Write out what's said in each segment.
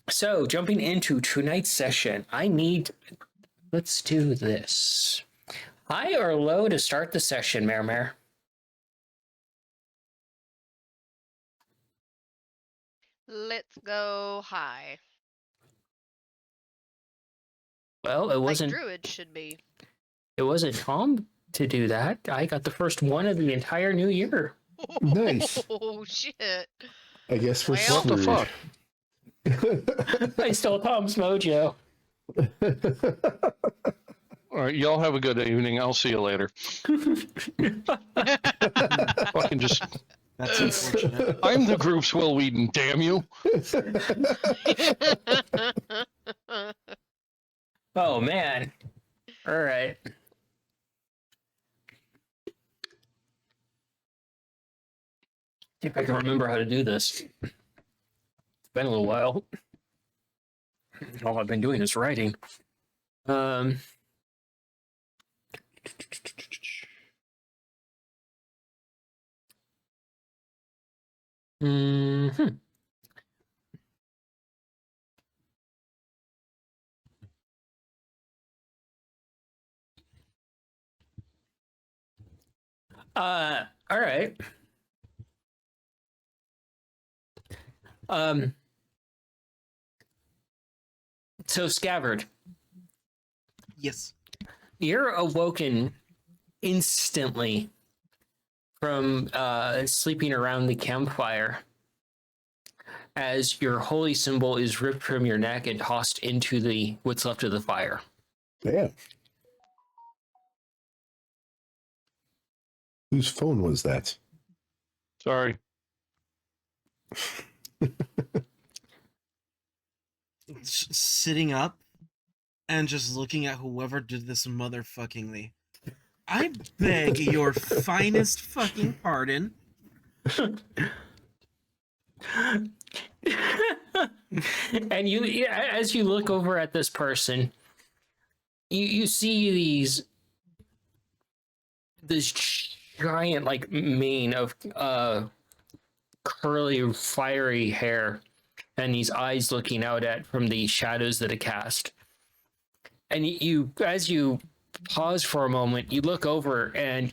So, jumping into tonight's session, let's do this. High or low to start the session, Mare? Let's go high. Well, it Like wasn't druid should be. it wasn't Tom to do that. I got the first one of the entire new year. Nice. Oh shit. I guess we're Well- What the screwed. fuck? I stole Tom's mojo. All right, y'all have a good evening. I'll see you later. Fucking just, That's unfortunate. I'm the group's Will Wheaton, damn you. Oh man. All right. See if I can remember how to do this. It's been a little while. All I've been doing is writing. Hmm. All right. So Scabbard, Yes. you're awoken instantly from sleeping around the campfire as your holy symbol is ripped from your neck and tossed into the what's left of the fire. Damn. Whose phone was that? Sorry. Sitting up and just looking at whoever did this motherfuckingly. I beg your finest fucking pardon. And you, as you look over at this person, you see this giant like mane of curly fiery hair and these eyes looking out at from the shadows that it cast. And you as you pause for a moment, you look over and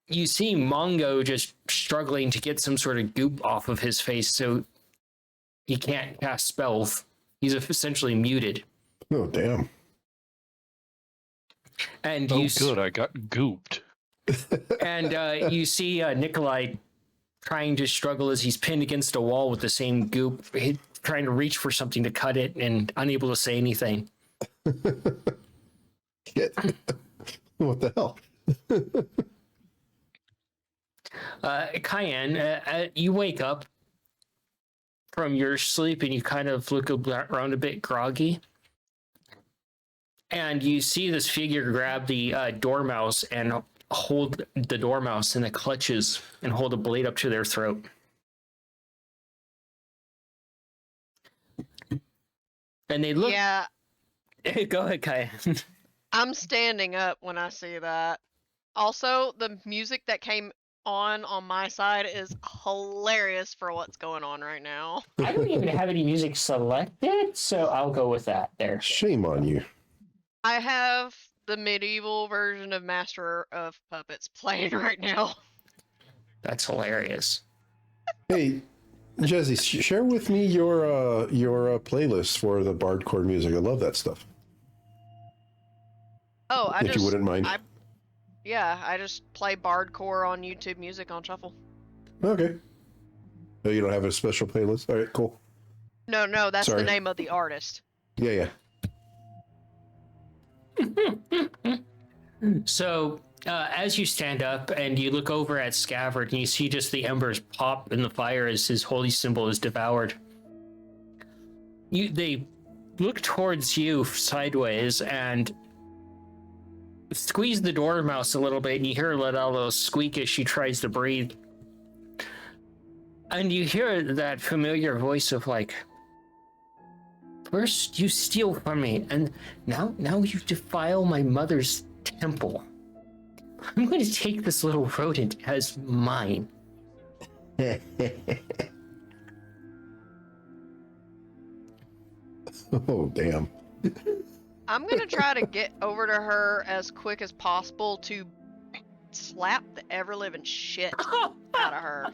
you see Mongo just struggling to get some sort of goop off of his face so he can't cast spells. He's essentially muted. Oh, damn. And Oh, you good. I got gooped. and you see Nikolai trying to struggle as he's pinned against a wall with the same goop, trying to reach for something to cut it and unable to say anything. Shit. What the hell? Cayenne, you wake up from your sleep and you kind of look around a bit groggy. And you see this figure grab the dormouse and hold the dormouse in the clutches and hold a blade up to their throat. And they look. Yeah, Go ahead, Cayenne. I'm standing up when I see that. Also, the music that came on my side is hilarious for what's going on right now. I don't even have any music selected, so I'll go with that there. Shame on you. I have the medieval version of Master of Puppets playing right now. That's hilarious. Hey, Jesse, share with me your playlist for the bardcore music. I love that stuff. Oh, If you wouldn't mind. I just play Bardcore on YouTube Music on Shuffle. Okay. Oh, you don't have a special playlist? All right, cool. No, that's Sorry. the name of the artist. Yeah. So, as you stand up and you look over at Scabbard and you see just the embers pop in the fire as his holy symbol is devoured. They look towards you sideways and squeeze the dormouse a little bit, and you hear her let out a little squeak as she tries to breathe. And you hear that familiar voice of like, first you steal from me, and now you defile my mother's temple. I'm going to take this little rodent as mine. Oh, damn. I'm gonna try to get over to her as quick as possible to slap the ever living shit out of her.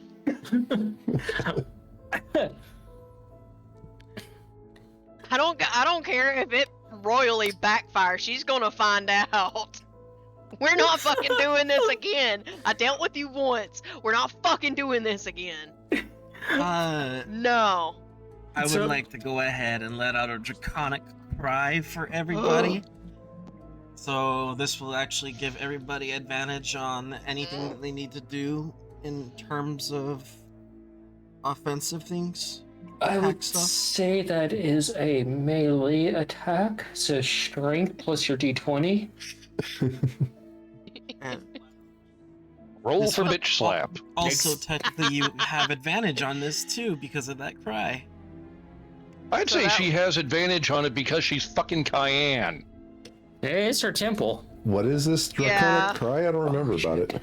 I don't care if it royally backfires. She's gonna find out. We're not fucking doing this again. I dealt with you once. We're not fucking doing this again. No. I would So- like to go ahead and let out a draconic cry for everybody. So this will actually give everybody advantage on anything that they need to do in terms of offensive things. I Attack would stuff. say that is a melee attack, so strength plus your d20. And Roll This for will- bitch slap. also, Next. technically, you have advantage on this too because of that cry. I'd So say that- she has advantage on it because she's fucking Cayenne. It's her temple. What is this draconic Yeah. cry? I don't remember about it.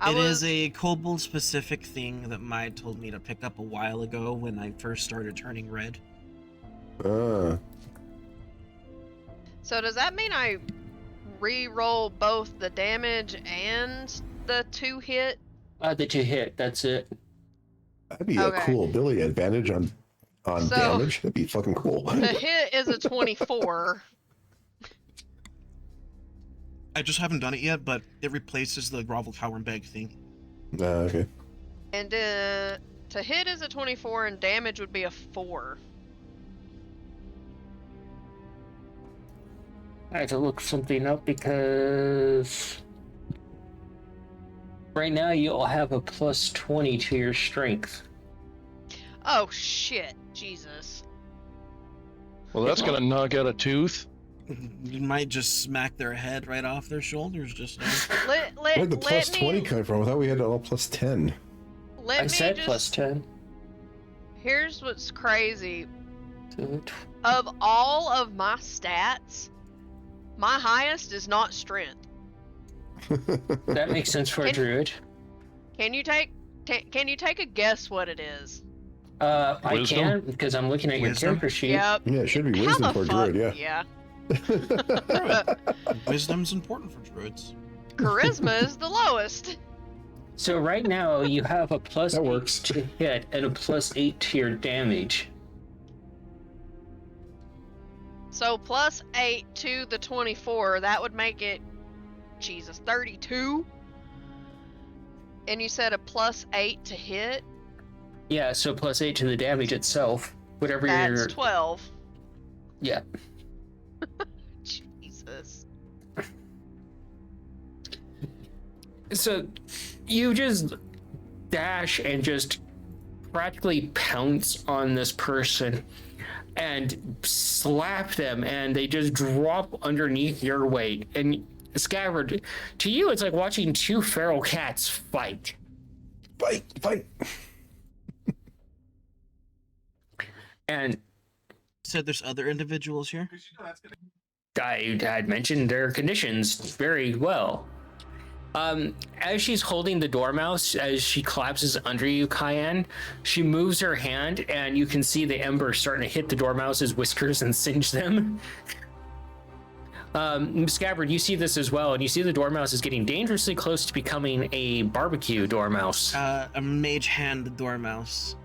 I It was, is a kobold specific thing that Mai told me to pick up a while ago when I first started turning red. Ah, So does that mean I re-roll both the damage and the 2 hit? The 2 hit, that's it. that'd be Okay. a cool ability. Advantage on So- damage. That'd be fucking cool. The hit is a 24. I just haven't done it yet, but it replaces the grovel, cower, and beg thing. Okay. And to hit is a 24 and damage would be a 4. I have to look something up because right now you'll have a plus 20 to your strength. Oh shit, Jesus. Well, that's gonna knock out a tooth. You might just smack their head right off their shoulders. Just Where'd the plus 20 come from? I thought we had all plus 10. Let I me said just, plus 10. Here's what's crazy. So Of all of my stats, my highest is not strength. that makes sense for a Can- druid. Can you take a guess what it is? I Wisdom? can because I'm looking at your Wisdom? character sheet. Yep. Yeah, it should be How wisdom the for a fuck? druid, Yeah. wisdom's important for druids. Charisma is the lowest. So right now you have a plus That 8 works. to hit and a plus 8 to your damage. So plus 8 to the 24, that would make it, Jesus, 32? And you said a plus 8 to hit? Yeah, so plus 8 to the damage itself. Whatever That's your 12. yeah. Jesus. So you just dash and just practically pounce on this person and slap them, and they just drop underneath your weight. And Scabbard, to you, it's like watching 2 feral cats fight. Fight, fight. And Said there's other individuals here. I had mentioned their conditions very well. As she's holding the dormouse, as she collapses under you, Cayenne, she moves her hand, and you can see the ember starting to hit the dormouse's whiskers and singe them. Scabbard, you see this as well, and you see the dormouse is getting dangerously close to becoming a barbecue dormouse. A mage hand the dormouse,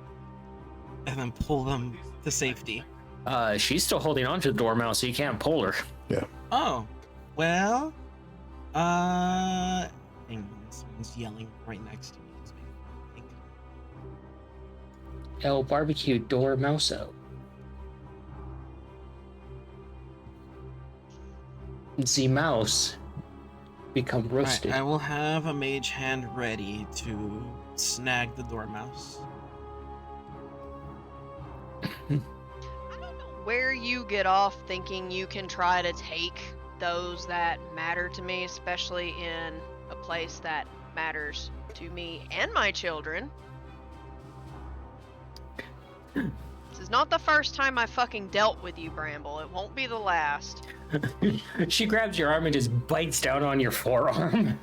and then pull them to safety. She's still holding on to the dormouse, so you can't pull her. Oh, well, hang on, someone's yelling right next to me. Let's make it think. El barbecue dormouso. The mouse become roasted. Right, I will have a mage hand ready to snag the dormouse. I don't know where you get off thinking you can try to take those that matter to me, especially in a place that matters to me and my children. This is not the first time I fucking dealt with you, Bramble. It won't be the last. She grabs your arm and just bites down on your forearm.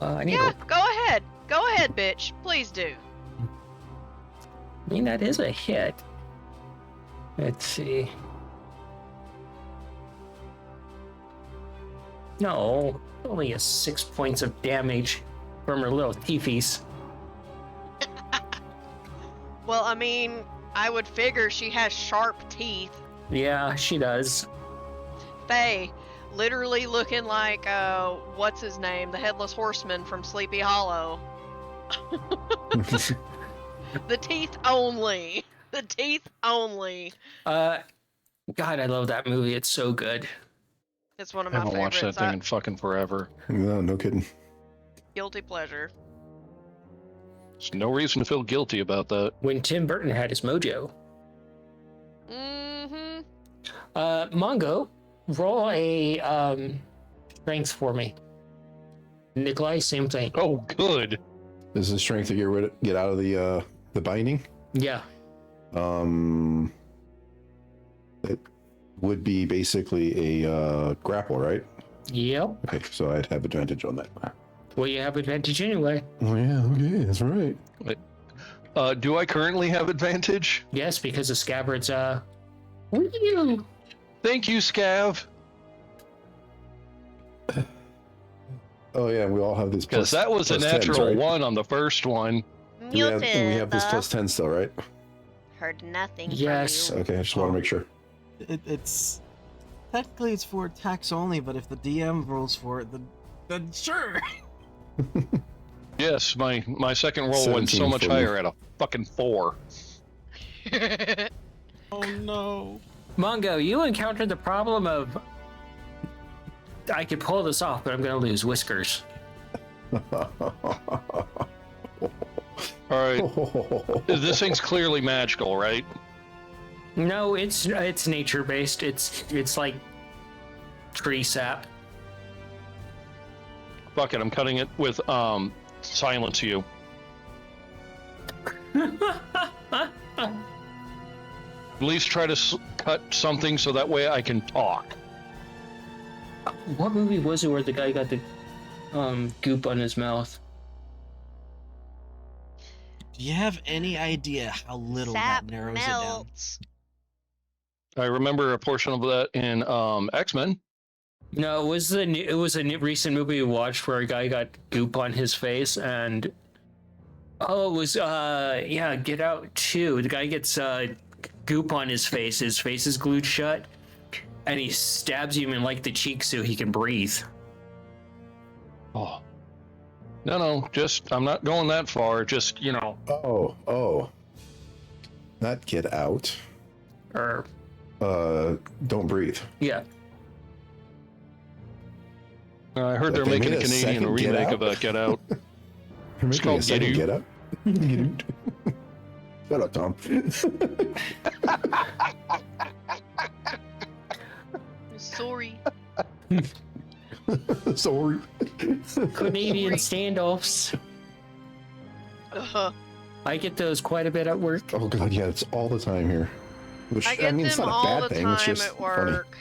I need Yeah, to- go ahead. Go ahead, bitch. Please do. I mean, that is a hit. Let's see. No, only a 6 points of damage from her little teethies. Well, I mean, I would figure she has sharp teeth. Yeah, she does. Faye, literally looking like, what's his name? The Headless Horseman from Sleepy Hollow. The teeth only. The teeth only. God, I love that movie. It's so good. It's one of I my haven't watched favorites. that thing in fucking forever. No kidding. Guilty pleasure. There's no reason to feel guilty about that. When Tim Burton had his mojo. Mm-hmm. Mongo, roll a strength for me. Nikolai, same thing. Oh, good. This is strength to get out of the binding. Yeah. It would be basically a grapple, right? Yep. Okay, so I'd have advantage on that. Well, you have advantage anyway. Oh yeah, okay, that's right. Do I currently have advantage? Yes, because the scabbard's woo! Thank you, Scav. Oh yeah, we all have this Because that was a plus 10s, natural right? 1 on the first one. We have this plus 10 still, right? Heard nothing Yes. from you. Okay, I just want to make sure. It's technically it's for attacks only, but if the DM rolls for it, then sure. Yes, my second roll went so 17 much for me. higher at a fucking 4. Oh no. Mongo, you encountered the problem of I could pull this off, but I'm gonna lose whiskers. Alright, this thing's clearly magical, right? No, it's nature based. It's like tree sap. Fuck it, I'm cutting it with silence you. At least try to cut something so that way I can talk. What movie was it where the guy got the goop on his mouth? Do you have any idea how little Sap that narrows melts. I remember a portion of that in X-Men. No, it was a recent movie we watched where a guy got goop on his face, and it was Get Out 2. The guy gets goop on his face. His face is glued shut, and he stabs him in like the cheek so he can breathe. Oh. No, just, I'm not going that far, just, you know. Oh. Not Get Out. Or Don't Breathe. yeah. I heard they're They making a made a Canadian second Get remake Out? of Get Out. You're It's making called a second Get Get Out. Get Out. Shut up, Tom. Sorry. Sorry. Canadian standoffs. I get those quite a bit at work. Oh god, yeah, it's all the time here. Which I get it's them not a all bad the thing. It's time just at work.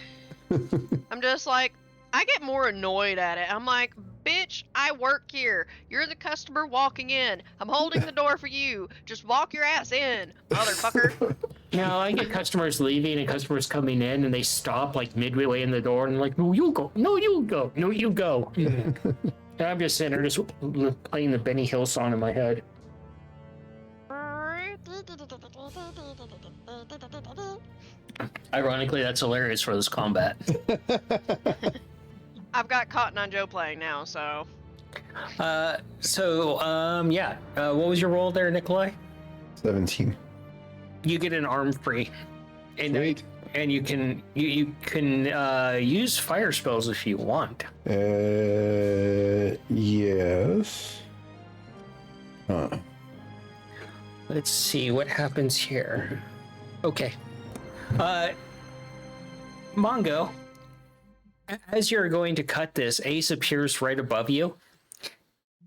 I'm just like, I get more annoyed at it. I'm like, bitch, I work here. You're the customer walking in. I'm holding the door for you. Just walk your ass in, motherfucker. No, I get customers leaving and customers coming in, and they stop like midway in the door, and I'm like, no, you go. No, you go. No, you go. And I'm just sitting there just playing the Benny Hill song in my head. Ironically, that's hilarious for this combat. I've got Cotton Eye Joe playing now, so. What was your roll there, Nikolai? 17. You get an arm free, and Sweet. and you can use fire spells if you want. Yes. Huh. Let's see what happens here. Okay. Mongo, as you're going to cut this, Ace appears right above you.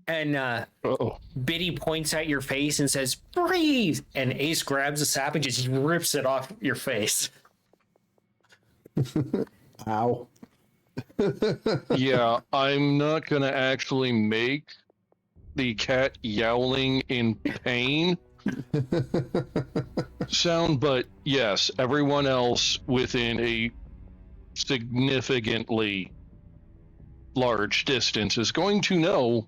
And Uh-oh. Biddy points at your face and says, breathe! And Ace grabs the sap and just rips it off your face. Ow. Yeah, I'm not gonna actually make the cat yowling in pain sound, but yes, everyone else within a significantly large distance is going to know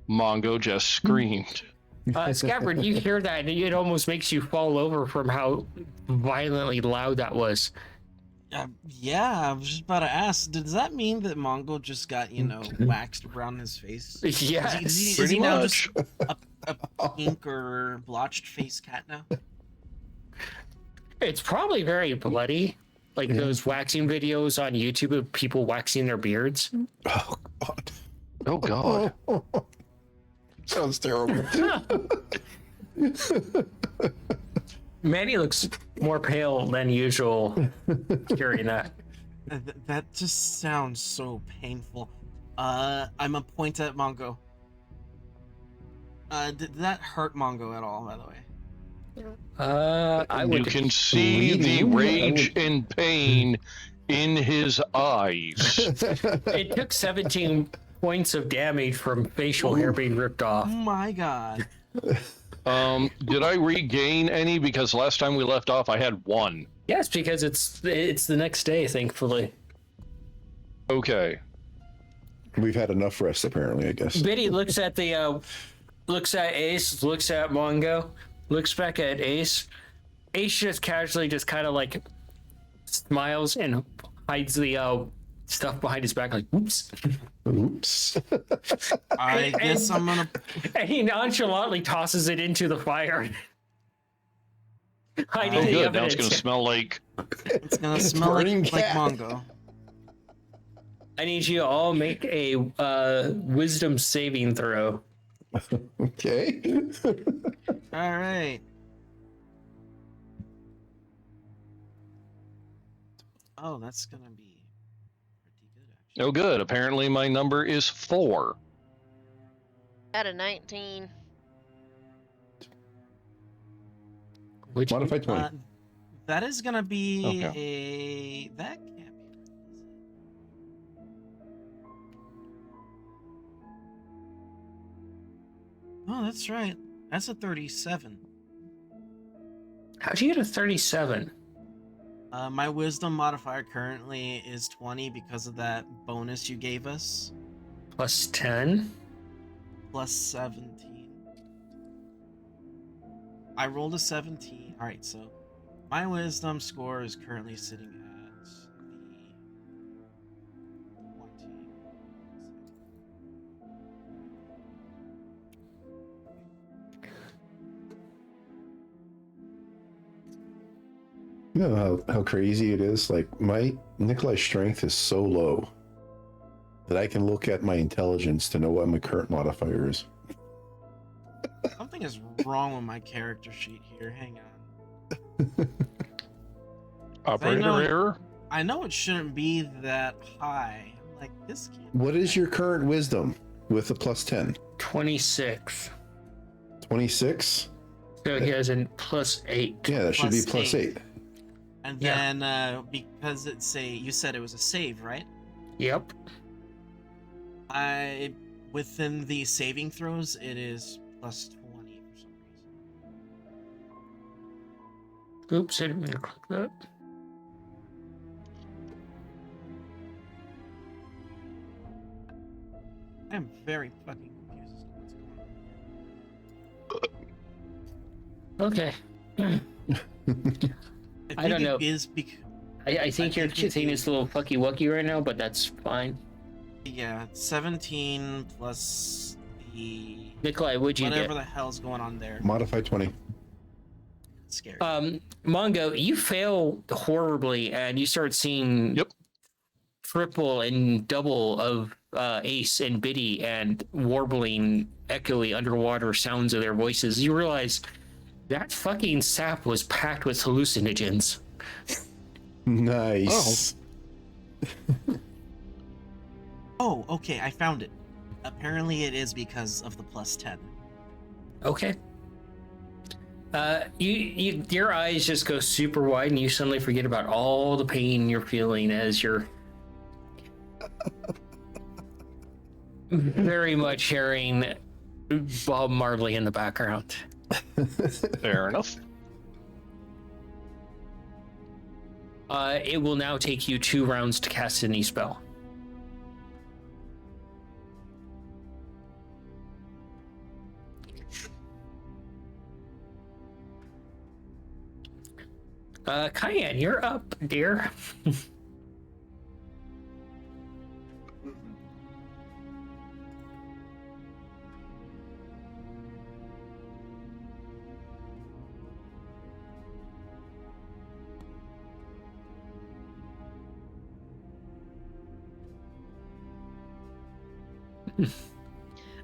Mongo just screamed. Scabbard, you hear that, and it almost makes you fall over from how violently loud that was. Yeah, I was just about to ask. Does that mean that Mongo just got, waxed around his face? Yes. Is Pretty he now much. just a pink or blotched face cat now? It's probably very bloody. Like those waxing videos on YouTube of people waxing their beards. Oh God. Oh God. Sounds terrible. Manny looks more pale than usual hearing that. That just sounds so painful. I'm gonna point at Mongo. Did that hurt Mongo at all, by the way? I You would. can see the bleeding. rage and pain in his eyes. It took 17 points of damage from facial hair being ripped Oh off. my god. Did I regain any? Because last time we left off, I had 1. Yes, because it's the next day, thankfully. Okay. We've had enough rest, apparently, I guess. Biddy looks at looks at Ace, looks at Mongo, looks back at Ace. Ace just casually just kind of like smiles and hides the stuff behind his back, like, oops. Oops. I guess I'm gonna. And he nonchalantly tosses it into the fire. Hiding Oh, the good. Now it's evidence. going to smell like. It's gonna smell burning like cat. Mongo. I need you to all make a wisdom saving throw. Okay. All right. Oh, that's gonna be pretty good, actually. Oh, good. Apparently, my number is 4. At a 19. Which Modify 20. That is gonna be Okay. that can't be right, is it? Oh, that's right. That's a 37. how'd you get a 37? My wisdom modifier currently is 20 because of that bonus you gave us, Plus 10? plus 17. I rolled a 17. All right, so my wisdom score is currently sitting at the 20. You know how crazy it is? Like, my Nikolai's strength is so low that I can look at my intelligence to know what my current modifier is. Something is wrong with my character sheet here. Hang on. Operator know- error? I know it shouldn't be that high. Like, this can't. What is your current wisdom with a plus 10? 26. 26? So he has a plus 8. Yeah, that should be Plus plus 8. And Yeah. then because it's you said it was a save, right? Yep. Within the saving throws, it is plus 20 for some reason. Oops, I didn't mean to click that. I am very fucking confused as to what's going on. Okay. I think don't know. It is because I think your think it thing is- is a little fucky wucky right now, but that's fine. yeah, 17 plus the Nikolai, what'd you whatever get? the hell's going on there. Modify 20. It's scary. Mongo, you fail horribly, and you start seeing Yep. triple and double of Ace and Biddy and warbling, echoey underwater sounds of their voices. You realize that fucking sap was packed with hallucinogens. Nice. Oh, okay, I found it. Apparently, it is because of the plus 10. Okay. Your eyes just go super wide, and you suddenly forget about all the pain you're feeling as you're very much hearing Bob Marley in the background. Fair enough. It will now take you 2 rounds to cast any spell. Cayenne, you're up, dear.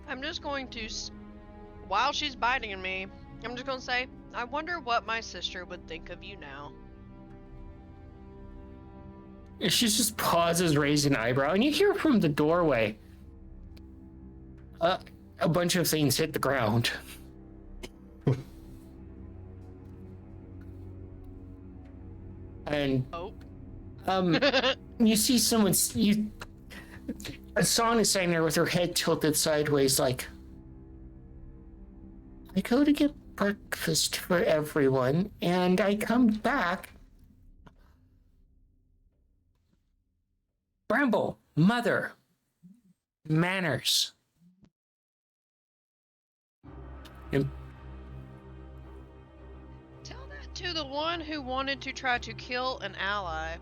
I'm just going to, while she's biting me, I'm just going to say, I wonder what my sister would think of you now. She just pauses, raising an eyebrow, and you hear from the doorway. A bunch of things hit the ground. And Oh. you see someone. Son is sitting there with her head tilted sideways, like, I go to get breakfast for everyone, and I come back. Bramble, mother, manners. And Tell that to the one who wanted to try to kill an ally.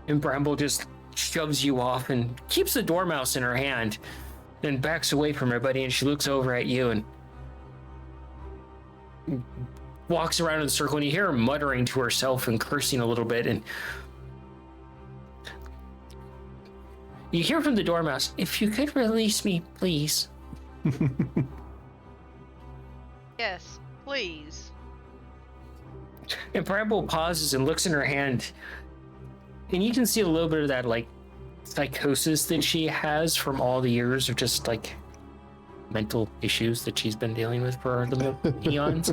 Bramble just shoves you off and keeps the dormouse in her hand, then backs away from everybody, and she looks over at you and walks around in a circle, and you hear her muttering to herself and cursing a little bit, and you hear from the dormouse, if you could release me, please. Yes, please. And Bramble pauses and looks in her hand, and you can see a little bit of that, like, psychosis that she has from all the years of just, like, mental issues that she's been dealing with for the eons.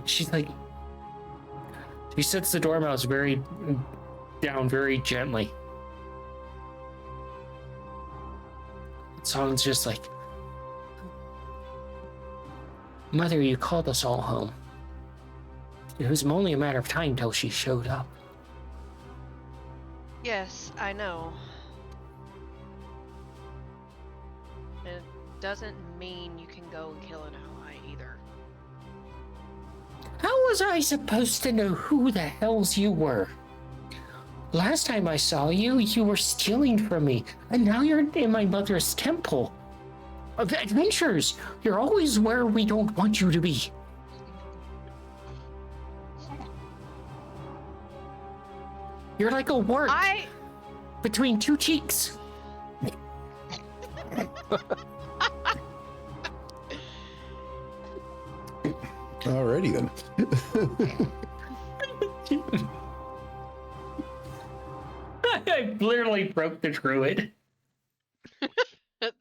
She's like, she sets the dormouse down very gently. Song's just like, Mother, you called us all home. It was only a matter of time till she showed up. Yes, I know. It doesn't mean you can go and kill an ally either. How was I supposed to know who the hells you were? Last time I saw you, you were stealing from me, and now you're in my mother's temple. Of adventures, you're always where we don't want you to be. You're like a wart between 2 cheeks. Alrighty then. I literally broke the druid.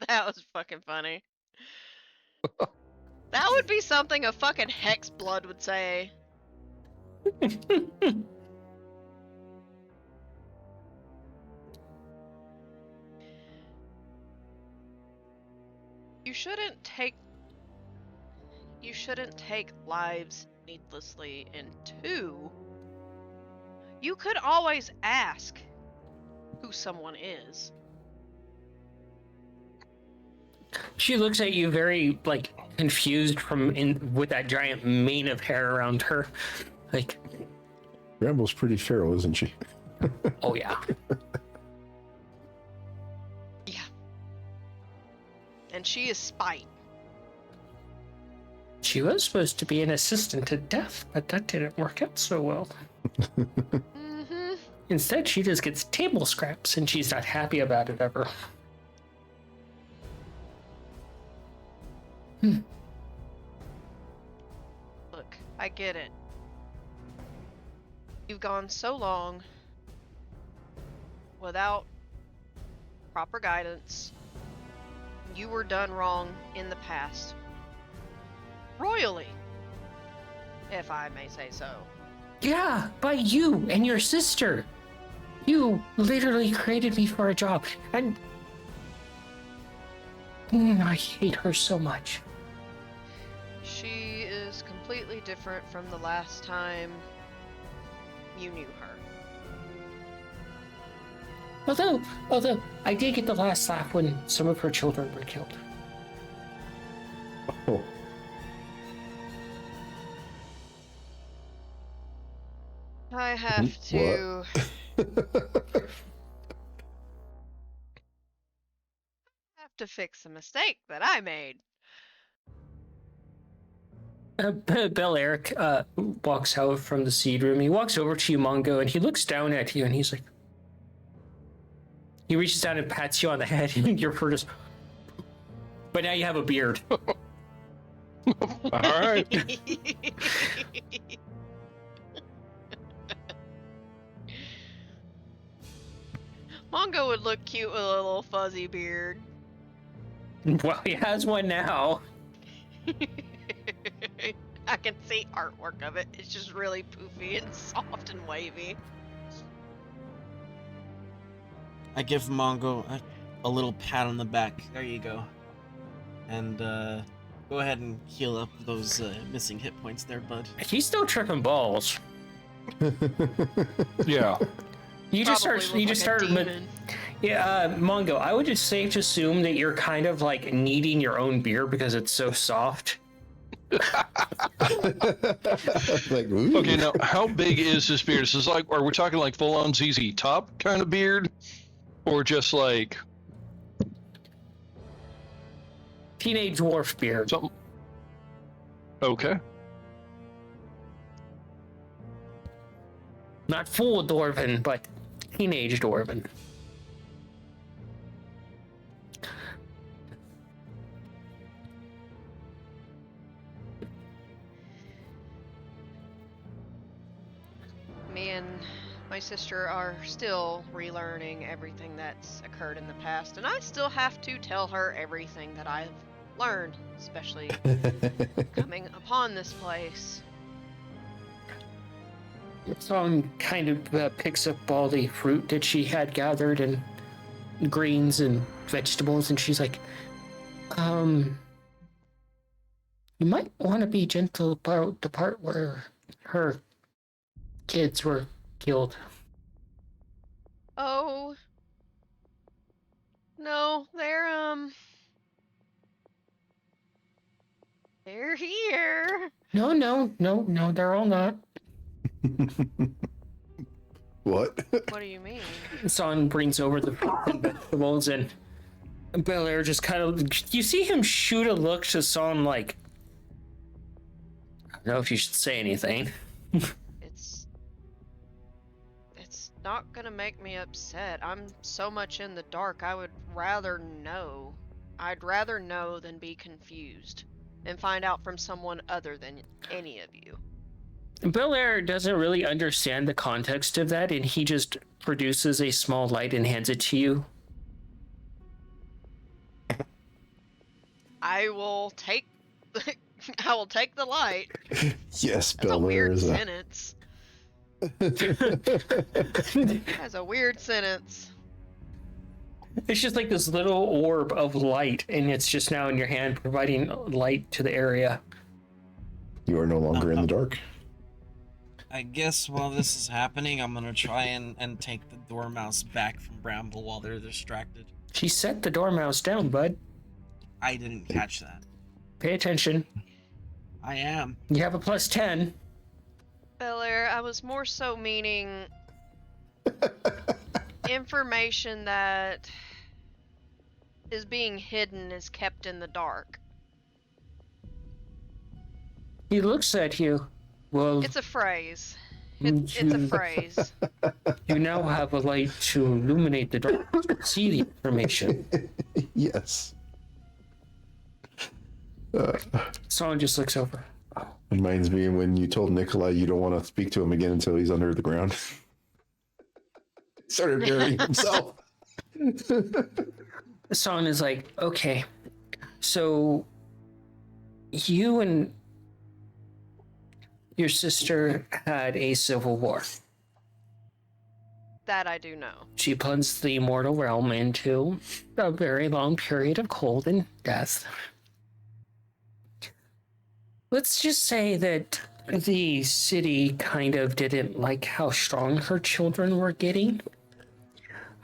That was fucking funny. That would be something a fucking hex blood would say. You shouldn't take lives needlessly. And 2, you could always ask who someone is. She looks at you very, like, confused with that giant mane of hair around her. Like, Bramble's pretty feral, isn't she? oh yeah. Yeah. And she is spite. She was supposed to be an assistant to Death, but that didn't work out so well. Mm-hmm. Instead, she just gets table scraps, and she's not happy about it ever. Look, I get it. You've gone so long without proper guidance. You were done wrong in the past. Royally, if I may say so. Yeah, by you and your sister. You literally created me for a job, and I hate her so much. She is completely different from the last time you knew her. Although I did get the last laugh when some of her children were killed. Oh, I have to fix a mistake that I made. Bel Eric walks out from the seed room. He walks over to you, Mongo, and he looks down at you, and he's like, he reaches down and pats you on the head, and you're just, but now you have a beard. All right. Mongo would look cute with a little fuzzy beard. Well, he has one now. I can see artwork of it. It's just really poofy and soft and wavy. I give Mongo a little pat on the back. There you go. And go ahead and heal up those missing hit points there, bud. He's still tripping balls. Yeah. You just start. Probably You look just like a start. demon. Yeah, Mongo. I would just safe to assume that you're kind of like kneading your own beer because it's so soft. like, ooh. Okay, now how big is this beard? Is this like, are we talking like full on ZZ Top kind of beard? Or just like Teenage dwarf beard. something? Okay. Not full dwarven, but teenage dwarven. Me and my sister are still relearning everything that's occurred in the past, and I still have to tell her everything that I've learned, especially coming upon this place. Song kind of picks up all the fruit that she had gathered and greens and vegetables, and she's like, you might want to be gentle about the part where her kids were killed. Oh. No, they're here. No, they're all not. What? What do you mean? Son brings over the fruit and vegetables, and Bel Air just kind of, you see him shoot a look to Son like, I don't know if you should say anything. It's not gonna make me upset. I'm so much in the dark. I would rather know. I'd rather know than be confused and find out from someone other than any of you. Bel Air doesn't really understand the context of that, and he just produces a small light and hands it to you. I will take I will take the light. Yes, That's a Bel Air weird is a. sentence. That's a weird sentence. It's just like this little orb of light, and it's just now in your hand, providing light to the area. You are no longer in the dark. I guess while this is happening, I'm gonna try and take the dormouse back from Bramble while they're distracted. She set the dormouse down, bud. I didn't catch that. Pay attention. I am. You have a +10. Bel Air, I was more so meaning information that is being hidden is kept in the dark. He looks at you. Well, It's a phrase. It's a phrase. you now have a light to illuminate the dark, see the information. Yes. Someone just looks over. Reminds me when you told Nikolai you don't want to speak to him again until he's under the ground. Started burying himself. Son is like, okay, so you and your sister had a civil war. That I do know. She plunged the mortal realm into a very long period of cold and death. Let's just say that the city kind of didn't like how strong her children were getting,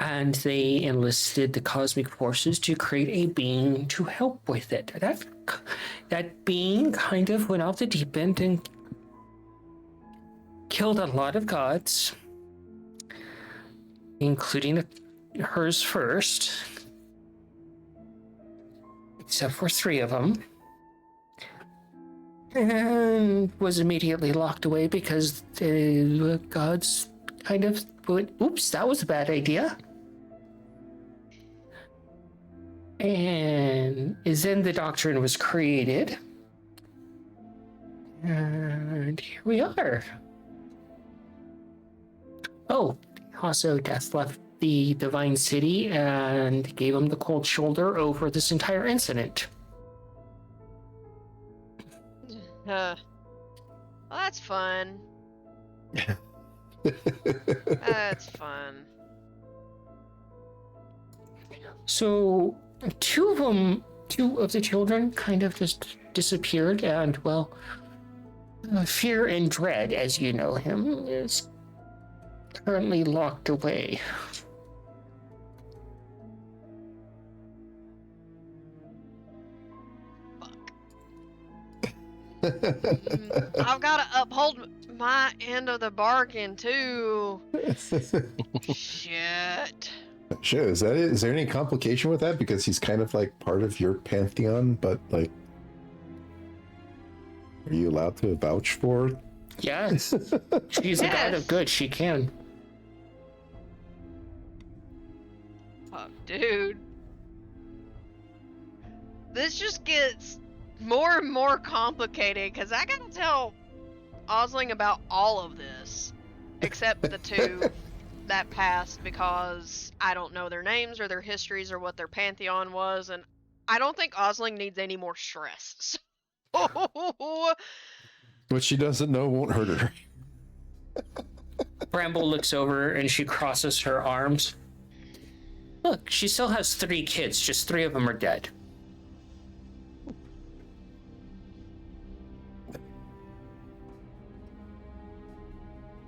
and they enlisted the cosmic forces to create a being to help with it. That being kind of went off the deep end and killed a lot of gods, including hers first, except for 3 of them, and was immediately locked away because the gods kind of went, oops, that was a bad idea. And then the doctrine was created. And here we are. Oh, also Death left the Divine City and gave him the cold shoulder over this entire incident. Well, that's fun. That's fun. So, two of the children kind of just disappeared, and, well, Fear and Dread, as you know him, is currently locked away. I've got to uphold my end of the bargain too. Shit. Shit, is that it? Is there any complication with that? Because he's kind of like part of your pantheon, but like, are you allowed to vouch for? Yes. She's a god of good. She can. Fuck, dude. This just gets more and more complicated because I gotta tell Osling about all of this, except the 2 that passed, because I don't know their names or their histories or what their pantheon was, and I don't think Osling needs any more stress. So... What she doesn't know won't hurt her. Bramble looks over and she crosses her arms. Look, she still has 3 kids, just 3 of them are dead.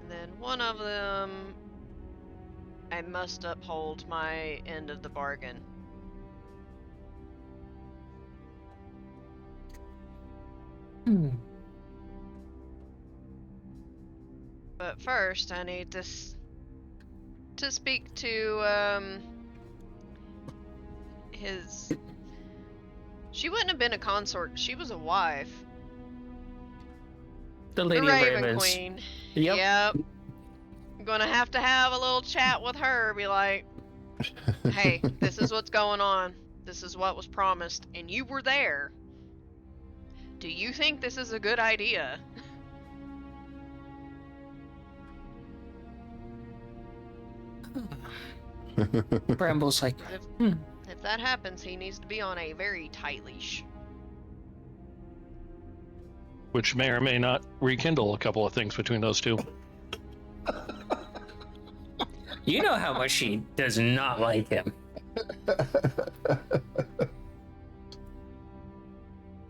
And then one of them, I must uphold my end of the bargain. But first, I need to speak to his. She wouldn't have been a consort. She was a wife. The Lady the of Raven Ravens. Queen. Yep. I'm gonna have a little chat with her. Be like, hey, this is what's going on. This is what was promised, and you were there. Do you think this is a good idea? Bramble's like, If that happens, he needs to be on a very tight leash. Which may or may not rekindle a couple of things between those 2. you know how much she does not like him.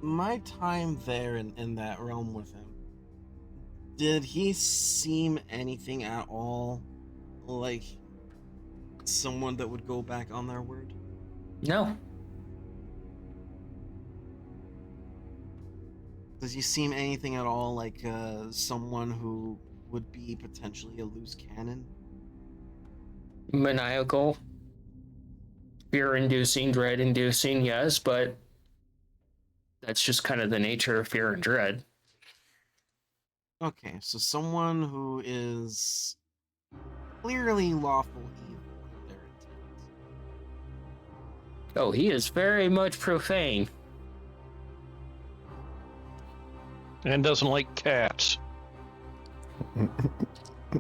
My time there in that realm with him, did he seem anything at all like someone that would go back on their word? No. Does he seem anything at all like someone who would be potentially a loose cannon? Maniacal. Fear-inducing, dread-inducing, yes, but that's just kind of the nature of fear and dread. Okay, so someone who is clearly lawful evil in their intent. Oh, he is very much profane. And doesn't like cats.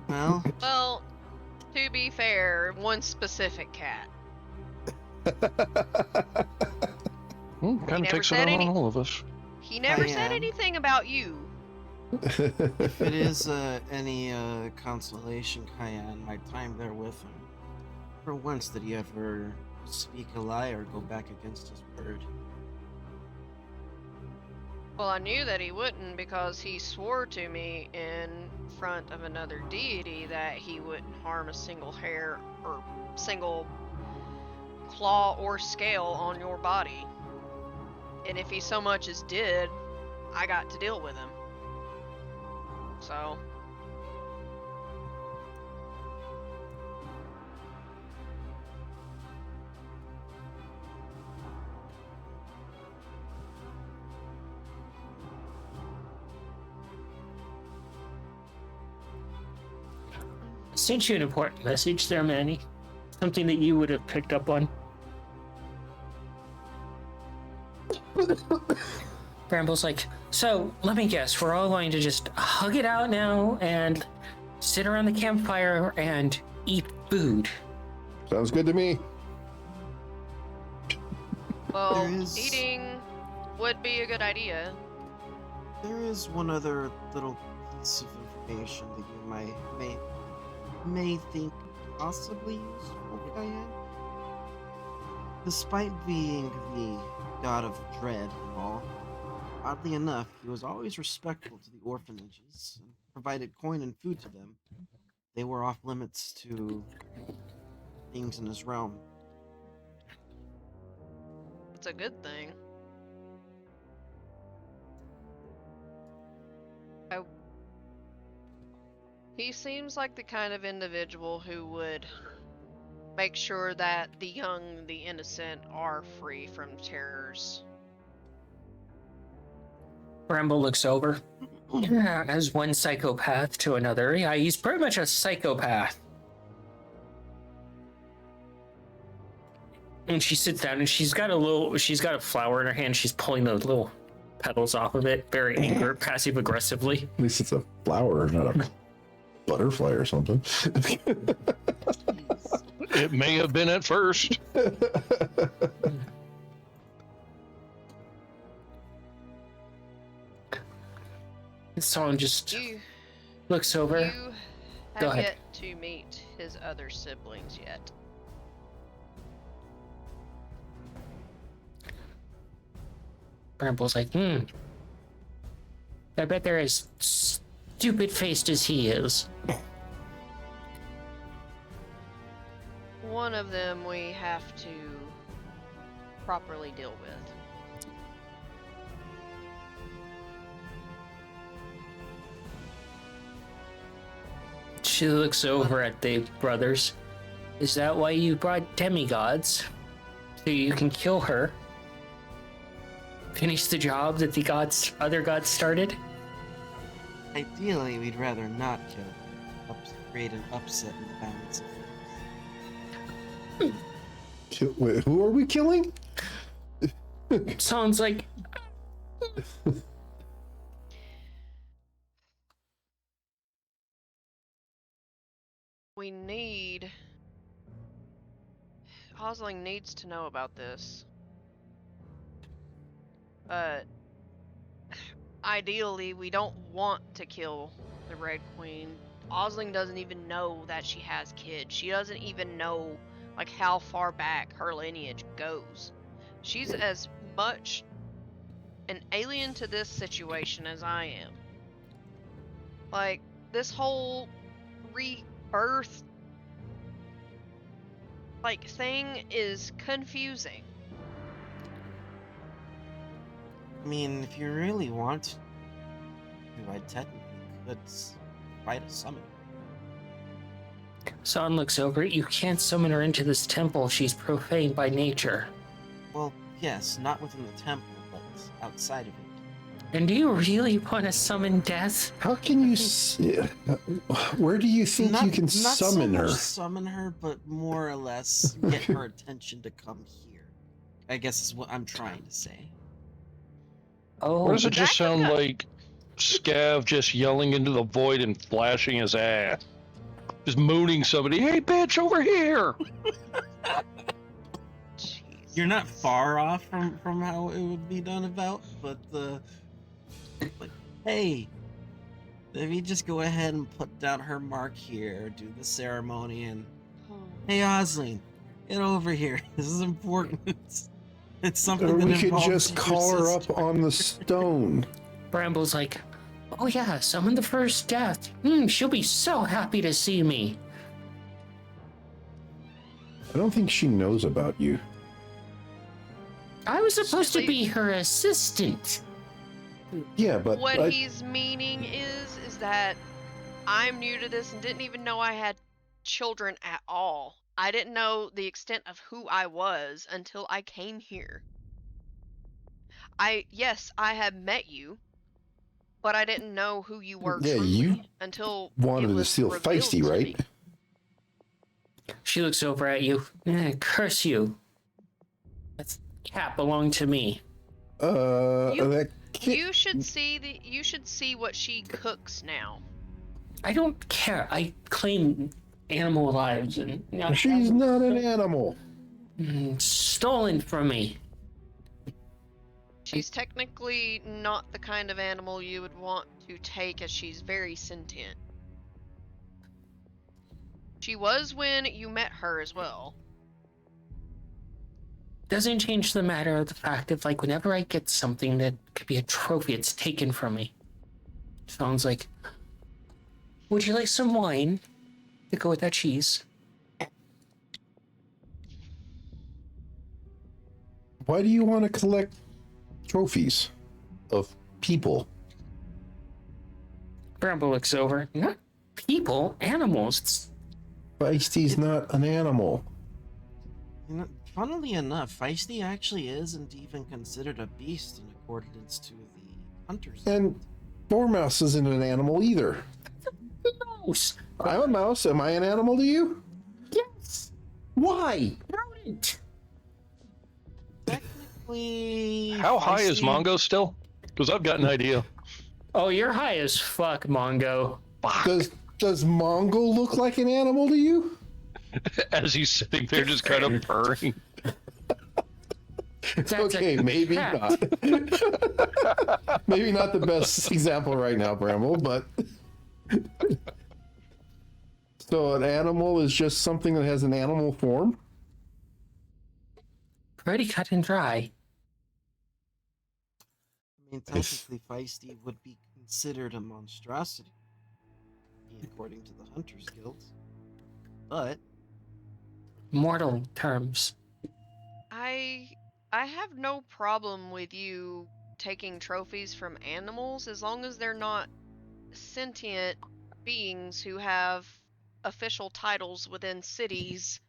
Well, Well, to be fair, one specific cat. Kind of never takes it said out on any- all of us. He never I said am. anything about you. If it is any consolation, Kaya, in my time there with him, never once did he ever speak a lie or go back against his word. Well, I knew that he wouldn't because he swore to me in front of another deity that he wouldn't harm a single hair or single claw or scale on your body. And if he so much as did, I got to deal with him. So. Sent you an important message there, Manny. Something that you would have picked up on. Bramble's like, so let me guess, we're all going to just hug it out now and sit around the campfire and eat food. Sounds good to me. Well, There is- eating would be a good idea. There is one other little piece of information that you may think possibly useful, Kaya. Despite being the god of dread and all, oddly enough, he was always respectful to the orphanages and provided coin and food to them. They were off limits to things in his realm. It's a good thing. He seems like the kind of individual who would make sure that the young, the innocent, are free from terrors. Bramble looks over. Yeah, as one psychopath to another. Yeah, he's pretty much a psychopath. And she sits down and she's got a flower in her hand. She's pulling the little petals off of it, very angry, passive aggressively. At least it's a flower, not a butterfly or something. It may have been at first. Someone just You, looks over. you Go have ahead. yet to meet his other siblings yet. Bramble's like, I bet they're as stupid faced as he is. One of them we have to properly deal with. She looks over at the brothers. Is that why you brought demigods? So you can kill her? Finish the job that the other gods started? Ideally, we'd rather not kill her, create an upset in the balance of things. Wait, who are we killing? Sounds like We need... Hosling needs to know about this. Ideally, we don't want to kill the Red Queen. Osling doesn't even know that she has kids. She doesn't even know, like, how far back her lineage goes. She's as much an alien to this situation as I am. Like, this whole rebirth, like, thing is confusing. I mean, if you really want to, I technically could fight a summon. Son looks over. You can't summon her into this temple. She's profane by nature. Well, yes, not within the temple, but outside of it. And do you really want to summon death? How can you? Where do you think you can not summon so her? much summon her, but more or less get her attention to come here. I guess is what I'm trying to say. Oh, Or does it just That could sound go- like Scav just yelling into the void and flashing his ass? Just mooning somebody, hey bitch, over here! You're not far off from how it would be done about, but like, hey, If you just go ahead and put down her mark here, do the ceremony, and Oh. hey, Osling, get over here. This is important. It's something Or that we could involves just your call her sister. up on the stone. Bramble's like, oh yeah, summon the first death. She'll be so happy to see me. I don't think she knows about you. I was supposed to Silly. be her assistant. Yeah, but What he's meaning is that I'm new to this and didn't even know I had children at all. I didn't know the extent of who I was until I came here. Yes, I had met you, but I didn't know who you were Yeah, truly you until wanted it to was steal revealed Feisty, to right? me. She looks over at you. Curse you. That cat belonged to me. That kid. You should see what she cooks now. I don't care. I claim animal lives and She's not an animal. stolen from me. She's technically not the kind of animal you would want to take, as she's very sentient. She was when you met her as well. Doesn't change the matter of the fact of, like, whenever I get something that could be a trophy, it's taken from me. Sounds like, would you like some wine to go with that cheese? Why do you want to collect trophies of people? Bramble looks over. Not people, animals. Feisty's not an animal. You know, funnily enough, Feisty actually isn't even considered a beast in accordance to the hunters. And Dormouse isn't an animal either. Mouse. I'm a mouse. Am I an animal to you? Yes. Why? Rodent. Technically, How high is Feisty- Mongo still? Because I've got an idea. Oh, you're high as fuck, Mongo. Does Mongol look like an animal to you? As he's sitting there just kind of purring. That's Okay, a maybe cat. not. Maybe not the best example right now, Bramble, but so an animal is just something that has an animal form? Pretty cut and dry. I mean, technically, Feisty would be considered a monstrosity, according to the Hunters Guild. But Mortal terms. I have no problem with you taking trophies from animals as long as they're not sentient beings who have official titles within cities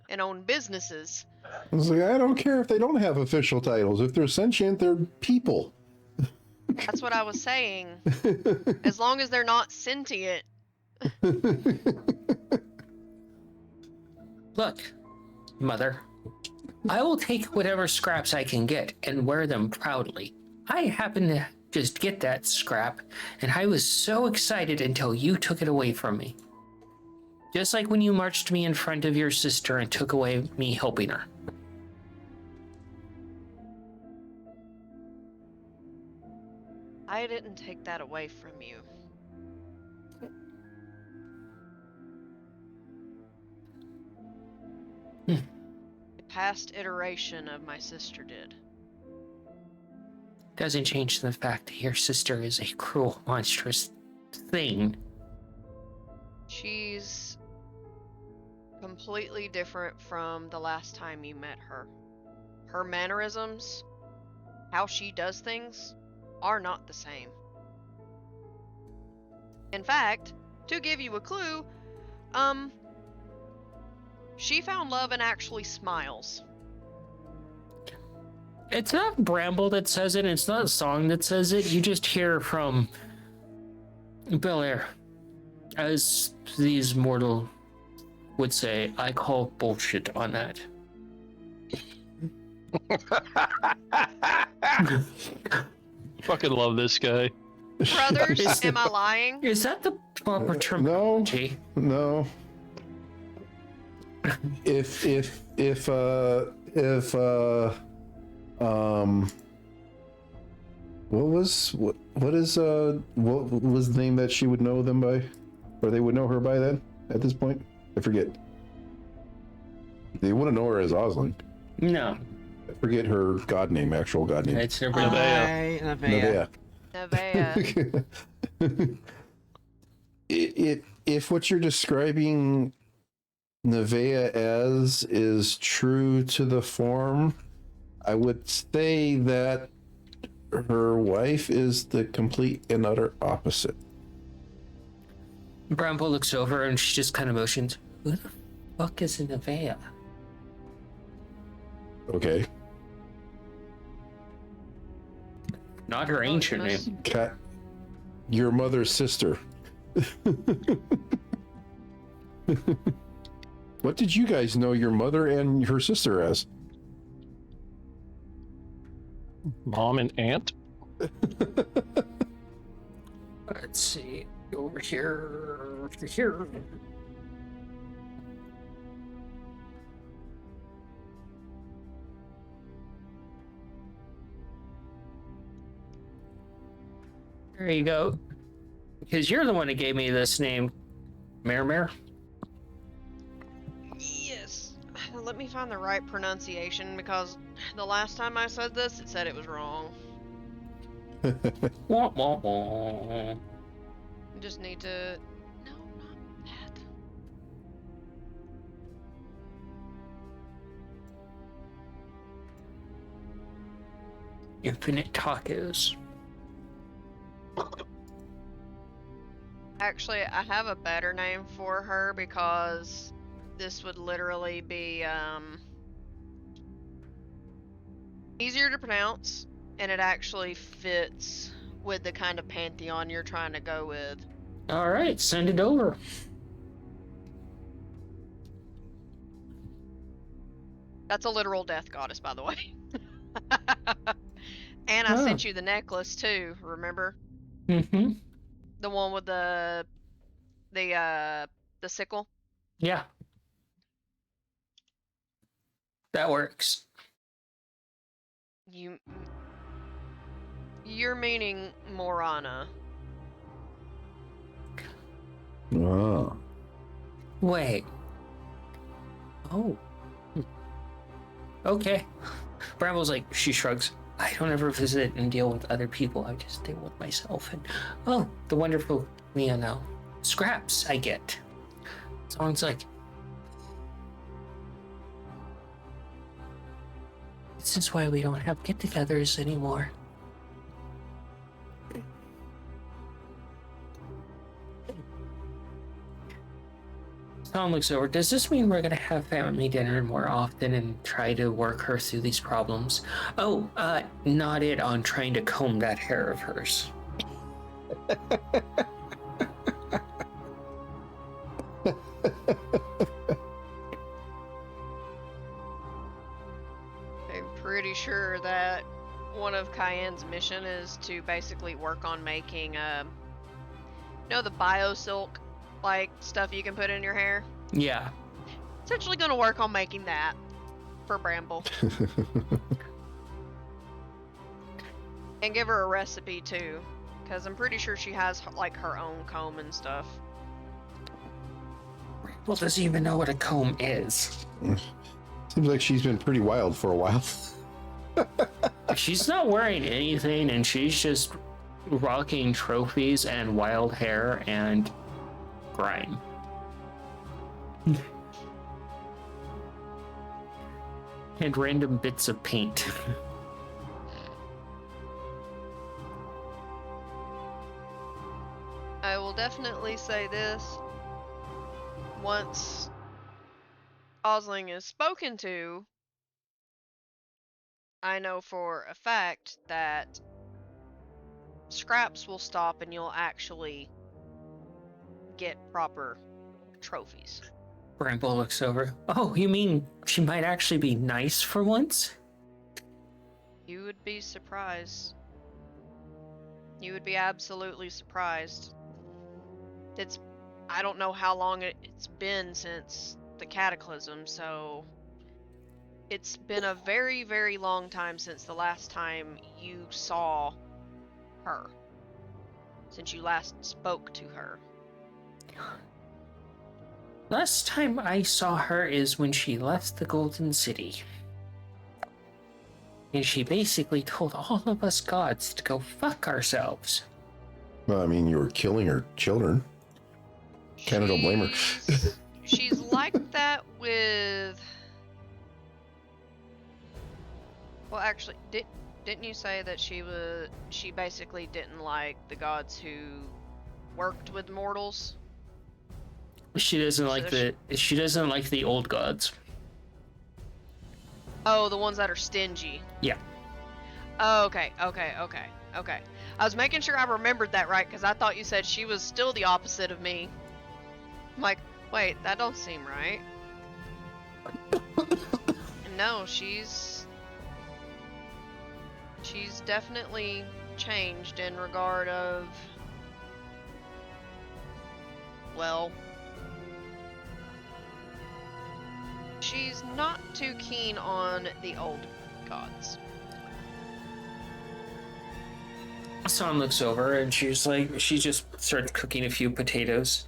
and own businesses. I was like, I don't care if they don't have official titles. If they're sentient, they're people. That's what I was saying. As long as they're not sentient. Look, Mother, I will take whatever scraps I can get and wear them proudly. I happened to just get that scrap, and I was so excited until you took it away from me. Just like when you marched me in front of your sister and took away me helping her. I didn't take that away from you. The past iteration of my sister did. Doesn't change the fact that your sister is a cruel, monstrous thing. She's completely different from the last time you met her. Her mannerisms, how she does things, are not the same. In fact, to give you a clue, she found love and actually smiles. It's not Bramble that says it, it's not a song that says it, you just hear from Bel Air. As these mortal would say, I call bullshit on that. Fucking love this guy. Brothers, am I lying? Is that the proper No, terminology? no. If What was what is what was the name that she would know them by, or they would know her by then? At this point, I forget. They wouldn't know her as Osling. No, I forget her god name, actual god name. it's never. Nevaeh. Nevaeh. Nevaeh. If what you're describing Nevaeh as is true to the form, I would say that her wife is the complete and utter opposite. Bramble looks over and she just kind of motions. Who the fuck is a Nevaeh? Okay. Not her ancient goodness. name. Cat, your mother's sister. What did you guys know your mother and her sister as? Mom and aunt? Let's see. Over here. Here. There you go. Because you're the one that gave me this name, Mare. Yes. Let me find the right pronunciation because the last time I said this, it said it was wrong. Wah, wah, wah. I just need to. No, not that. Infinite tacos. Actually, I have a better name for her because this would literally be easier to pronounce, and it actually fits with the kind of pantheon you're trying to go with. All right, send it over. That's a literal death goddess, by the way. And I Oh. sent you the necklace too, remember? Mm-hmm. The one with the sickle? Yeah. That works. You're meaning Morana. Ah. Wait. Oh. Okay. Bramble's like, she shrugs. I don't ever visit and deal with other people. I just deal with myself. And, oh, the wonderful scraps I get. Someone's like, this is why we don't have get-togethers anymore. Tom looks over. Does this mean we're gonna have family dinner more often and try to work her through these problems? Oh, nodded on trying to comb that hair of hers. I'm pretty sure that one of Cayenne's mission is to basically work on making the biosilk like stuff you can put in your hair. Yeah. Essentially gonna work on making that for Bramble. And give her a recipe too, because I'm pretty sure she has like her own comb and stuff. Well, doesn't even know what a comb is. Seems like she's been pretty wild for a while. She's not wearing anything, and she's just rocking trophies and wild hair and grime. And random bits of paint. I will definitely say this. Once Osling is spoken to, I know for a fact that scraps will stop and you'll actually get proper trophies. Bramble looks over. Oh, you mean she might actually be nice for once? You would be surprised. You would be absolutely surprised. I don't know how long it's been since the cataclysm, so it's been a very, very long time since the last time you saw her since you last spoke to her? Last time I saw her is when she left the Golden City. And she basically told all of us gods to go fuck ourselves. Well, I mean, you were killing her children. Kinda don't blame her. She's like that with. Well, actually, didn't you say that she basically didn't like the gods who worked with mortals? She doesn't like she doesn't like the old gods. Oh, the ones that are stingy. Yeah. Oh, okay. I was making sure I remembered that right because I thought you said she was still the opposite of me. I'm like, wait, that don't seem right. No, she's definitely changed in regard of, well, she's not too keen on the old gods. Son looks over and she's like, she just starts cooking a few potatoes.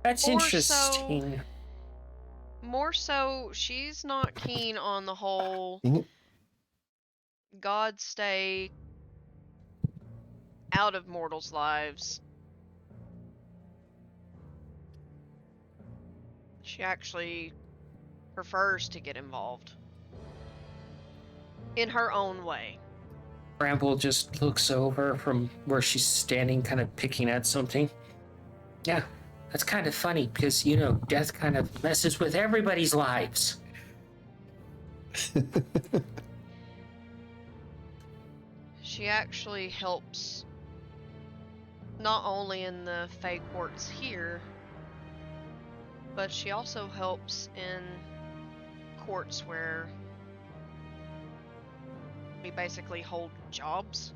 That's More interesting. More so, she's not keen on the whole gods stay out of mortals' lives. She actually prefers to get involved in her own way. Bramble just looks over from where she's standing, kind of picking at something. Yeah, that's kind of funny because, you know, death kind of messes with everybody's lives. She actually helps not only in the Fae courts here, but she also helps in courts where we basically hold jobs.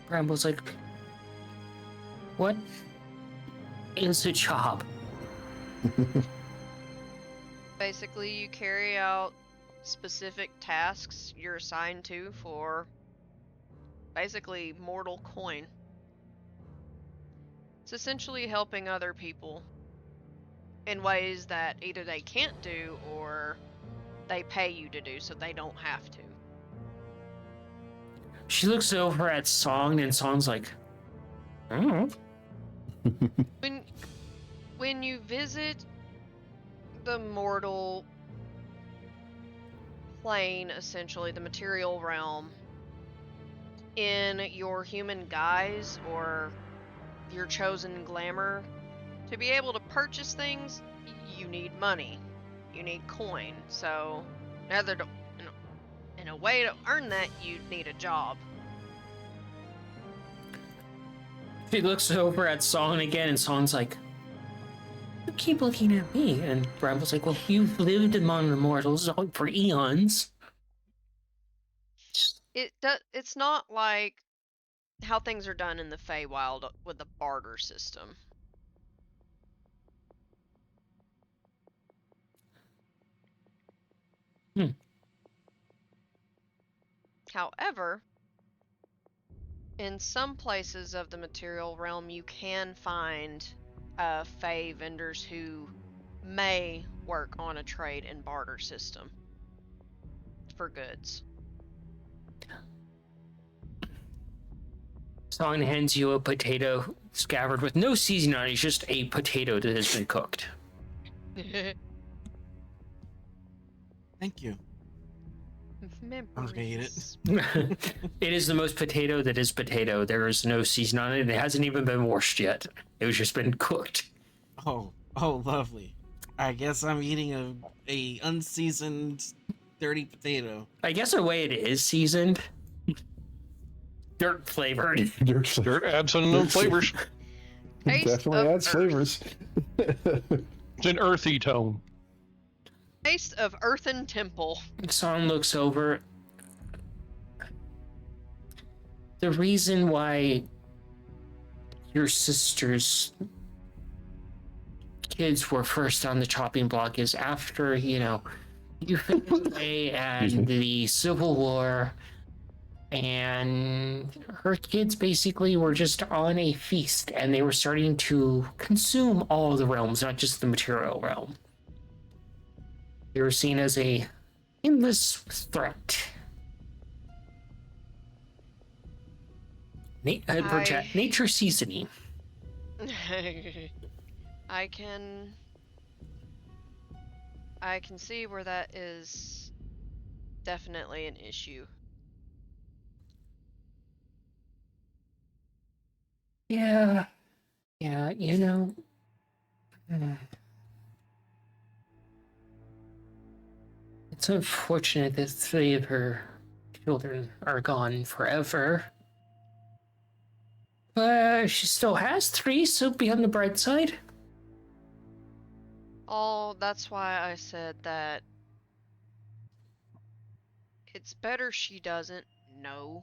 Bramble's like, what is a job? Basically, you carry out specific tasks you're assigned to for basically mortal coin. It's essentially helping other people in ways that either they can't do or they pay you to do so they don't have to. She looks over at Song and Song's like, I don't know. When you visit the mortal plane, essentially the material realm, in your human guise or your chosen glamour, to be able to purchase things, you need money. You need coin. So, in a way to earn that, you need a job. She looks over at Song again, and Song's like, you keep looking at me. And Bramble's like, well, you've lived among the mortals for eons. It's not like how things are done in the Feywild with the barter system. However, in some places of the material realm, you can find Fey vendors who may work on a trade and barter system for goods. Song hands you a potato scabbard with no seasoning on it. It's just a potato that has been cooked. Thank you. I'll eat it. It is the most potato that is potato. There is no season on it. It hasn't even been washed yet. It was just been cooked. Oh, lovely. I guess I'm eating a unseasoned, dirty potato. I guess in a way it is seasoned. Dirt flavored. Dirt adds some flavors. Definitely adds flavors. It's an earthy tone. Taste of Earthen Temple. Song looks over. The reason why your sister's kids were first on the chopping block is after, you You fade away and the Civil War, and her kids basically were just on a feast, and they were starting to consume all of the realms, not just the material realm. They were seen as a endless threat. Nature seasoning. I can see where that is definitely an issue. Yeah, it's unfortunate that 3 of her children are gone forever. But she still has 3, so be on the bright side. Oh, that's why I said that it's better she doesn't know.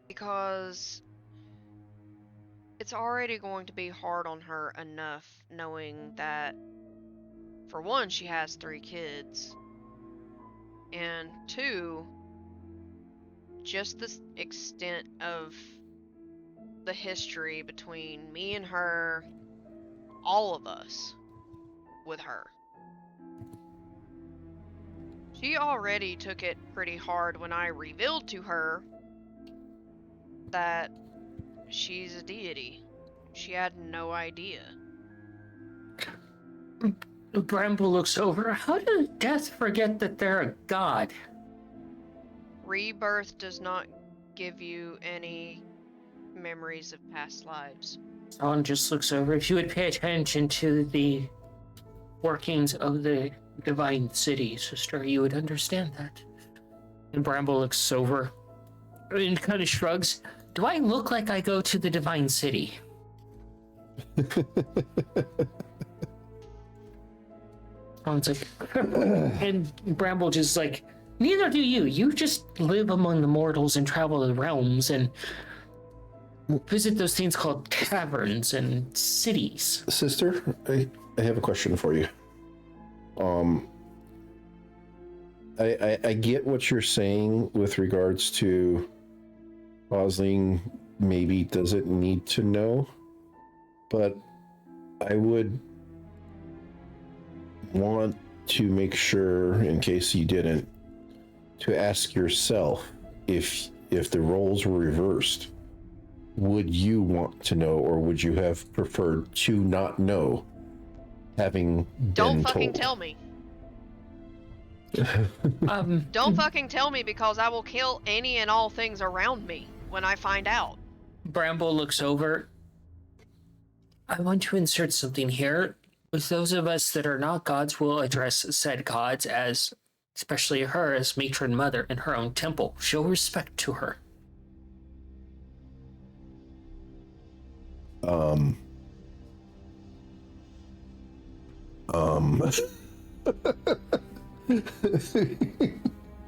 Because it's already going to be hard on her enough knowing that, for one, she has 3 kids, and 2, just the extent of the history between me and her, all of us, with her. She already took it pretty hard when I revealed to her that she's a deity. She had no idea. Bramble looks over. How does Death forget that they're a god? Rebirth does not give you any memories of past lives. Solon just looks over. If you would pay attention to the workings of the divine city, sister, you would understand that. And Bramble looks over and kind of shrugs. Do I look like I go to the divine city? Someone's like, and Bramble just like, neither do you. You just live among the mortals and travel the realms and visit those things called taverns and cities. Sister, I have a question for you. I get what you're saying with regards to Osling maybe doesn't need to know, but I would want to make sure, in case you didn't, to ask yourself if the roles were reversed, would you want to know, or would you have preferred to not know, having been Don't fucking told? tell me. Don't fucking tell me, because I will kill any and all things around me when I find out. Bramble looks over. I want to insert something here. With those of us that are not gods, will address said gods as, especially her, as matron mother in her own temple. Show respect to her.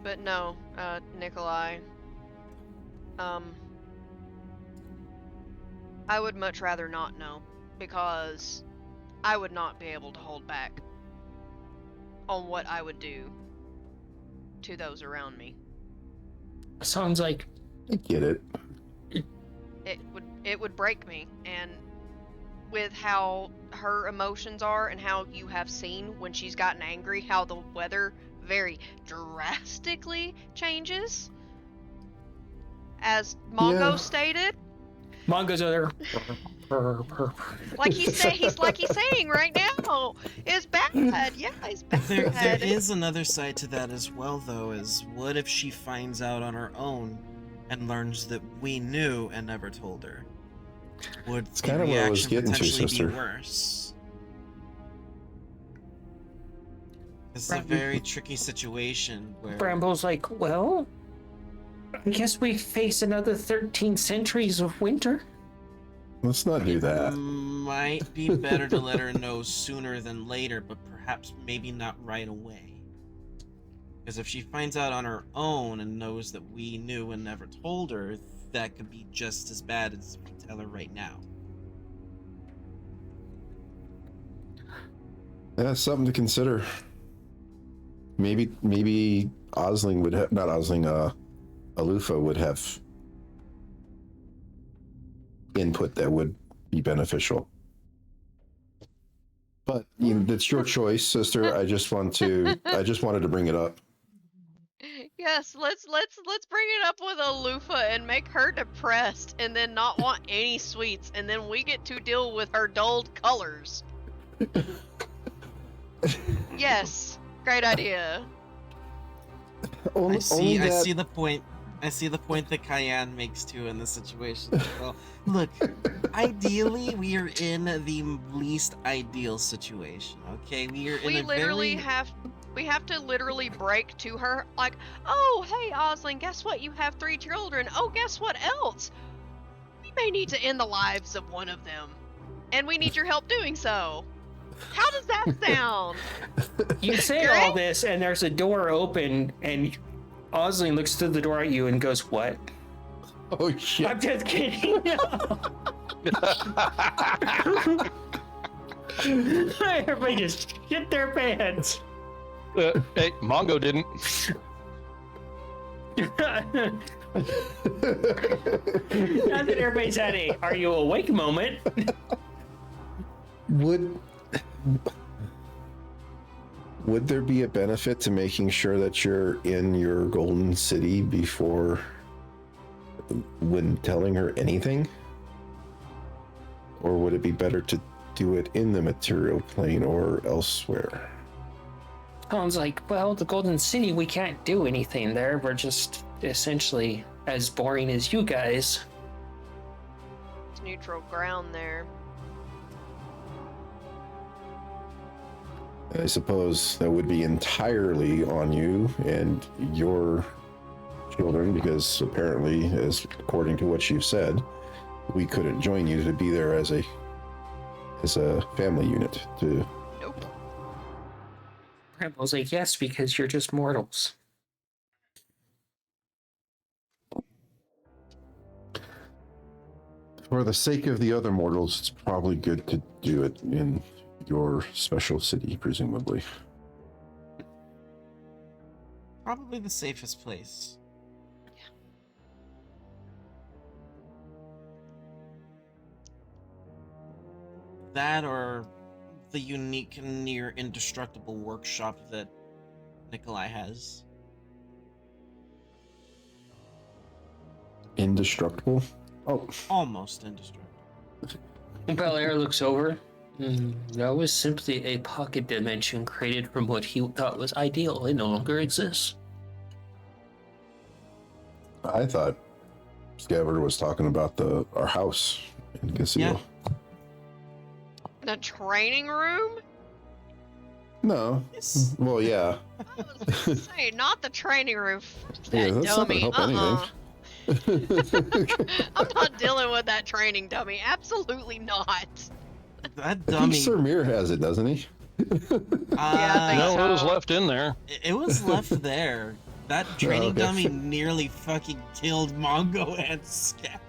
But no, Nikolai. I would much rather not know, because I would not be able to hold back on what I would do to those around me. Sounds like I get it. It would break me, and with how her emotions are and how you have seen when she's gotten angry, how the weather very drastically changes, as Mongo stated. Mongo's other. Like he's saying right now, it's bad. Yeah, it's bad. There is another side to that as well, though. Is what if she finds out on her own and learns that we knew and never told her? Would It's the kind of what I was reaction getting to, potentially sister. be worse? It's a very tricky situation where Bramble's like, well, I guess we face another 13 centuries of winter. Let's not do that. might be better to let her know sooner than later, but perhaps maybe not right away. Because if she finds out on her own and knows that we knew and never told her, that could be just as bad as if we tell her right now. That's something to consider. Maybe Osling would have, not Osling, Alufa would have input that would be beneficial. But that's your choice, sister. I just wanted to bring it up. Yes, let's bring it up with Alufa and make her depressed and then not want any sweets, and then we get to deal with her dulled colors. Yes, great idea. I see the point. I see the point that Cayenne makes too in this situation. Well, look, ideally we are in the least ideal situation. Okay, we are in a We have to literally break to her like, oh hey Osling, guess what? You have 3 children. Oh, guess what else? We may need to end the lives of one of them, and we need your help doing so. How does that sound? You say all this, and there's a door open, and Osling looks through the door at you and goes, "What?" Oh shit! I'm just kidding. Everybody just shit their pants. Hey, Mongo didn't. Now that everybody's had a "Are you awake?" moment. Would there be a benefit to making sure that you're in your golden city before when telling her anything? Or would it be better to do it in the material plane or elsewhere? Colin's like, well, the Golden City, we can't do anything there. We're just essentially as boring as you guys. It's neutral ground there. I suppose that would be entirely on you and your children, because apparently, according to what you've said, we couldn't join you to be there as a family unit. Nope. Grandpa's like, yes, because you're just mortals. For the sake of the other mortals, it's probably good to do it in your special city, presumably. Probably the safest place. That or the unique, near indestructible workshop that Nikolai has. Indestructible? Oh. Almost indestructible. Belair looks over. That was simply a pocket dimension created from what he thought was ideal. It no longer exists. I thought Scabbard was talking about our house in Casino. Yeah. The training room? No. Yes. Well, yeah. I was gonna say, not the training room. Yeah, That that's not gonna dummy. help anything. I'm not dealing with that training dummy. Absolutely not. That I think dummy. Sir Mir has it, doesn't he? Yeah, I think No, so. it was left in there. It was left there. That training okay. dummy nearly fucking killed Mongo and Scab.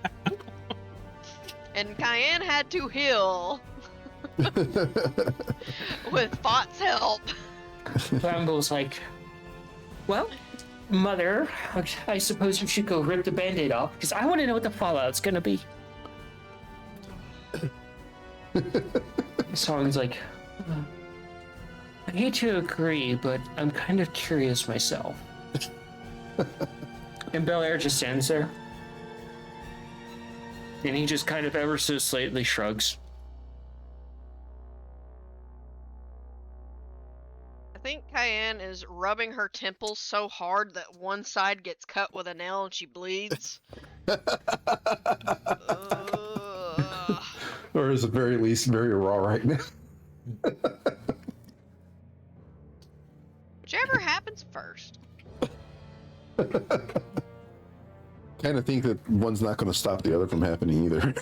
And Cayenne had to heal with Bot's help. Brambles like, well, Mother, I suppose you should go rip the band-aid off, because I want to know what the fallout's gonna be. Song's like, I hate to agree, but I'm kind of curious myself. And Belair just stands there. And he just kind of ever so slightly shrugs. I think Cayenne is rubbing her temples so hard that one side gets cut with a nail and she bleeds. Or is at the very least very raw right now. Whichever happens first. Kind of think that one's not going to stop the other from happening either.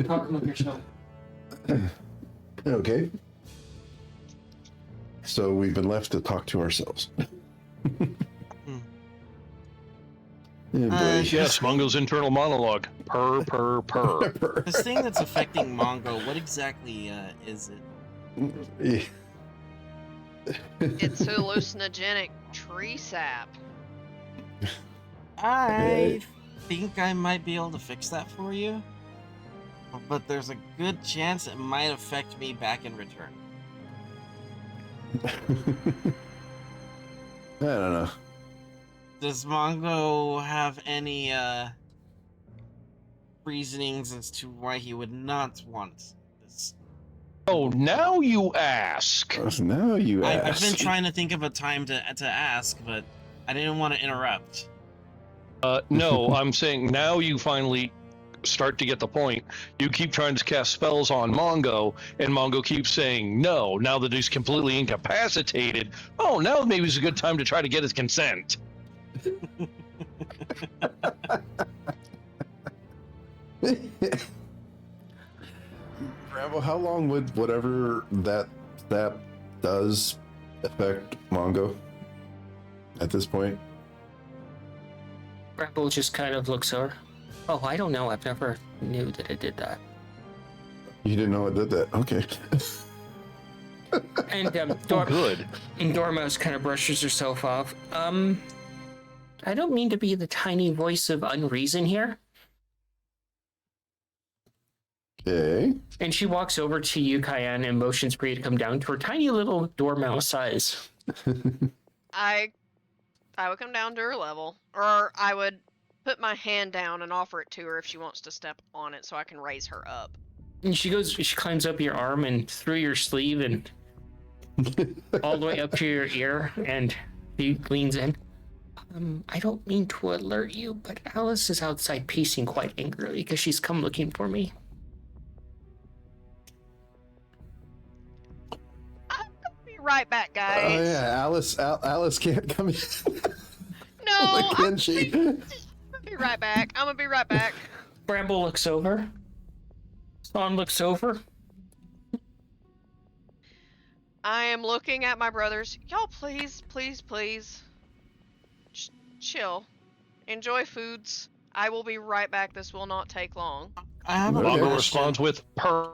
Talk among yourself. Okay. So we've been left to talk to ourselves. Yeah, boy. Yes, Mongo's internal monologue. Purr, purr, purr. This thing that's affecting Mongo, what exactly is it? It's hallucinogenic tree sap. I think I might be able to fix that for you, but there's a good chance it might affect me back in return. I don't know. Does Mongo have any reasonings as to why he would not want this? Oh, now you ask. Now you I've ask. been trying to think of a time to ask, but I didn't want to interrupt. No, I'm saying now you finally start to get the point. You keep trying to cast spells on Mongo, and Mongo keeps saying no. Now that he's completely incapacitated, oh, now maybe it's a good time to try to get his consent. Rambo, how long would whatever that does affect Mongo at this point? Rebel just kind of looks over. Oh, I don't know. I've never knew that it did that. You didn't know it did that. Okay. And Good. And Dormouse kind of brushes herself off. I don't mean to be the tiny voice of unreason here. Okay. And she walks over to you, Cayenne, and motions for you to come down to her tiny little dormouse size. I would come down to her level, or I would put my hand down and offer it to her if she wants to step on it, so I can raise her up. And she climbs up your arm and through your sleeve and all the way up to your ear, and she leans in. I don't mean to alert you, but Alice is outside pacing quite angrily because she's come looking for me. I'll be right back, guys. Oh yeah, Alice can't come in. No, Can she? I'll be right back. I'm gonna be right back. Bramble looks over. Swan looks over. I am looking at my brothers. Y'all, please, please, please. Chill. Enjoy foods. I will be right back. This will not take long. I have a Okay. Mongo question. responds with purr.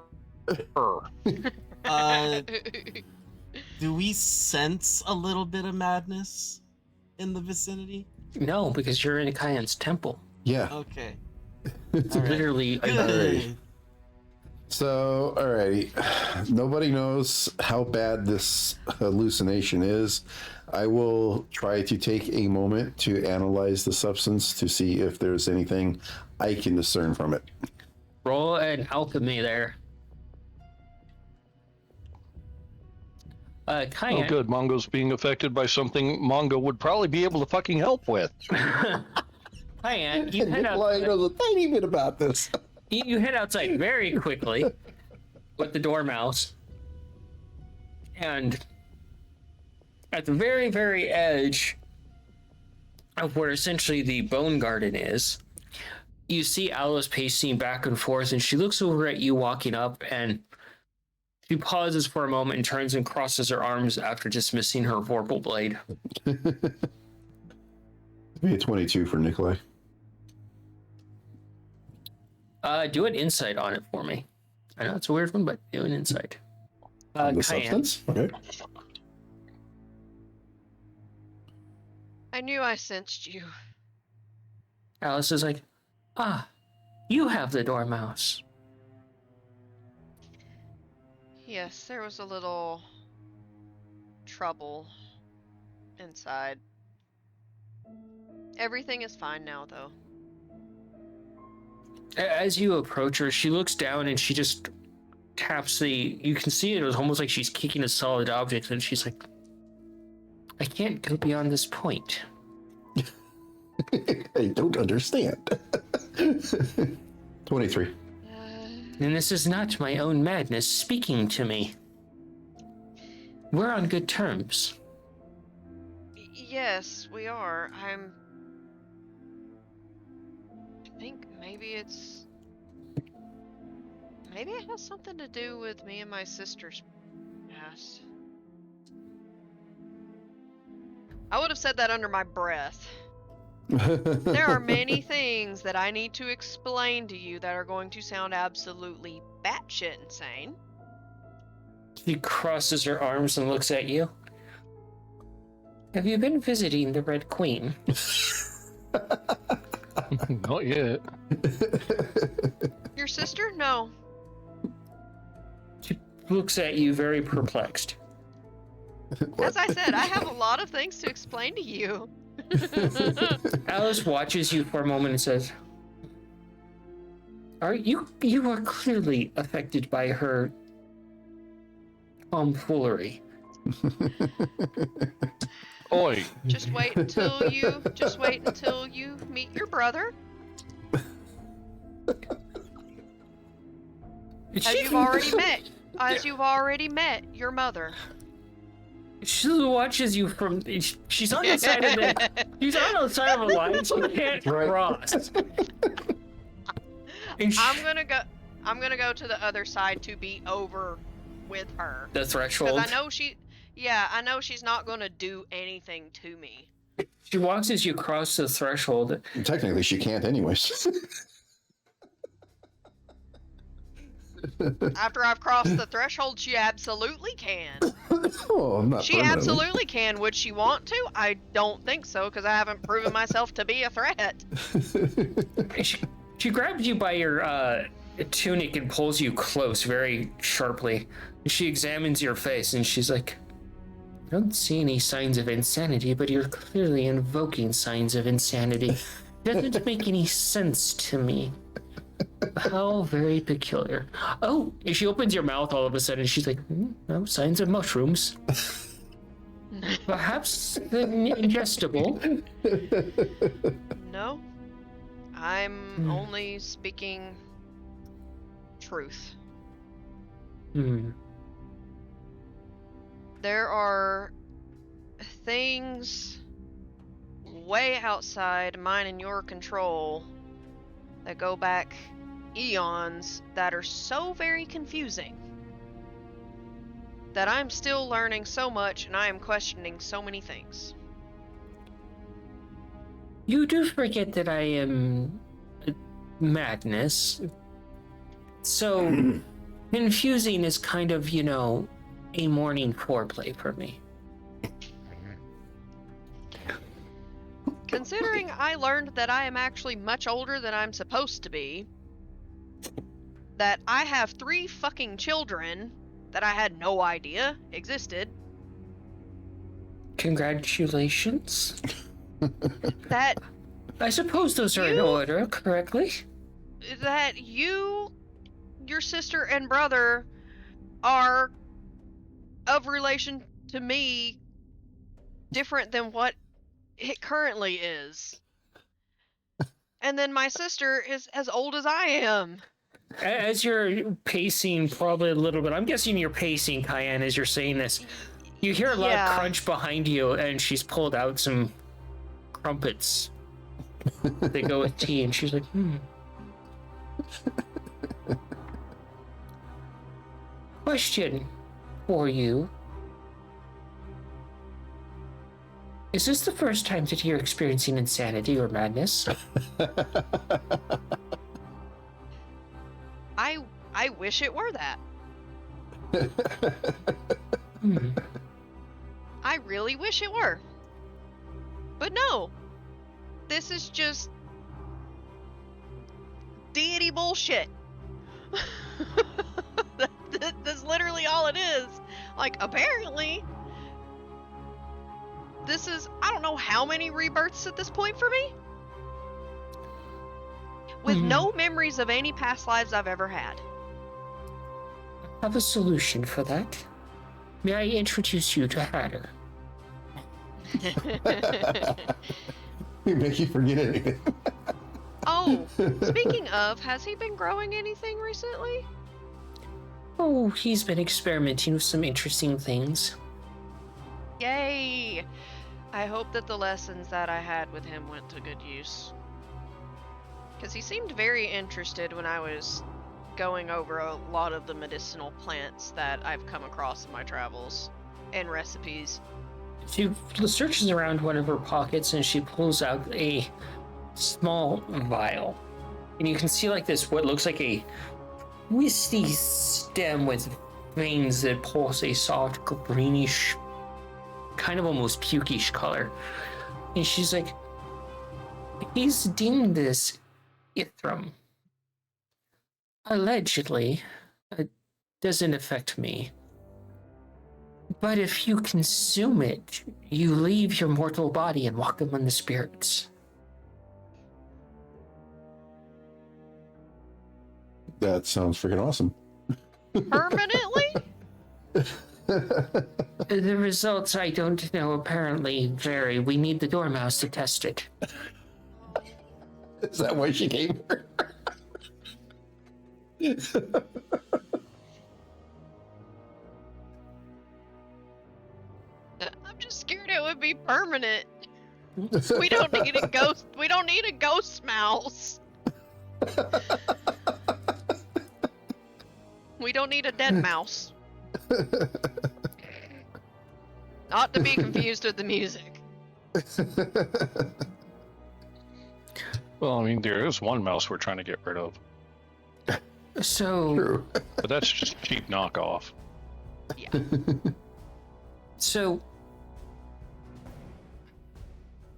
Do we sense a little bit of madness in the vicinity? No, because you're in Cayenne's temple. Yeah. Okay. It's All right. literally Alrighty. So, alrighty. Nobody knows how bad this hallucination is. I will try to take a moment to analyze the substance to see if there's anything I can discern from it. roll an alchemy there. Oh, Cayenne. good. Mongo's being affected by something Mongo would probably be able to fucking help with. Cayenne, you head Nikolai outside. knows a tiny bit about this. You head outside very quickly with the dormouse, and at the very, very edge of where essentially the bone garden is, you see Alice pacing back and forth, and she looks over at you walking up, and she pauses for a moment and turns and crosses her arms after dismissing her vorpal blade. Be a 22 for Nikolai. Do an insight on it for me. I know it's a weird one, but do an insight. On the Cayenne. substance? Okay. I knew I sensed you. Alice is like, you have the dormouse. Yes, there was a little trouble inside. Everything is fine now, though. As you approach her, she looks down and she just taps you can see it was almost like she's kicking a solid object, and she's like, I can't go beyond this point. I don't understand. 23. And this is not my own madness speaking to me. We're on good terms. Yes, we are. I think maybe it has something to do with me and my sister's past. I would have said that under my breath. There are many things that I need to explain to you that are going to sound absolutely batshit insane. She crosses her arms and looks at you. Have you been visiting the Red Queen? Not yet. Your sister? No. She looks at you very perplexed. As I said, I have a lot of things to explain to you. Alice watches you for a moment and says, you are clearly affected by her tomfoolery. Oi. Just wait until you meet your brother. As you've already met your mother. She watches you from. She's on the side of the. She's on the side of a line she can't cross. And I'm gonna go to the other side to be over with her. The threshold. Because I know she's not gonna do anything to me. She watches you cross the threshold. Technically, she can't, anyways. After I've crossed the threshold, she absolutely can. Oh, not She permanently. absolutely can. Would she want to? I don't think so, because I haven't proven myself to be a threat. She grabs you by your tunic and pulls you close very sharply. She examines your face and she's like, I don't see any signs of insanity, but you're clearly invoking signs of insanity. Doesn't make any sense to me. How very peculiar. Oh, if she opens your mouth all of a sudden, she's like, no signs of mushrooms. Perhaps ingestible. No. I'm only speaking truth. There are things way outside mine and your control that go back eons that are so very confusing that I'm still learning so much and I am questioning so many things. You do forget that I am madness. So confusing is kind of, a morning foreplay for me. Considering I learned that I am actually much older than I'm supposed to be, that I have 3 fucking children that I had no idea existed. Congratulations. That I suppose those are in order, correctly? That you, your sister and brother are of relation to me different than what it currently is. And then my sister is as old as I am. As you're pacing probably a little bit, I'm guessing you're pacing, Cayenne, as you're saying this. You hear a loud crunch behind you, and she's pulled out some crumpets. They go with tea, and she's like, Question for you. Is this the first time that you're experiencing insanity or madness? I wish it were that. I really wish it were. But no. This is just deity bullshit. That's literally all it is. Like, apparently, this is, I don't know how many rebirths at this point for me. With no memories of any past lives I've ever had. I have a solution for that. May I introduce you to Hatter? We make you forget anything. Oh, speaking of, has he been growing anything recently? Oh, he's been experimenting with some interesting things. Yay! I hope that the lessons that I had with him went to good use. Because he seemed very interested when I was going over a lot of the medicinal plants that I've come across in my travels and recipes. She searches around one of her pockets and she pulls out a small vial. And you can see like this, what looks like a twisty stem with veins that pulse a soft greenish, kind of almost pukish color. And she's like, he's deemed this Ithram. Allegedly, it doesn't affect me. But if you consume it, you leave your mortal body and walk among the spirits. That sounds freaking awesome. Permanently? The results, I don't know, apparently vary. We need the dormouse to test it. Is that why she came here? I'm just scared it would be permanent. We don't need a ghost. We don't need a ghost mouse. We don't need a dead mouse. Not to be confused with the music. Well, I mean, there is one mouse we're trying to get rid of, So, True. but that's just cheap knockoff. Yeah. so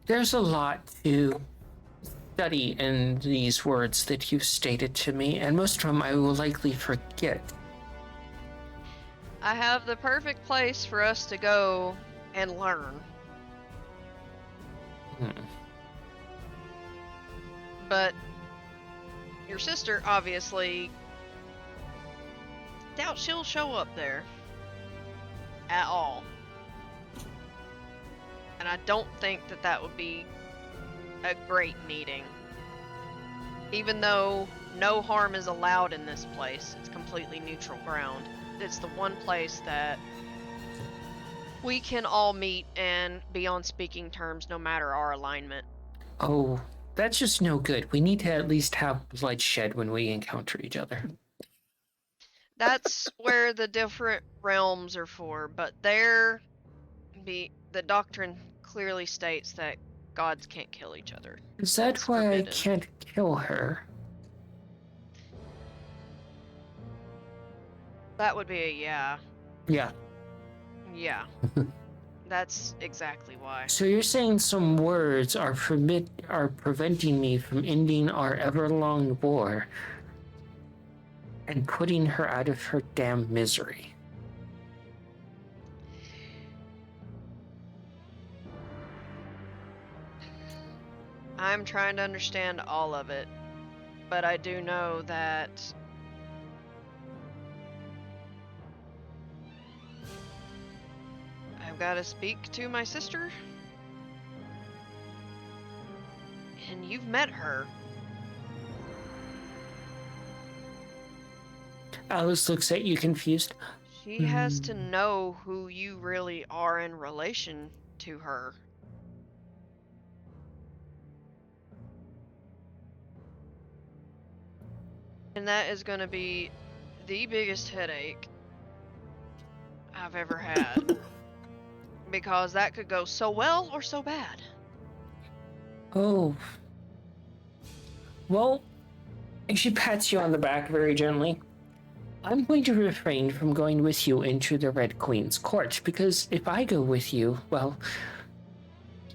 there's a lot to study in these words that you've stated to me, and most of them I will likely forget. I have the perfect place for us to go and learn. But your sister obviously doubt she'll show up there at all. And I don't think that that would be a great meeting. Even though no harm is allowed in this place, it's completely neutral ground. It's the one place that we can all meet and be on speaking terms no matter our alignment. Oh, that's just no good. We need to at least have bloodshed when we encounter each other. That's where the different realms are for, but there the doctrine clearly states that gods can't kill each other. Is that It's why I forbidden. can't kill her? That would be a yeah. Yeah. Yeah. That's exactly why. So you're saying some words are preventing me from ending our ever-long war and putting her out of her damn misery. I'm trying to understand all of it, but I do know that I've got to speak to my sister. And you've met her. Alice looks at you confused. She has to know who you really are in relation to her. And that is going to be the biggest headache I've ever had. Because that could go so well or so bad. Oh. Well, and she pats you on the back very gently. I'm going to refrain from going with you into the Red Queen's court, because if I go with you, well,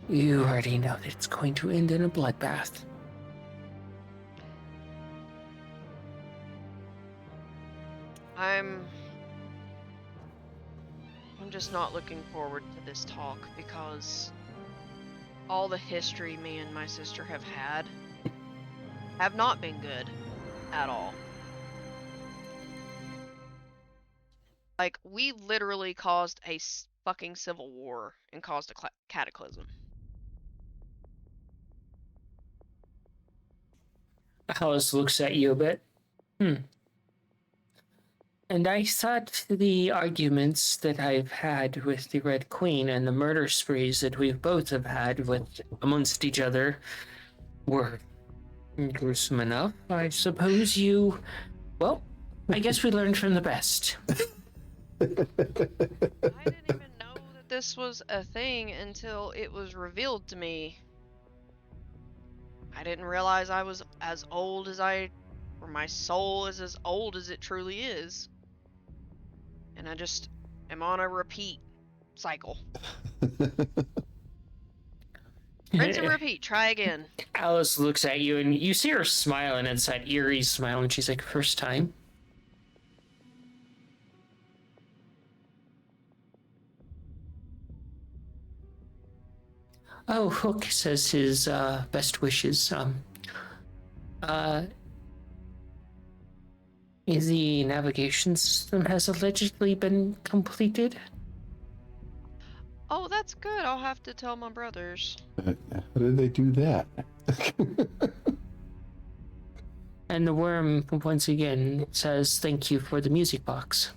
you already know that it's going to end in a bloodbath. I'm just not looking forward to this talk because all the history me and my sister have had have not been good at all. Like, we literally caused a fucking civil war and caused a cataclysm. Alice looks at you a bit. And I thought the arguments that I've had with the Red Queen and the murder sprees that we've both have had with amongst each other were gruesome enough. I suppose you, well, I guess we learned from the best. I didn't even know that this was a thing until it was revealed to me. I didn't realize I was as old as or my soul is as old as it truly is. and I just am on a repeat cycle. Rinse and repeat. Try again. Alice looks at you, and you see her smile, and it's that eerie smile, and she's like, first time? Oh, Hook says his best wishes. The navigation system has allegedly been completed. Oh, that's good. I'll have to tell my brothers. How did they do that? And the worm, once again, says thank you for the music box.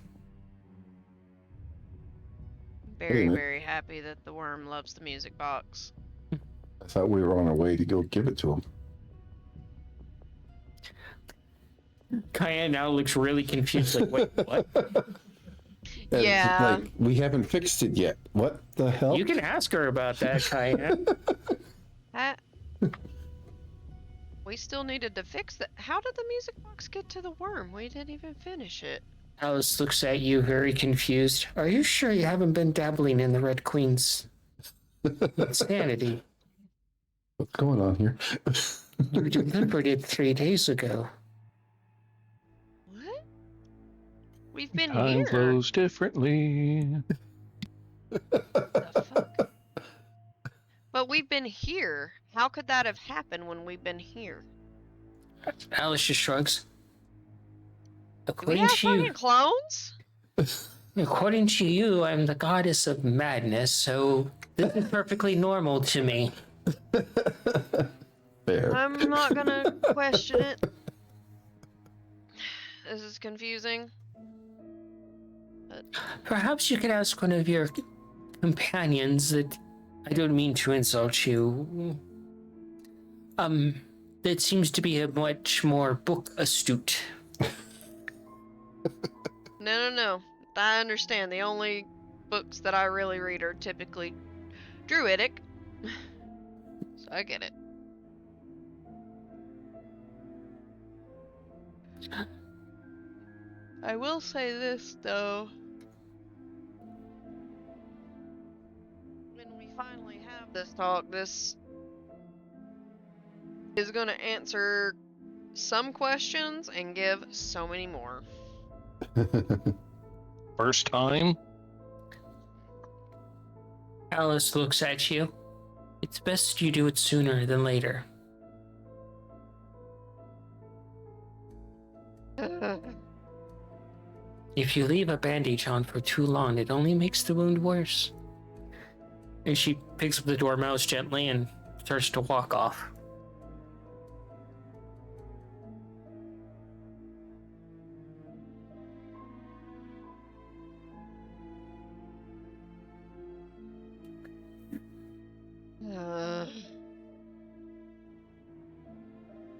Very, minute. very happy that the worm loves the music box. I thought we were on our way to go give it to him. Kaya now looks really confused, like, wait, what? And Yeah. like, we haven't fixed it yet. What the hell? You can ask her about that, Kaya. We still needed to fix that. How did the music box get to the worm? We didn't even finish it. Alice looks at you, very confused. Are you sure you haven't been dabbling in the Red Queen's insanity? What's going on here? You delivered it 3 days ago. What? We've been Time here. flows differently. The fuck? But we've been here. How could that have happened when we've been here? Alice just shrugs. Do we According have to you, fucking clones? according to you, I'm the goddess of madness, so this is perfectly normal to me. Fair. I'm not gonna question it. This is confusing. But Perhaps you could ask one of your companions that I don't mean to insult you. That seems to be a much more book astute. no. I understand. The only books that I really read are typically druidic. So I get it. I will say this though. When we finally have this talk, this is going to answer some questions and give so many more. First time? Alice looks at you. It's best you do it sooner than later. If you leave a bandage on for too long, it only makes the wound worse. And she picks up the dormouse gently and starts to walk off.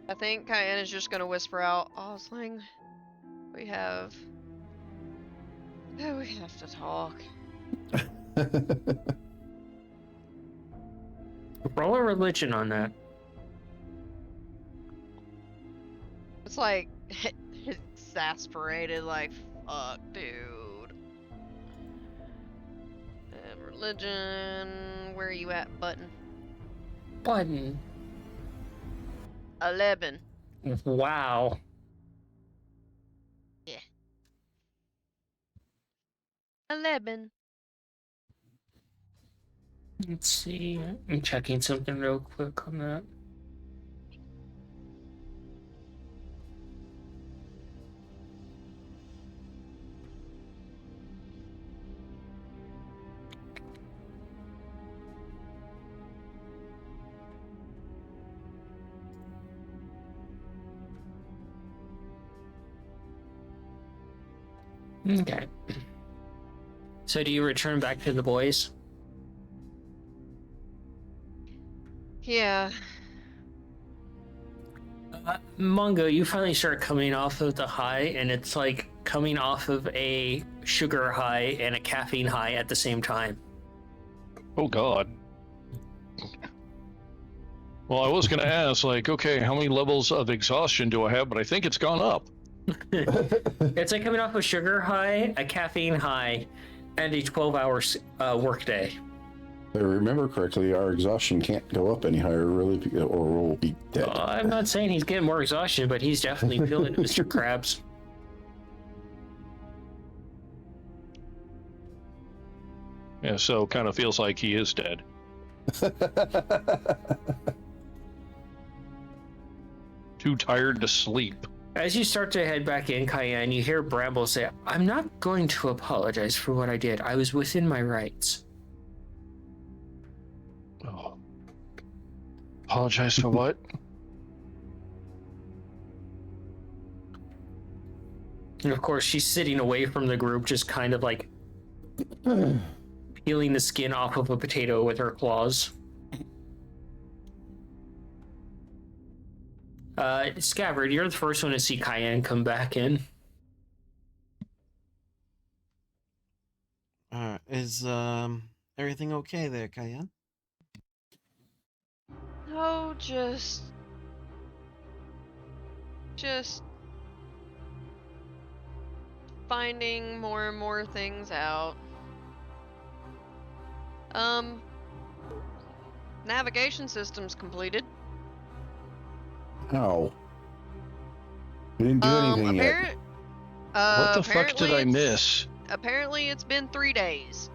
I think Cayenne is just gonna whisper out, Osling, we have to talk. Roll a religion on that. It's like exasperated, like, fuck, dude. Religion, where are you at, button? Button. 11. Wow. Yeah. 11. Let's see. I'm checking something real quick on that. Okay. So do you return back to the boys? Yeah. Mongo, you finally start coming off of the high, and it's like coming off of a sugar high and a caffeine high at the same time. Oh, God. Well, I was going to ask, like, okay, how many levels of exhaustion do I have? But I think it's gone up. It's like coming off a sugar high, a caffeine high, and a 12-hour workday. If I remember correctly, our exhaustion can't go up any higher, really, or we'll be dead. I'm not saying he's getting more exhaustion, but he's definitely feeling it, Mr. Krabs. Yeah, so kind of feels like he is dead. Too tired to sleep. As you start to head back in, Cayenne, you hear Bramble say, "I'm not going to apologize for what I did. I was within my rights." Oh. Apologize for what? And of course, she's sitting away from the group, just kind of like peeling the skin off of a potato with her claws. Scabbard, you're the first one to see Cayenne come back in. Is everything okay there, Cayenne? Oh, just finding more and more things out. Navigation system's completed. How? We didn't do anything yet. What the fuck did I apparently miss? Apparently it's been 3 days.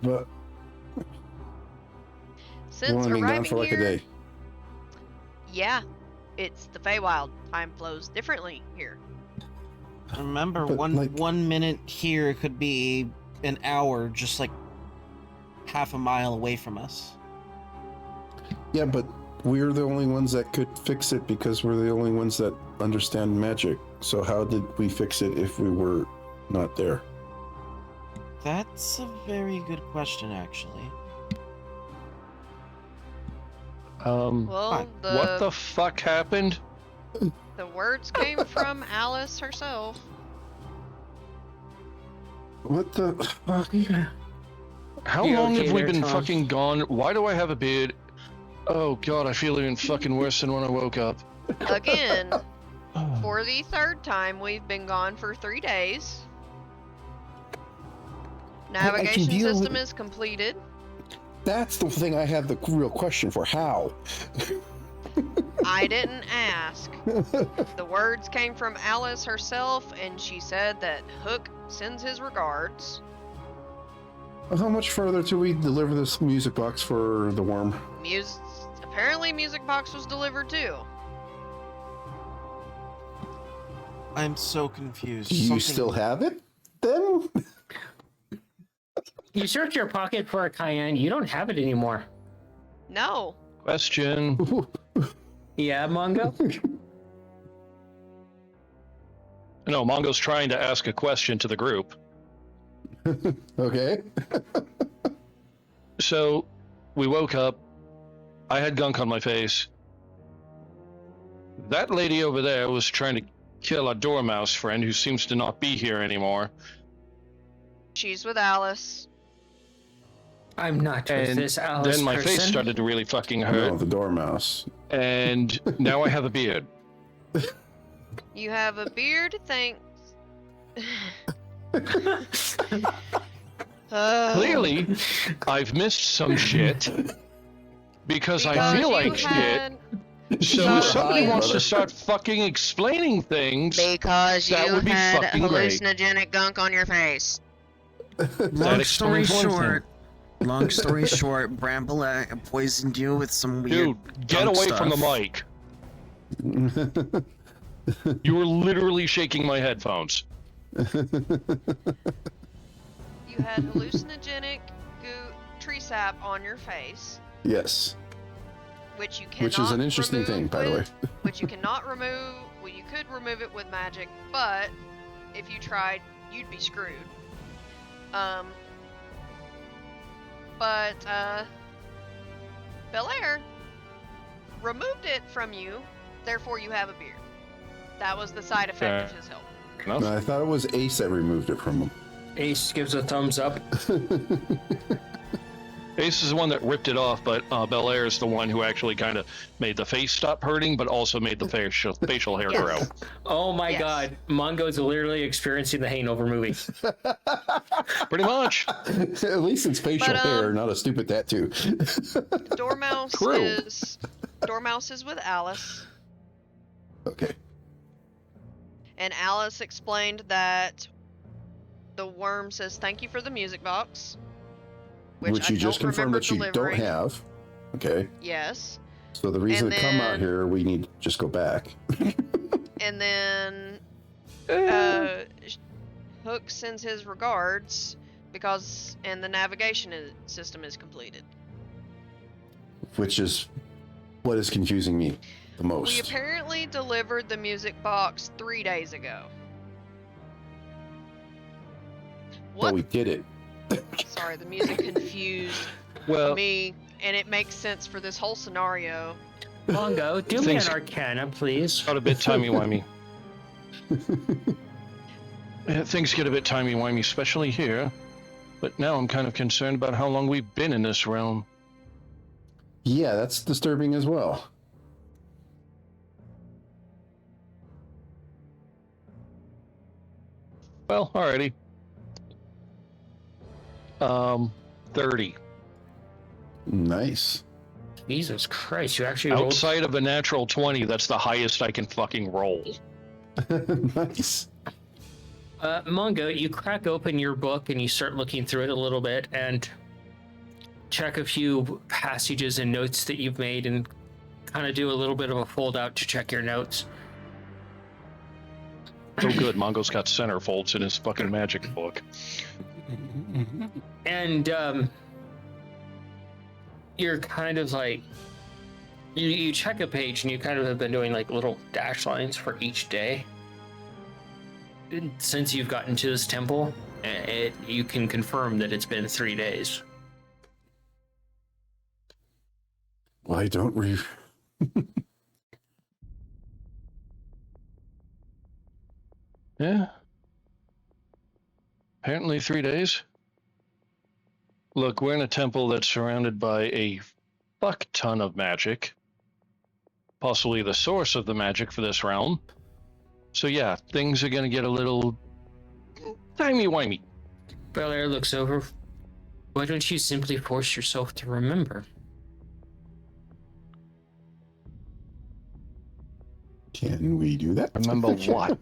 But Since we've only been gone arriving for like here, a day. yeah, it's the Feywild. Time flows differently here. Remember, But, like- 1 minute here could be an hour, just like half a mile away from us. Yeah, but we're the only ones that could fix it because we're the only ones that understand magic. So how did we fix it if we were not there? That's a very good question, actually. Well, What the fuck happened? the words came from Alice herself. What the fuck? How You long okay have we there, been Tom? fucking gone? Why do I have a beard? Oh god, I feel even fucking worse than when I woke up. Again, for the third time, we've been gone for 3 days. Navigation deal with- system is completed. That's the thing I have the real question for. How? I didn't ask. The words came from Alice herself, and she said that Hook sends his regards. How much further till we deliver this music box for the worm? Apparently, music box was delivered too. I'm so confused. Do you Something- still have it then? You search your pocket for a Cayenne, you don't have it anymore. No. Question. Yeah, Mongo? No, Mongo's trying to ask a question to the group. Okay. So, we woke up. I had gunk on my face. That lady over there was trying to kill our dormouse friend who seems to not be here anymore. She's with Alice. I'm not with And this Alice then my person. face started to really fucking hurt. No, the dormouse. And now I have a beard. You have a beard, thanks. Clearly, I've missed some shit. Because I feel like shit. So if somebody wants to start fucking explaining things, Because That you would be had fucking great. hallucinogenic gunk on your face. Long story explains one short, long story short, Bramble poisoned you with some weird. dude, get gunk away from the stuff. mic. You were literally shaking my headphones. You had hallucinogenic tree sap on your face, Yes. which you cannot Which is an interesting remove thing, by the way. with- which you cannot remove. Well, you could remove it with magic, but if you tried, you'd be screwed. But Belair removed it from you, therefore you have a beard. That was the side effect of his help. Enough? No, I thought it was Ace that removed it from him. Ace gives a thumbs up. Ace is the one that ripped it off, but Bel Air is the one who actually kind of made the face stop hurting, but also made the facial hair Yes. grow. Oh my Yes. God, Mongo's literally experiencing the Hangover movie. Pretty much. At least it's facial But, hair, not a stupid tattoo. Dormouse is with Alice, Okay. and Alice explained that the worm says thank you for the music box, Which I you just don't confirmed remember that you delivering. don't have. Okay. Yes, So the reason And to come out then- here, we need to just go back. and then Hook sends his regards and the navigation system is completed. Which is what is confusing me the most. We apparently delivered the music box 3 days ago. But What? we did it. Sorry, the music confused Well, me, and it makes sense for this whole scenario. Mongo, do me Things- an Arcana, please. got a bit timey-wimey. Things get a bit timey-wimey, especially here. But now I'm kind of concerned about how long we've been in this realm. Yeah, that's disturbing as well. Well, alrighty. 30. Nice. Jesus Christ, you actually rolled. Outside of a natural 20, that's the highest I can fucking roll. Nice. Mongo, you crack open your book and you start looking through it a little bit and check a few passages and notes that you've made and kind of do a little bit of a fold out to check your notes. Oh good, Mongo's got centerfolds in his fucking magic book. And you're kind of like, you check a page and you kind of have been doing like little dash lines for each day. And since you've gotten to this temple, you can confirm that it's been 3 days. Why don't we? Yeah. Apparently 3 days. Look, we're in a temple that's surrounded by a fuck ton of magic. Possibly the source of the magic for this realm. So yeah, things are gonna get a little timey-wimey. Belair looks over. Why don't you simply force yourself to remember? Can we do that? Remember what?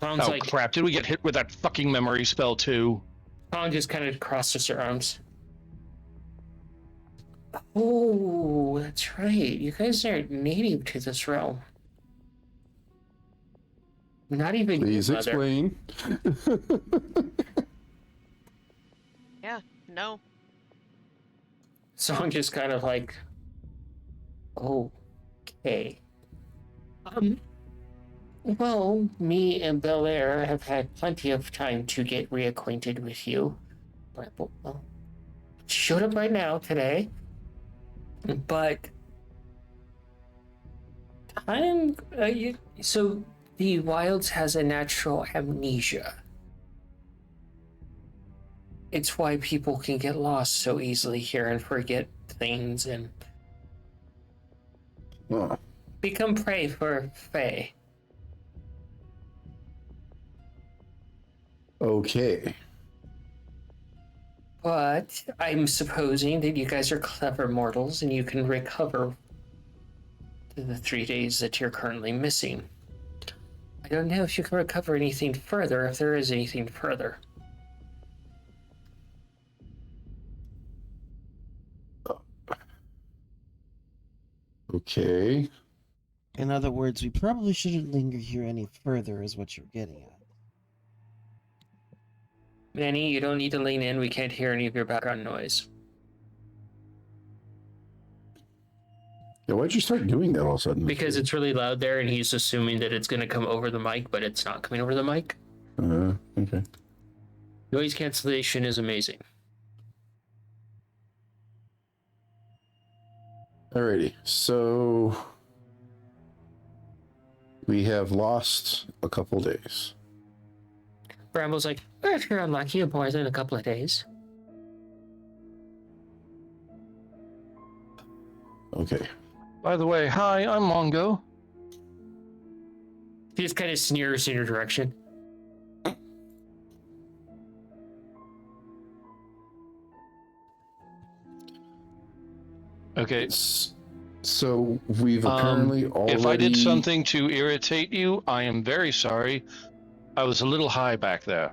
Sounds Oh like crap, did we get hit with that fucking memory spell too? Tom just kind of crosses her arms. Oh, that's right. You guys aren't native to this realm. Not even Please your mother. explain. Yeah, no. Song just kind of like, okay. Well, me and Belair have had plenty of time to get reacquainted with you. But, well, showed up right now today. But time, so the Wilds has a natural amnesia. It's why people can get lost so easily here and forget things and Oh, become prey for Fae. okay. But I'm supposing that you guys are clever mortals and you can recover the 3 days that you're currently missing. I don't know if you can recover anything further, if there is anything further. Okay. In other words, we probably shouldn't linger here any further, is what you're getting at. Manny, you don't need to lean in. We can't hear any of your background noise. Yeah, why'd you start doing that all of a sudden? Because it's really loud there and he's assuming that it's going to come over the mic, but it's not coming over the mic. Okay. Noise cancellation is amazing. Alrighty. So we have lost a couple days. Bramble's like, well, if you're unlucky, more than a couple of days. Okay. By the way, hi, I'm Mongo. He just kind of sneers in your direction. Okay. So we've apparently already. If I did something to irritate you, I am very sorry. I was a little high back there.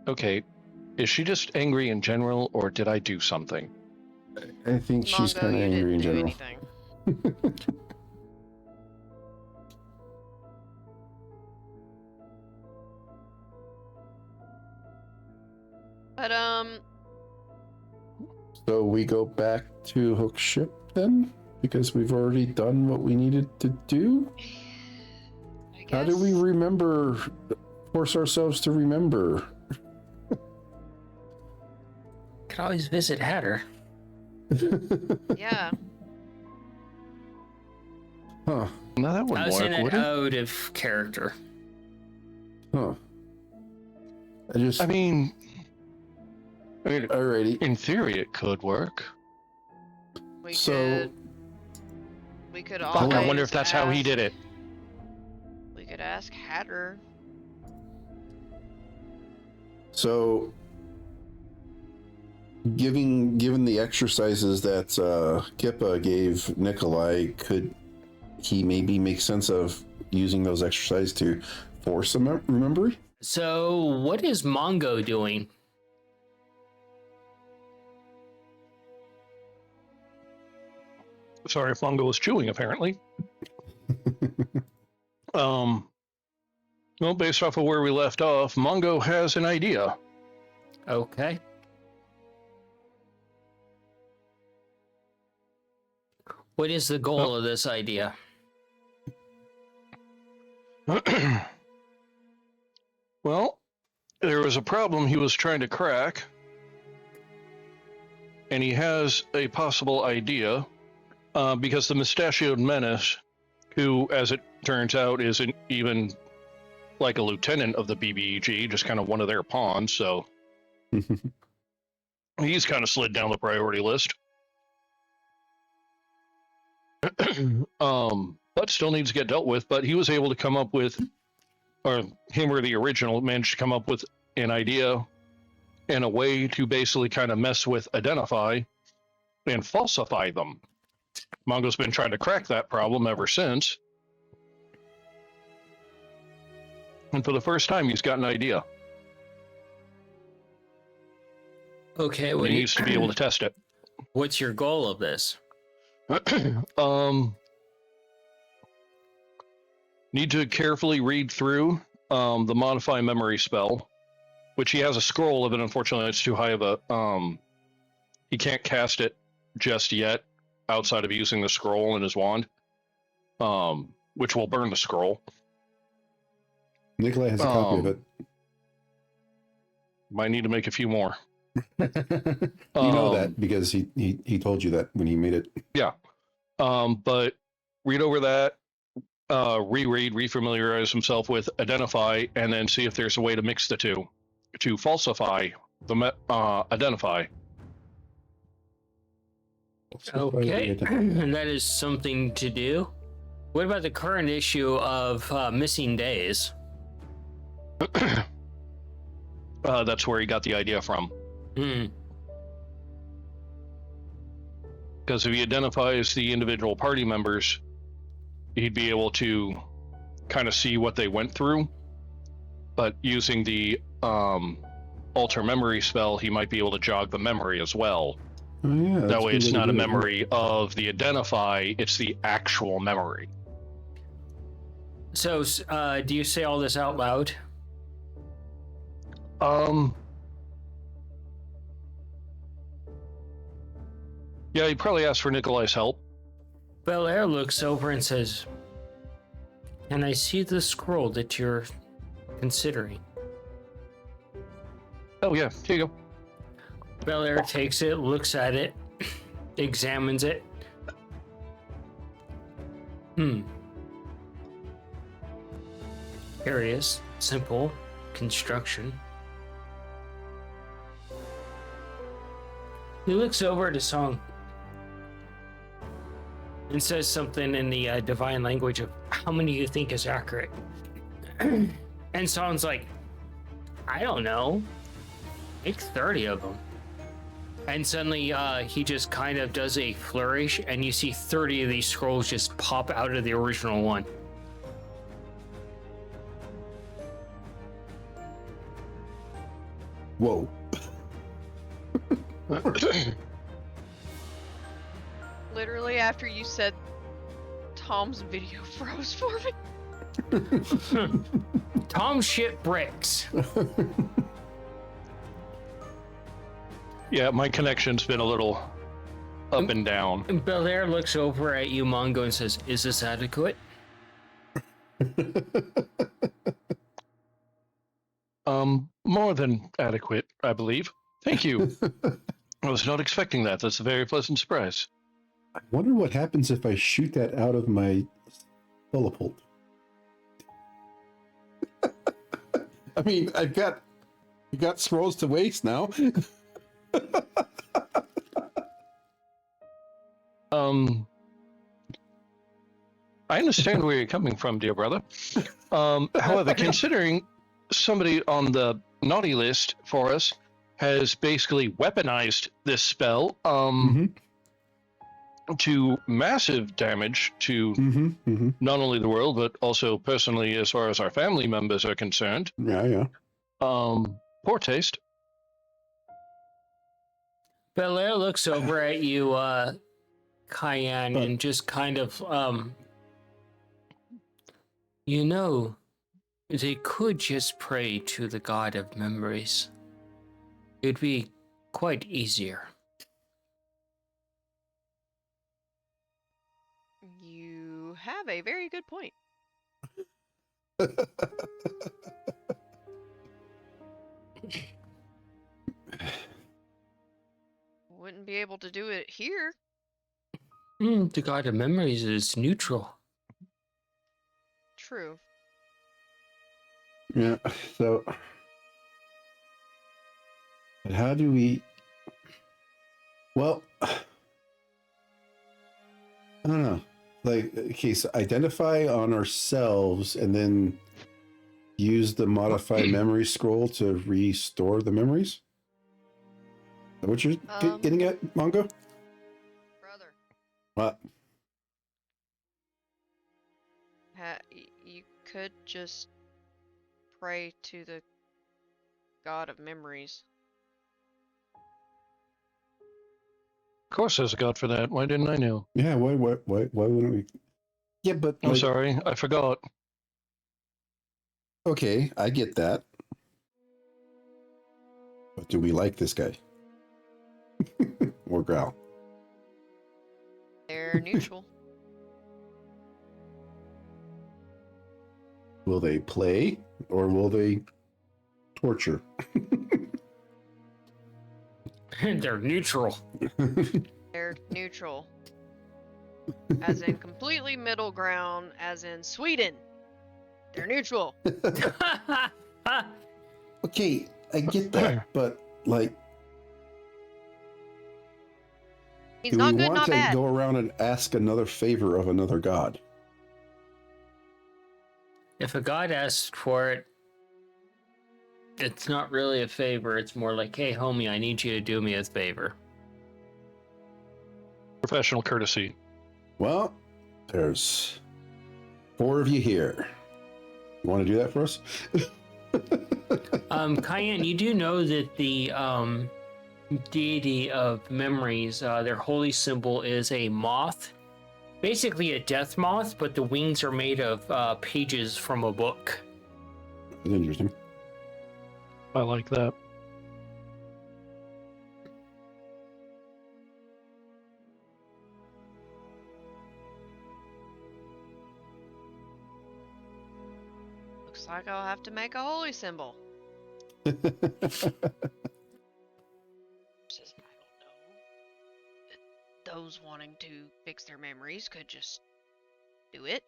Okay. Is she just angry in general, or did I do something? I think she's Mongo, kind of you angry in didn't do general. anything. But So we go back to Hook Ship then? Because we've already done what we needed to do? I guess. How do we force ourselves to remember? Could always visit Hatter. Yeah. Huh. No, that I wouldn't was saying work, that would it? out of character. Huh. I mean, Alrighty. in theory, it could work. We So. could Fuck, always I wonder if that's how he ask- did it. We could ask Hatter. So, given the exercises that Kippa gave Nikolai, could he maybe make sense of using those exercises to force a remembering? So, what is Mongo doing? Sorry if Mongo was chewing, apparently. Well, based off of where we left off, Mongo has an idea. Okay. What is the goal of this idea? Well, there was a problem he was trying to crack, and he has a possible idea, because the mustachioed menace, who, as it turns out, isn't even like a lieutenant of the BBEG, just kind of one of their pawns, so he's kind of slid down the priority list. But still needs to get dealt with. But he was able to come up with, or him or the original managed to come up with an idea and a way to basically kind of mess with identify and falsify them. Mongo's been trying to crack that problem ever since. And for the first time, he's got an idea. Okay, He needs to be able to test it. What's your goal of this? Need to carefully read through the modify memory spell, which he has a scroll of it. Unfortunately, it's too high of a he can't cast it just yet outside of using the scroll in his wand, which will burn the scroll. Nikolai has a copy of it. Might need to make a few more. You know that because he told you that when he made it. Yeah. But read over that, reread, refamiliarize himself with identify, and then see if there's a way to mix the two to falsify the identify. Okay, and that is something to do. What about the current issue of missing days? That's where he got the idea from. Because if he identifies the individual party members, he'd be able to kind of see what they went through. But using the alter memory spell, he might be able to jog the memory as well. Oh, yeah, That way, it's not a good. memory of the identify; it's the actual memory. So, do you say all this out loud? Yeah, he probably asked for Nikolai's help. Belair looks over and says, "Can I see the scroll that you're considering?" Oh yeah, here you go. Belair takes it, looks at it, examines it. precarious, simple construction. He looks over to Song and says something in the divine language of, how many do you think is accurate? And Song's like, I don't know, make 30 of them. And suddenly he just kind of does a flourish, and you see 30 of these scrolls just pop out of the original one. Whoa. Literally after you said Tom's video froze for me. Tom shit bricks. Yeah, my connection's been a little up and down. And Belair looks over at you, Mongo, and says, is this adequate? More than adequate, I believe. Thank you. I was not expecting that. That's a very pleasant surprise. I wonder what happens if I shoot that out of my teleport. I mean, you got scrolls to waste now. I understand where you're coming from, dear brother. However, considering somebody on the naughty list for us has basically weaponized this spell to massive damage to not only the world, but also personally as far as our family members are concerned. Yeah. Poor taste. Belair looks over at you, Cayenne, and just kind of, you know, they could just pray to the god of memories. It'd be quite easier. You have a very good point. Wouldn't be able to do it here. The god of memories is neutral. True. Yeah, so how do we, well, I don't know, like, okay, so identify on ourselves and then use the modify memory scroll to restore the memories? Is that what you're getting at, Mongo? Brother. What? You could just pray to the god of memories. Of course there's a god for that. Why didn't I know? Yeah, why wouldn't we? Yeah, but I'm like, sorry, I forgot. okay, I get that. But do we like this guy? Or Growl? They're neutral. Will they play or will they torture? They're neutral. They're neutral. As in completely middle ground, as in Sweden. They're neutral. Okay, I get that, but like, He's do not we good, want not to bad. go around and ask another favor of another god? If a god asks for it, it's not really a favor. It's more like, hey, homie, I need you to do me a favor. Professional courtesy. Well, there's 4 of you here. You want to do that for us? Cayenne, you do know that the deity of memories, their holy symbol is a moth. Basically a death moth, but the wings are made of pages from a book. That's interesting. I like that. Looks like I'll have to make a holy symbol. Says, I don't know. Those wanting to fix their memories could just do it.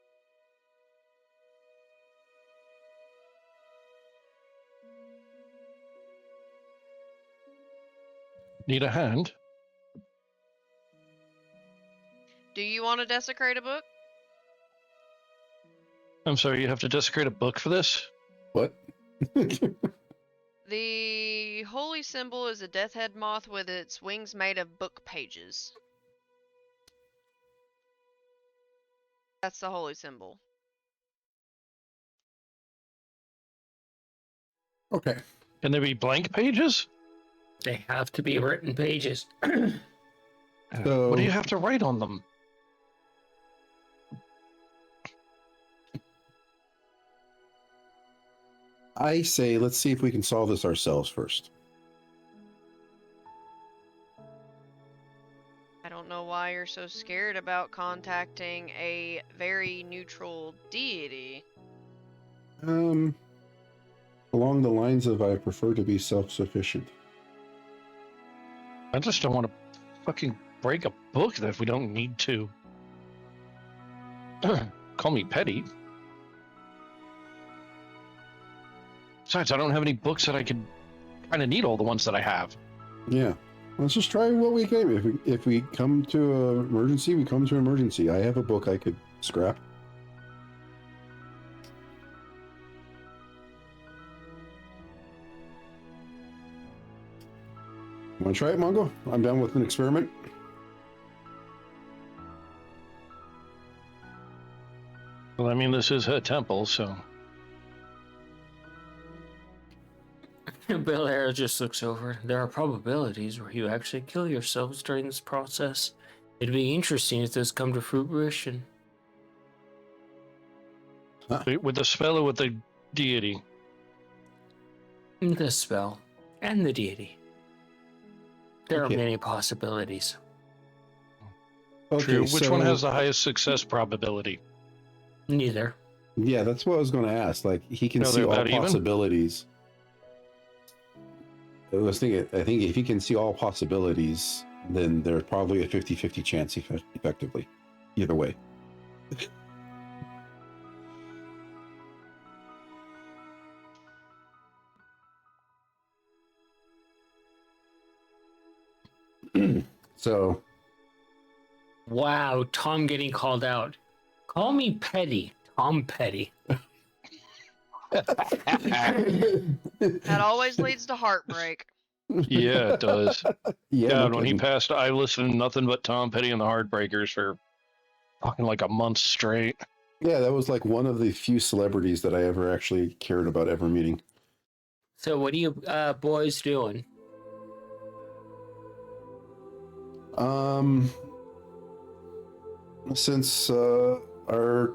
Need a hand? Do you want to desecrate a book? I'm sorry, you have to desecrate a book for this? What? The holy symbol is a death head moth with its wings made of book pages. That's the holy symbol. Okay. Can there be blank pages? They have to be written pages. So- What do you have to write on them? I say, let's see if we can solve this ourselves first. I don't know why you're so scared about contacting a very neutral deity. Along the lines of I prefer to be self-sufficient. I just don't want to fucking break a book if we don't need to. Call me petty. Besides, I don't have any books that I could kind of need all the ones that I have. Yeah. Let's just try what we can. If we come to an emergency, we come to an emergency. I have a book I could scrap. Want to try it, Mongo? I'm down with an experiment. Well, I mean, this is her temple, so... Belair just looks over. There are probabilities where you actually kill yourselves during this process. It'd be interesting if this come to fruition. With the spell or with the deity? The spell and the deity. There Okay. are many possibilities. Okay, True. Which one so- has the highest success probability? Neither. Yeah, that's what I was going to ask. Like, he can No, see they're all about even? possibilities. I was thinking, I think if he can see all possibilities, then there's probably a 50-50 chance effectively. Either way. So, Wow, Tom getting called out. Call me petty. Tom Petty. That always leads to heartbreak. Yeah, it does. yeah, Yeah, no when he kidding. passed, I listened to nothing but Tom Petty and the Heartbreakers for fucking like a month straight. Yeah, that was like one of the few celebrities that I ever actually cared about ever meeting. So what are you boys doing? Since our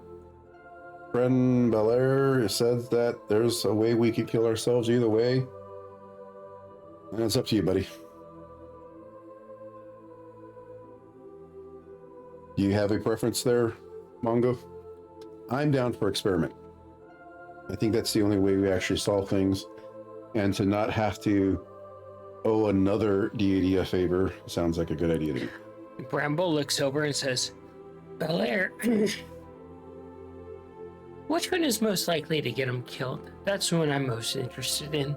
friend Belair said that there's a way we could kill ourselves either way, and it's up to you, buddy. Do you have a preference there, Mongo? I'm down for experiment. I think that's the only way we actually solve things, and to not have to owe another deity a favor sounds like a good idea to me. Bramble looks over and says, Belair, which one is most likely to get him killed? That's the one I'm most interested in.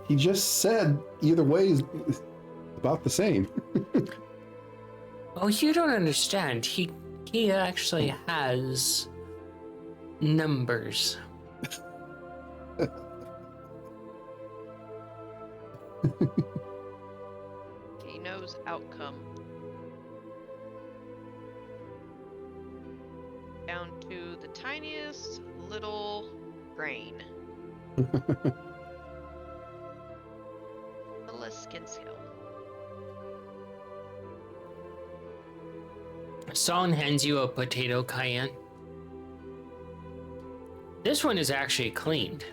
He just said either way is about the same. Oh, you don't understand. He actually has numbers. He knows outcome. Down to the tiniest little grain. Skin skill. Son hands you a potato cayenne. This one is actually cleaned.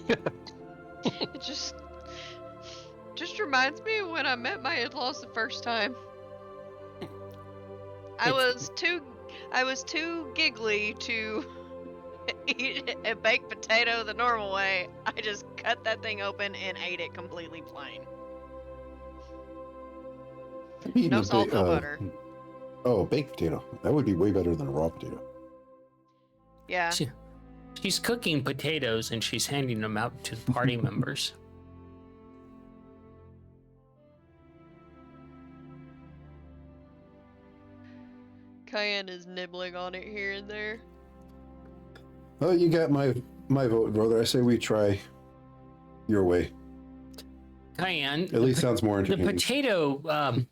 It just reminds me of when I met my in-laws the first time. I was too giggly to eat a baked potato the normal way. I just cut that thing open and ate it completely plain. Eating No a salt, no butter. Oh, baked potato. That would be way better than a raw potato. Yeah. See, She's cooking potatoes and she's handing them out to the party members. Cayenne is nibbling on it here and there. Well, you got my vote, brother. I say we try your way. Cayenne, At least sounds more the entertaining. potato,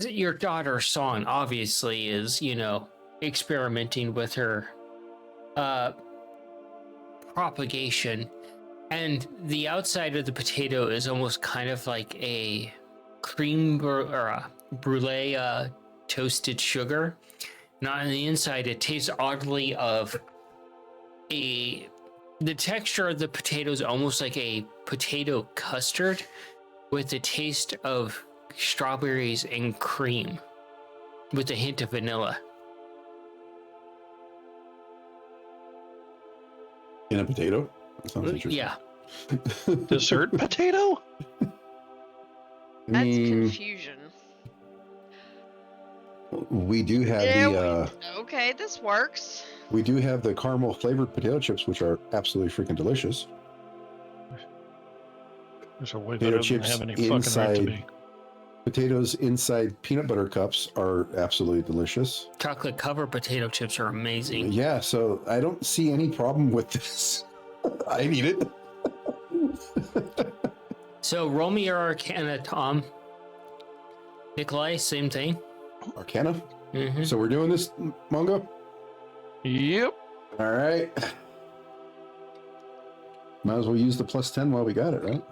your daughter Song obviously is, experimenting with her propagation, and the outside of the potato is almost kind of like a or a brulee toasted sugar. Not on the inside, it tastes oddly of the texture of the potato is almost like a potato custard with the taste of strawberries and cream with a hint of vanilla. In a potato? That sounds interesting. Yeah. Dessert potato? That's confusion. We do have Okay, this works. we do have the caramel flavored potato chips, which are absolutely freaking delicious. There's a way Potato better than chips have any fucking right to inside be. Potatoes inside peanut butter cups are absolutely delicious. Chocolate covered potato chips are amazing. Yeah, so I don't see any problem with this. I need it. So roll me your Arcana, Tom. Nikolai, same thing. Arcana. Mm-hmm. So we're doing this, Mongo? Yep. All right. Might as well use the +10 while we got it, right?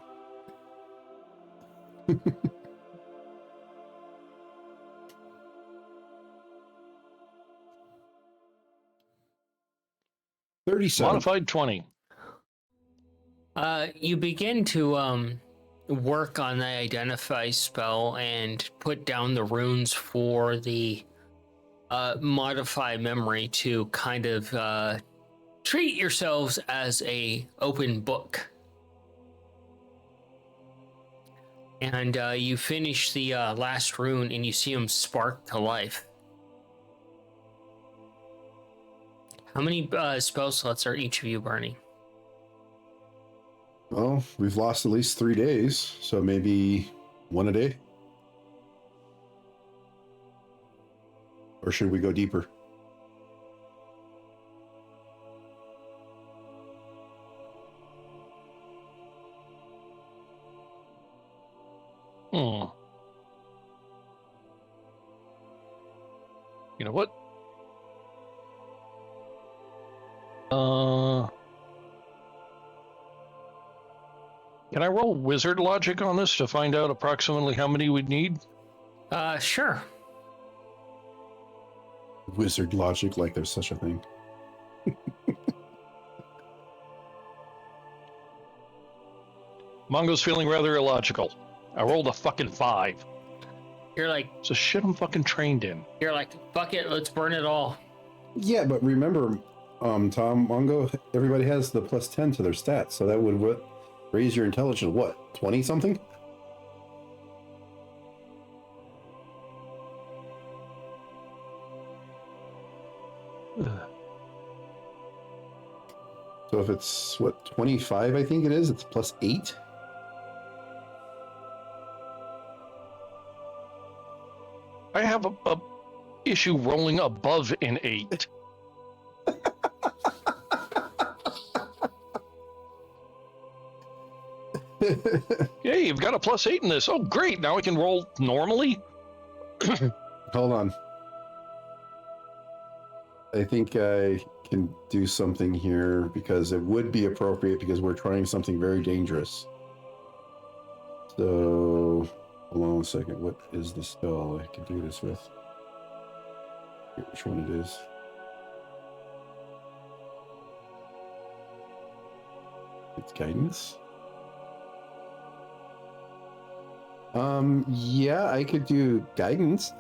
$37. Modified 20. You begin to work on the identify spell and put down the runes for the modify memory to kind of treat yourselves as a open book. And you finish the last rune and you see them spark to life. How many spell slots are each of you burning? Well, we've lost at least 3 days, so maybe one a day. Or should we go deeper? Hmm. You know what? Can I roll wizard logic on this to find out approximately how many we'd need? Sure. Wizard logic, like there's such a thing. Mongo's feeling rather illogical. I rolled a fucking 5. You're like, It's a shit I'm fucking trained in. fuck it, let's burn it all. Yeah, but remember, Tom, Mongo, everybody has the +10 to their stats, so that would raise your intelligence, what, 20 something? So if it's, what, 25, I think it is, it's +8? I have a issue rolling above an 8. Hey, you've got a +8 in this. Oh, great. Now I can roll normally? Hold on. I think I can do something here because it would be appropriate because we're trying something very dangerous. So, hold on a second. What is the spell I can do this with? Forget which one it is. It's guidance. Yeah, I could do guidance.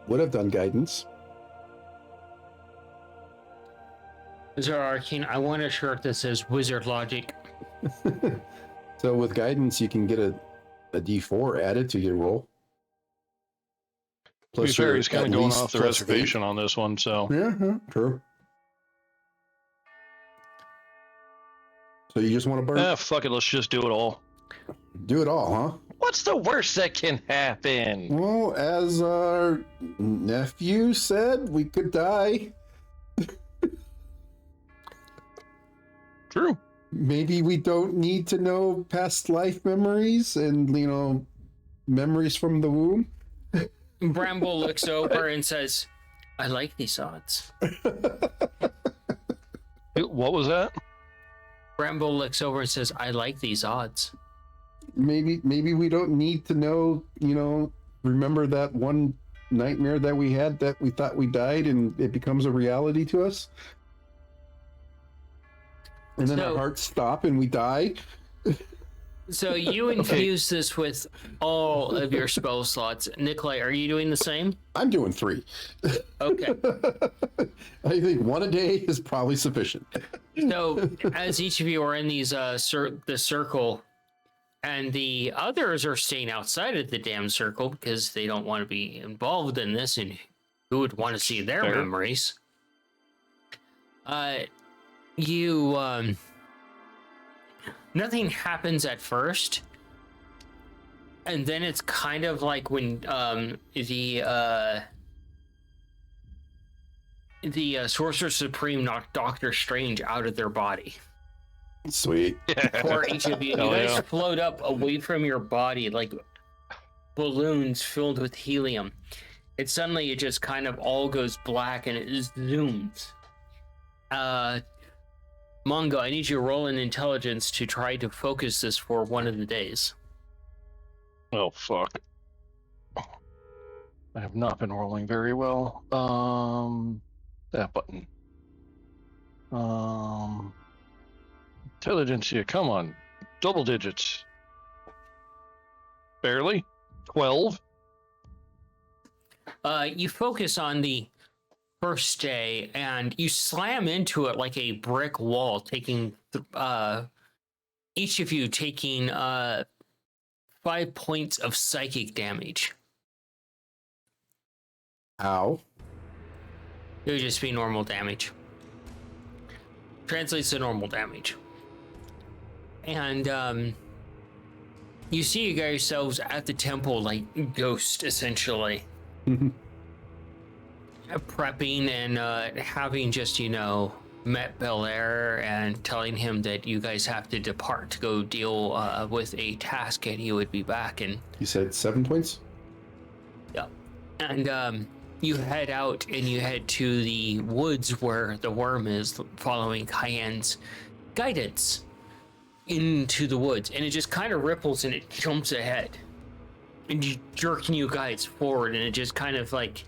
Would have done guidance. Wizard Arcane, I want a shirt that says Wizard Logic. So with guidance, you can get a D4 added to your roll. To be fair, your he's kind at of going least off the +8. reservation on this one, so. Yeah, true. So you just want to burn? Fuck it. Let's just do it all. Do it all, huh? What's the worst that can happen? Well, as our nephew said, we could die. True. Maybe we don't need to know past life memories and, memories from the womb. Bramble looks over and says, I like these odds. What was that? Bramble looks over and says, I like these odds. Maybe we don't need to know, remember that one nightmare that we had that we thought we died and it becomes a reality to us? And then our hearts stop and we die? So you infuse this with all of your spell slots. Nikolai, are you doing the same? I'm doing 3. Okay. I think 1 a day is probably sufficient. So as each of you are in these the circle, and the others are staying outside of the damn circle because they don't want to be involved in this, and who would want to see their memories? Nothing happens at first, and then it's kind of like when the Sorcerer Supreme knocked Doctor Strange out of their body. Sweet. For each of you, you guys float up away from your body like balloons filled with helium. And suddenly it just kind of all goes black and it zooms. Mongo, I need you to roll an intelligence to try to focus this for one of the days. Oh, fuck. I have not been rolling very well. That button. Intelligence here, come on. Double digits. Barely. 12. You focus on the first day and you slam into it like a brick wall, taking each of you taking 5 points of psychic damage. Ow. It would just be normal damage. Translates to normal damage. And you see yourselves at the temple like ghost, essentially. Prepping and having just, met Belair and telling him that you guys have to depart to go deal with a task and he would be back. And you said 7 points? yeah. And you head out and you head to the woods where the worm is, following Cayenne's guidance into the woods. And it just kind of ripples and it jumps ahead. And jerking you guys forward, and it just kind of like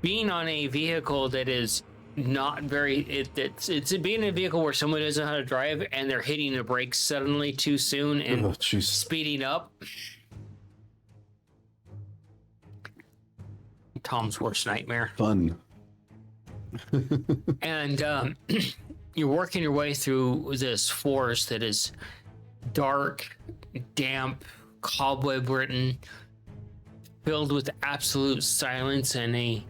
being on a vehicle that is not very it's being in a vehicle where someone doesn't know how to drive and they're hitting the brakes suddenly too soon and speeding up. Tom's worst nightmare. Fun. And you're working your way through this forest that is dark, damp, cobweb ridden, filled with absolute silence and a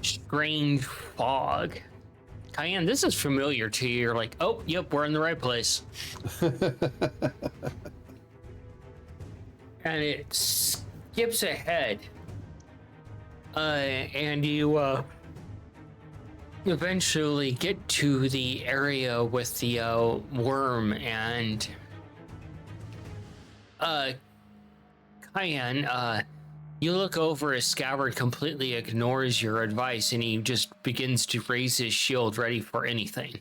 strange fog. Cayenne, this is familiar to you. You're like, oh, yep, we're in the right place. And it skips ahead. And you eventually get to the area with the worm, and Cayenne, you look over as Scabbard completely ignores your advice and he just begins to raise his shield ready for anything.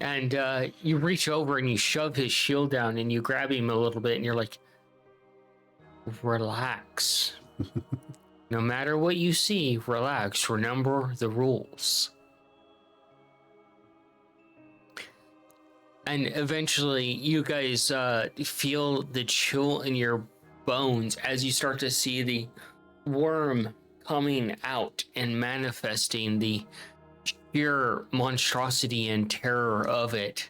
And you reach over and you shove his shield down and you grab him a little bit and you're like, relax. No matter what you see, relax. Remember the rules. And eventually you guys feel the chill in your bones as you start to see the worm coming out and manifesting the sheer monstrosity and terror of it.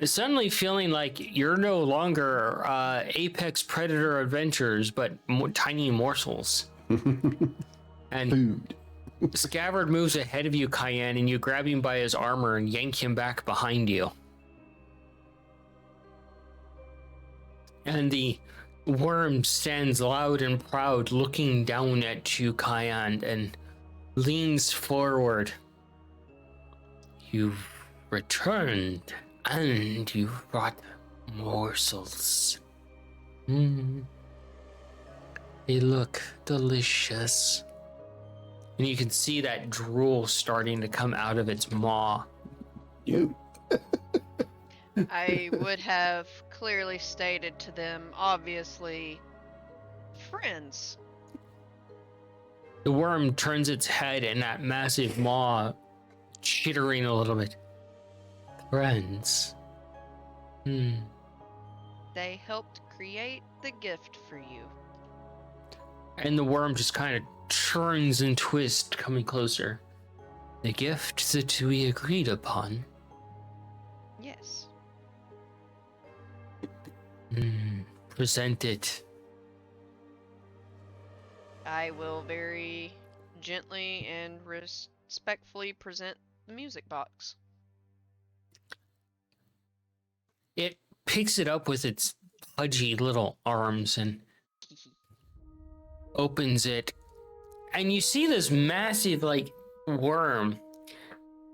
suddenly feeling like you're no longer apex predator adventurers, but tiny morsels. And Food. Scabbard moves ahead of you, Cayenne, and you grab him by his armor and yank him back behind you. And the worm stands loud and proud, looking down at you, Cayenne, and leans forward. You've returned, and you've brought morsels. They look delicious. And you can see that drool starting to come out of its maw. You. I would have clearly stated to them, obviously, friends. The worm turns its head and that massive maw chittering a little bit. Friends. They helped create the gift for you. And the worm just kind of turns and twists, coming closer. The gift that we agreed upon. Yes. Present it. I will very gently and respectfully present the music box. It picks it up with its pudgy little arms and opens it. And you see this massive, like, worm.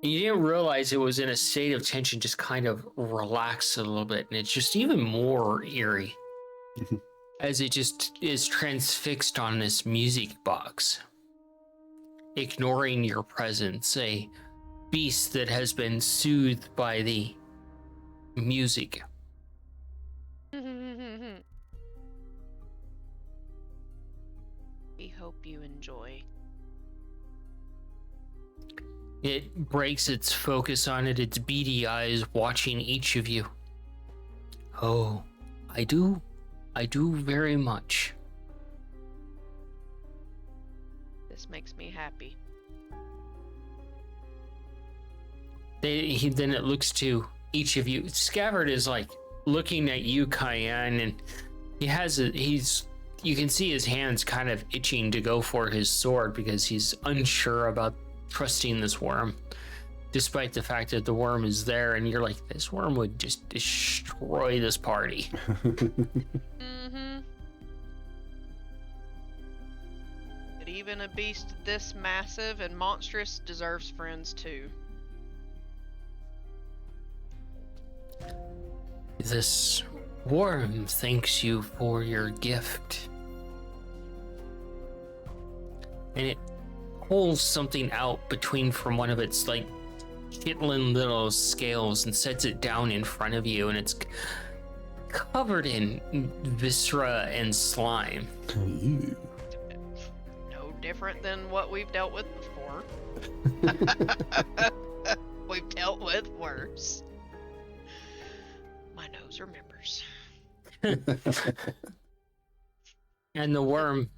And you didn't realize it was in a state of tension, just kind of relax a little bit. And it's just even more eerie as it just is transfixed on this music box, ignoring your presence, a beast that has been soothed by the music. We hope you enjoy. It breaks its focus on it, its beady eyes watching each of you. Oh, I do very much. This makes me happy. Then it looks to each of you. Scabbard is like looking at you, Cayenne, and you can see his hands kind of itching to go for his sword because he's unsure about trusting this worm, despite the fact that the worm is there, and you're like, this worm would just destroy this party. But even a beast this massive and monstrous deserves friends too. This worm thanks you for your gift. And it pulls something out from one of its like chitlin little scales and sets it down in front of you, and it's covered in viscera and slime. You. No different than what we've dealt with before. We've dealt with worse. My nose remembers. And the worm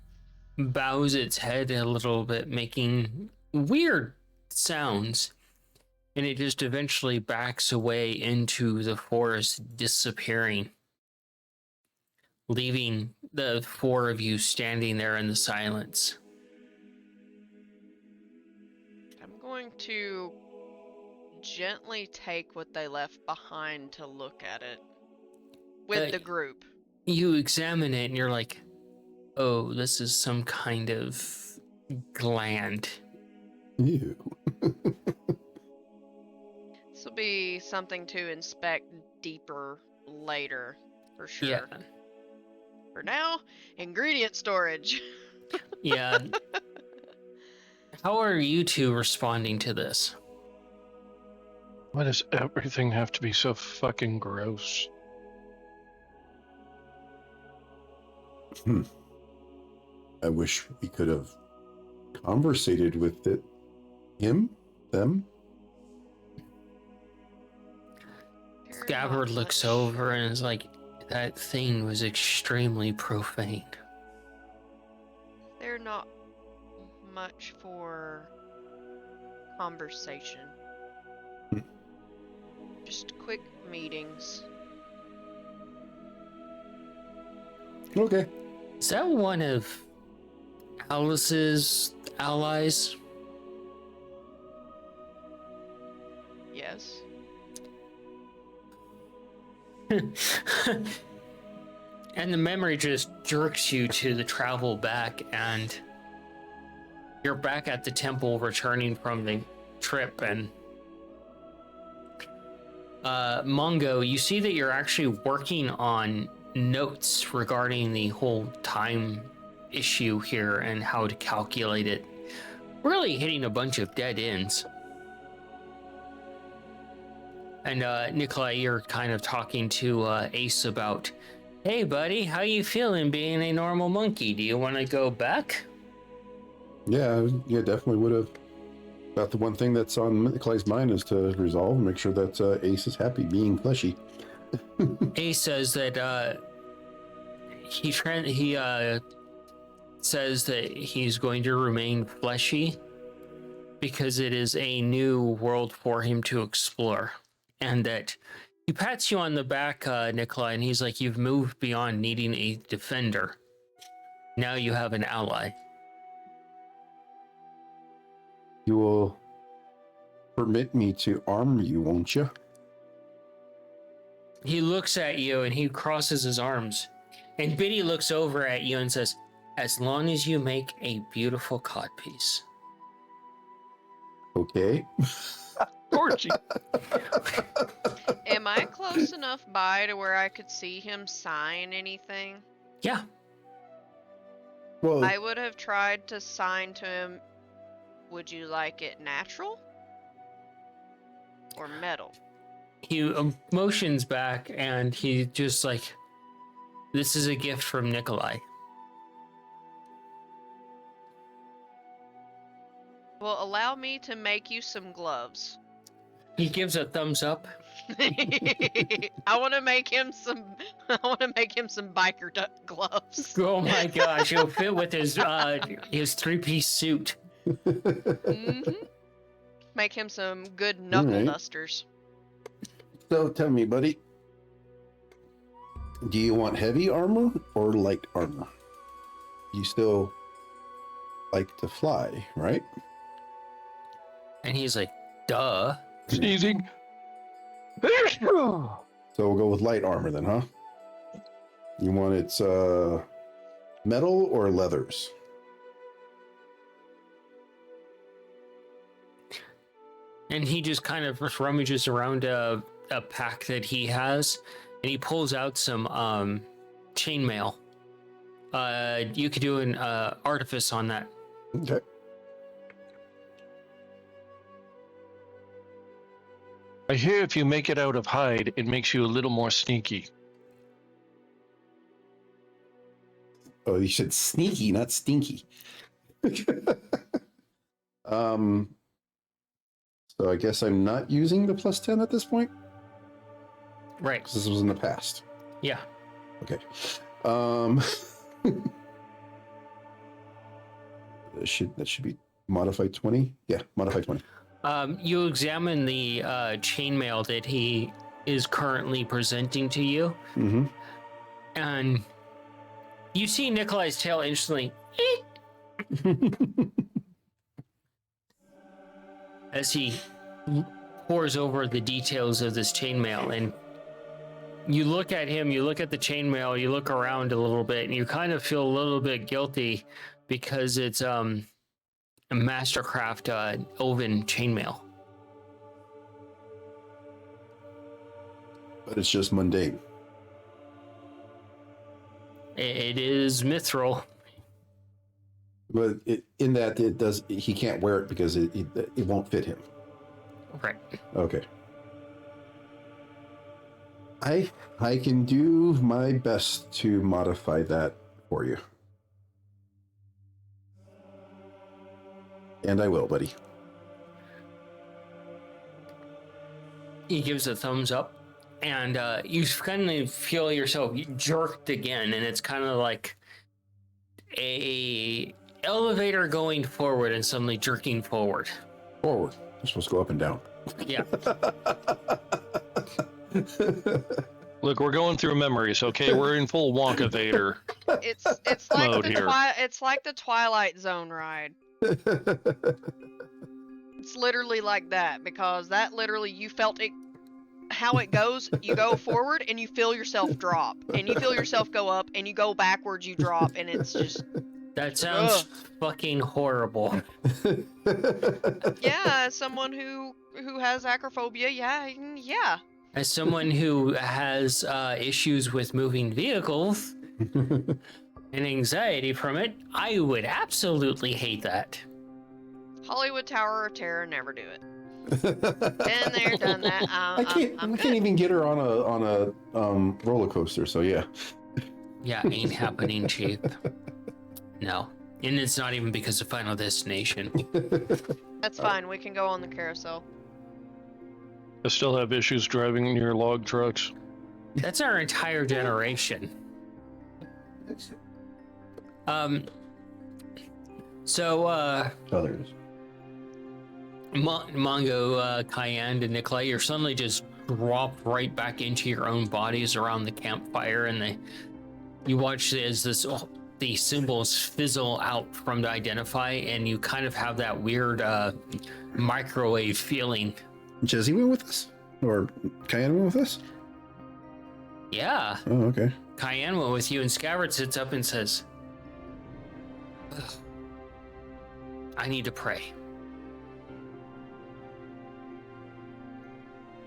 bows its head a little bit, making weird sounds, and it just eventually backs away into the forest, disappearing, leaving the four of you standing there in the silence. I'm going to gently take what they left behind to look at it with the group. You examine it and you're like, oh, this is some kind of gland. You. This will be something to inspect deeper later, for sure. Yeah. For now, ingredient storage. Yeah. How are you two responding to this? Why does everything have to be so fucking gross? I wish we could have conversated with it. Them. Scabbard looks over and is like, that thing was extremely profane. They're not much for conversation. Just quick meetings. Okay. Is that one of Alice's allies? Yes. And the memory just jerks you to the travel back, and you're back at the temple returning from the trip. And Mongo, you see that you're actually working on notes regarding the whole time issue here and how to calculate it. Really hitting a bunch of dead ends. And Nikolai, you're kind of talking to Ace about, hey buddy, how you feeling being a normal monkey? Do you want to go back? Yeah, definitely would have. About the one thing that's on Clay's mind is to resolve and make sure that Ace is happy being fleshy. Ace says that he says that he's going to remain fleshy because it is a new world for him to explore, and that he pats you on the back, Nikolai, and he's like, you've moved beyond needing a defender. Now you have an ally. You will permit me to arm you, won't you? He looks at you and he crosses his arms. And Biddy looks over at you and says, as long as you make a beautiful codpiece. Okay. Torchy. Am I close enough by to where I could see him sign anything? Yeah. Well, I would have tried to sign to him, would you like it natural? Or metal? He motions back and he just like, this is a gift from Nikolai. Well, allow me to make you some gloves. He gives a thumbs up. I want to make him some. I want to make him some biker gloves. Oh my gosh, he'll fit with his three-piece suit. Mm-hmm. Make him some good knuckle Alright. dusters. so tell me, buddy, do you want heavy armor or light armor? You still like to fly, right? And he's like, duh. Sneezing. So we'll go with light armor then, huh? You want its metal or leathers? And he just kind of rummages around a pack that he has, and he pulls out some chainmail. You could do an artifice on that. Okay. I hear if you make it out of hide, it makes you a little more sneaky. Oh, you said sneaky, not stinky. So I guess I'm not using the +10 at this point, Right. because this was in the past. Yeah. Okay. That should be modified 20. Yeah, modified 20. You examine the chainmail that he is currently presenting to you, Mm-hmm. and you see Nikolai's tail instantly as he pores over the details of this chainmail. And you look at him, you look at the chainmail, you look around a little bit, and you kind of feel a little bit guilty because it's a Mastercraft oven chainmail. But it's just mundane. It is mithril. But in that it does, he can't wear it because it won't fit him. Right. Okay. I can do my best to modify that for you. And I will, buddy. He gives a thumbs up, and you kind of feel yourself jerked again, and it's kind of like a elevator going forward and suddenly jerking forward. Forward. You're supposed to go up and down. Yeah. Look, we're going through memories, okay? We're in full Wonka Vader. It's like Mode the here. it's like the Twilight Zone ride. It's literally like that because that literally you felt it how it goes. You go forward and you feel yourself drop, and you feel yourself go up, and you go backwards, you drop, and it's just That sounds Ugh. fucking horrible. yeah. As someone who has acrophobia, yeah. As someone who has issues with moving vehicles and anxiety from it, I would absolutely hate that. Hollywood Tower of Terror, never do it. Been there, done that. I can't. I'm We good. can't even get her on a roller coaster. So yeah. Yeah, ain't happening, Chief. No. And it's not even because of Final Destination. That's fine. We can go on the carousel. I still have issues driving near log trucks. That's our entire generation. So, Oh, there it is. Mongo, Cayenne, and Nikolai, you're suddenly just dropped right back into your own bodies around the campfire, and you watch as the symbols fizzle out from to identify, and you kind of have that weird microwave feeling. Jesse went with us, or Cayenne went with us. Yeah, Oh, okay. Cayenne went with you, and Scabbard sits up and says, "Ugh, I need to pray."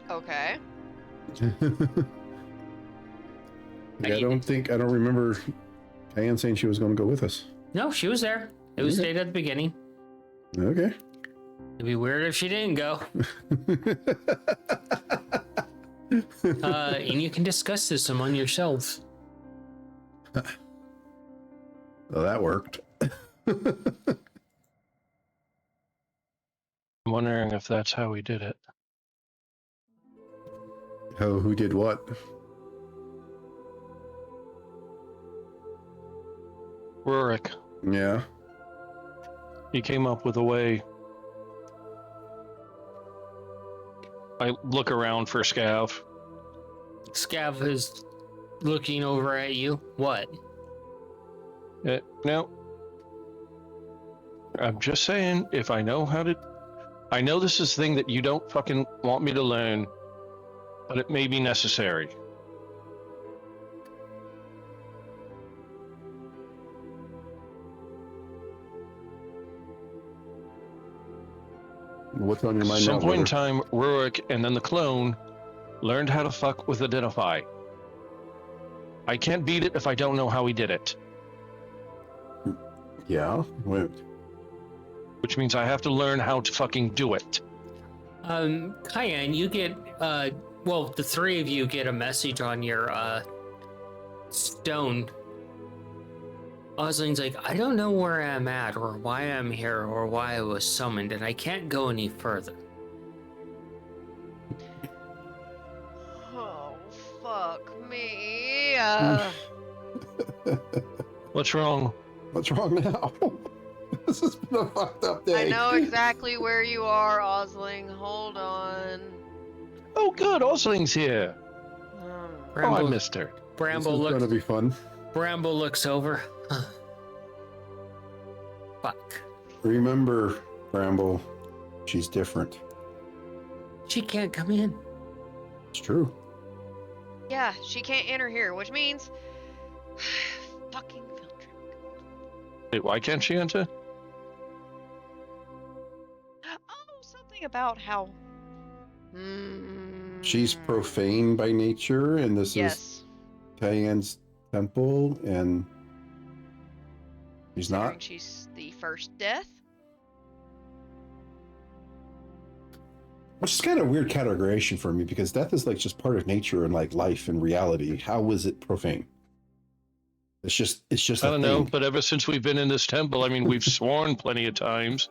Okay. I don't remember Cayenne saying she was going to go with us. No, she was there. It was Okay. stated at the beginning. Okay. It'd be weird if she didn't go. And you can discuss this among yourselves. Well, that worked. I'm wondering if that's how we did it. Oh, who did what? Rurik, Yeah. he came up with a way. I look around for Scav. Scav is looking over at you. What? No. I'm just saying, if I know how to... I know this is a thing that you don't fucking want me to learn, but it may be necessary. What's on your At mind some now, point in brother? time, Rurik and then the clone learned how to fuck with Identify. I can't beat it if I don't know how he did it, Yeah. Wait. which means I have to learn how to fucking do it. Cayenne, you get, well, the three of you get a message on your, stone. Osling's like, I don't know where I'm at, or why I'm here, or why I was summoned, and I can't go any further. Oh, fuck me. What's wrong? What's wrong now? This has been a fucked up day. I know exactly where you are, Osling. Hold on. Oh, good, Osling's here. Um, Oh, I missed her. This Bramble is looks. going to be fun. Bramble looks over. Fuck. Remember, Bramble, she's different. She can't come in. It's true. yeah, she can't enter here, which means fucking field trip. Wait, why can't she enter? Oh, something about how. She's profane by nature, and this is Yes. Cayenne's temple, and she's Considering not. She's the first death. Which is kind of a weird categorization for me, because death is like just part of nature and like life and reality. How is it profane? It's just I a don't know, thing. but ever since we've been in this temple, I mean, we've sworn plenty of times.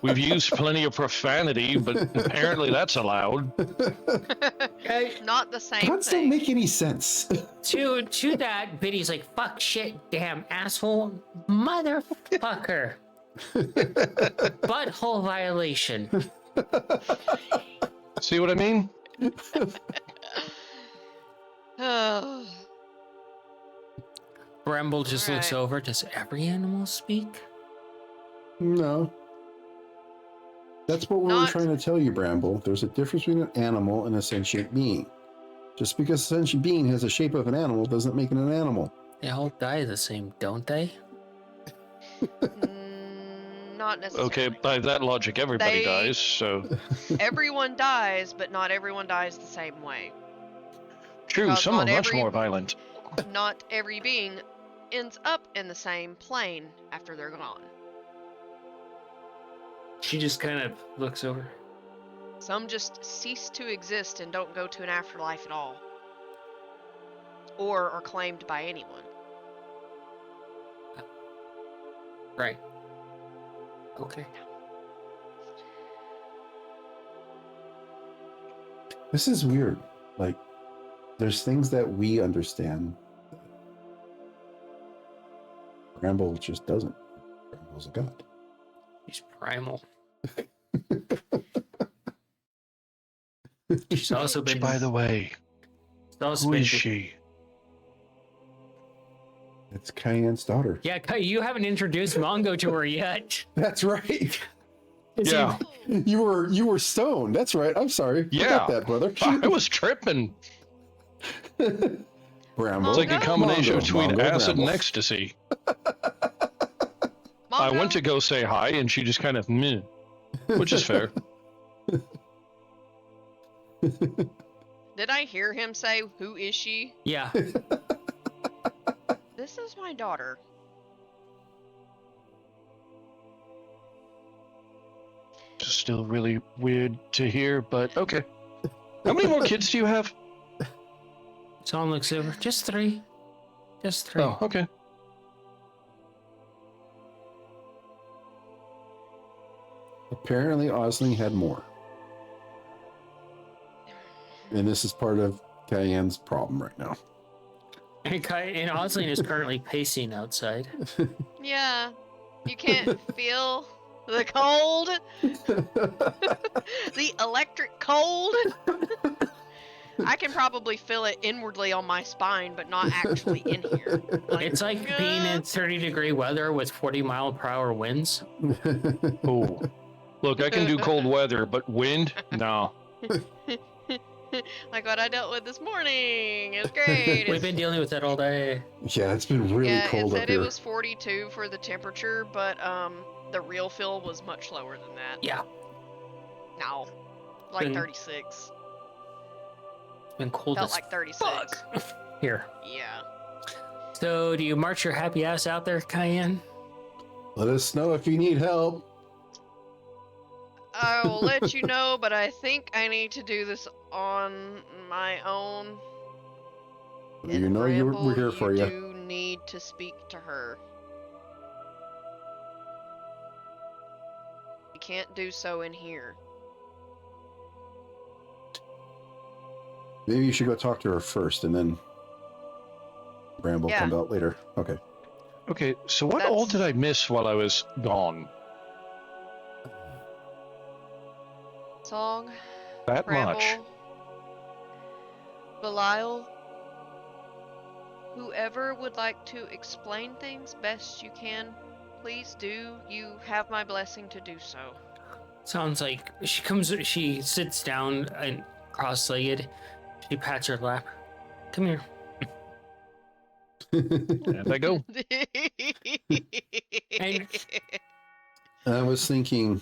We've used plenty of profanity, but apparently that's allowed. Not the same Gods don't thing. make any sense. To that, Biddy's like, fuck, shit, damn, asshole, motherfucker. Butthole violation. See what I mean? Bramble just looks Alright. over. Does every animal speak? No. That's what we were Not- trying to tell you, Bramble. There's a difference between an animal and a sentient being. Just because a sentient being has the shape of an animal doesn't make it an animal. They all die the same, don't they? Not necessarily. Okay, by that logic, everybody They- dies. So Everyone dies, but not everyone dies the same way. true. Because Some are not much every- more violent. Not every being ends up in the same plane after they're gone. She just kind of looks over. Some just cease to exist and don't go to an afterlife at all. Or are claimed by anyone. Right. Okay. This is weird. Like, there's things that we understand. Bramble just doesn't. Bramble's a god. She's primal. She's also been. By the way, she's also who been- is she? It's Cayenne's daughter. Yeah, Kai, you haven't introduced Mongo to her yet. That's right. Is Yeah. You were stoned. That's right. I'm sorry. I Yeah. got that, brother. I was tripping. Bramble. It's like a Mongo? combination Mongo, between Mongo, acid and Bramble. ecstasy. I went to Mongo? go say hi, and she just kind of meh, which is fair. Did I hear him say, "Who is she?" Yeah. This is my daughter. It's still really weird to hear, but okay. How many more kids do you have? Someone looks over. Just three. Just three. Oh, okay. Apparently, Osling had more. And this is part of Cayenne's problem right now. And Oslin is currently pacing outside. Yeah. You can't feel the cold? The electric cold? I can probably feel it inwardly on my spine, but not actually in here. It's like being in 30-degree weather with 40-mile-per-hour winds. Oh, look, I can do cold weather, but wind? No. Like what I dealt with this morning. It was great. We've been dealing with that all day. Yeah, it's been really yeah, cold it up said here. it was 42 for the temperature, but the real feel was much lower than that. Yeah. No. Like Been- 36. It's been cold Felt as like 36. fuck. Here. Yeah. So, do you march your happy ass out there, Cayenne? Let us know if you need help. I will let you know, but I think I need to do this on my own. You And know Bramble, we're here for you. do need to speak to her. You can't do so in here. Maybe you should go talk to her first, and then Bramble Yeah. come out later. Okay. Okay, so what all That's- did I miss while I was gone? Song, That Bramble, much. Belial, whoever would like to explain things best you can, please do. You have my blessing to do so. Sounds like she sits down and cross-legged. She pats her lap. Come here. And I go. And- I was thinking,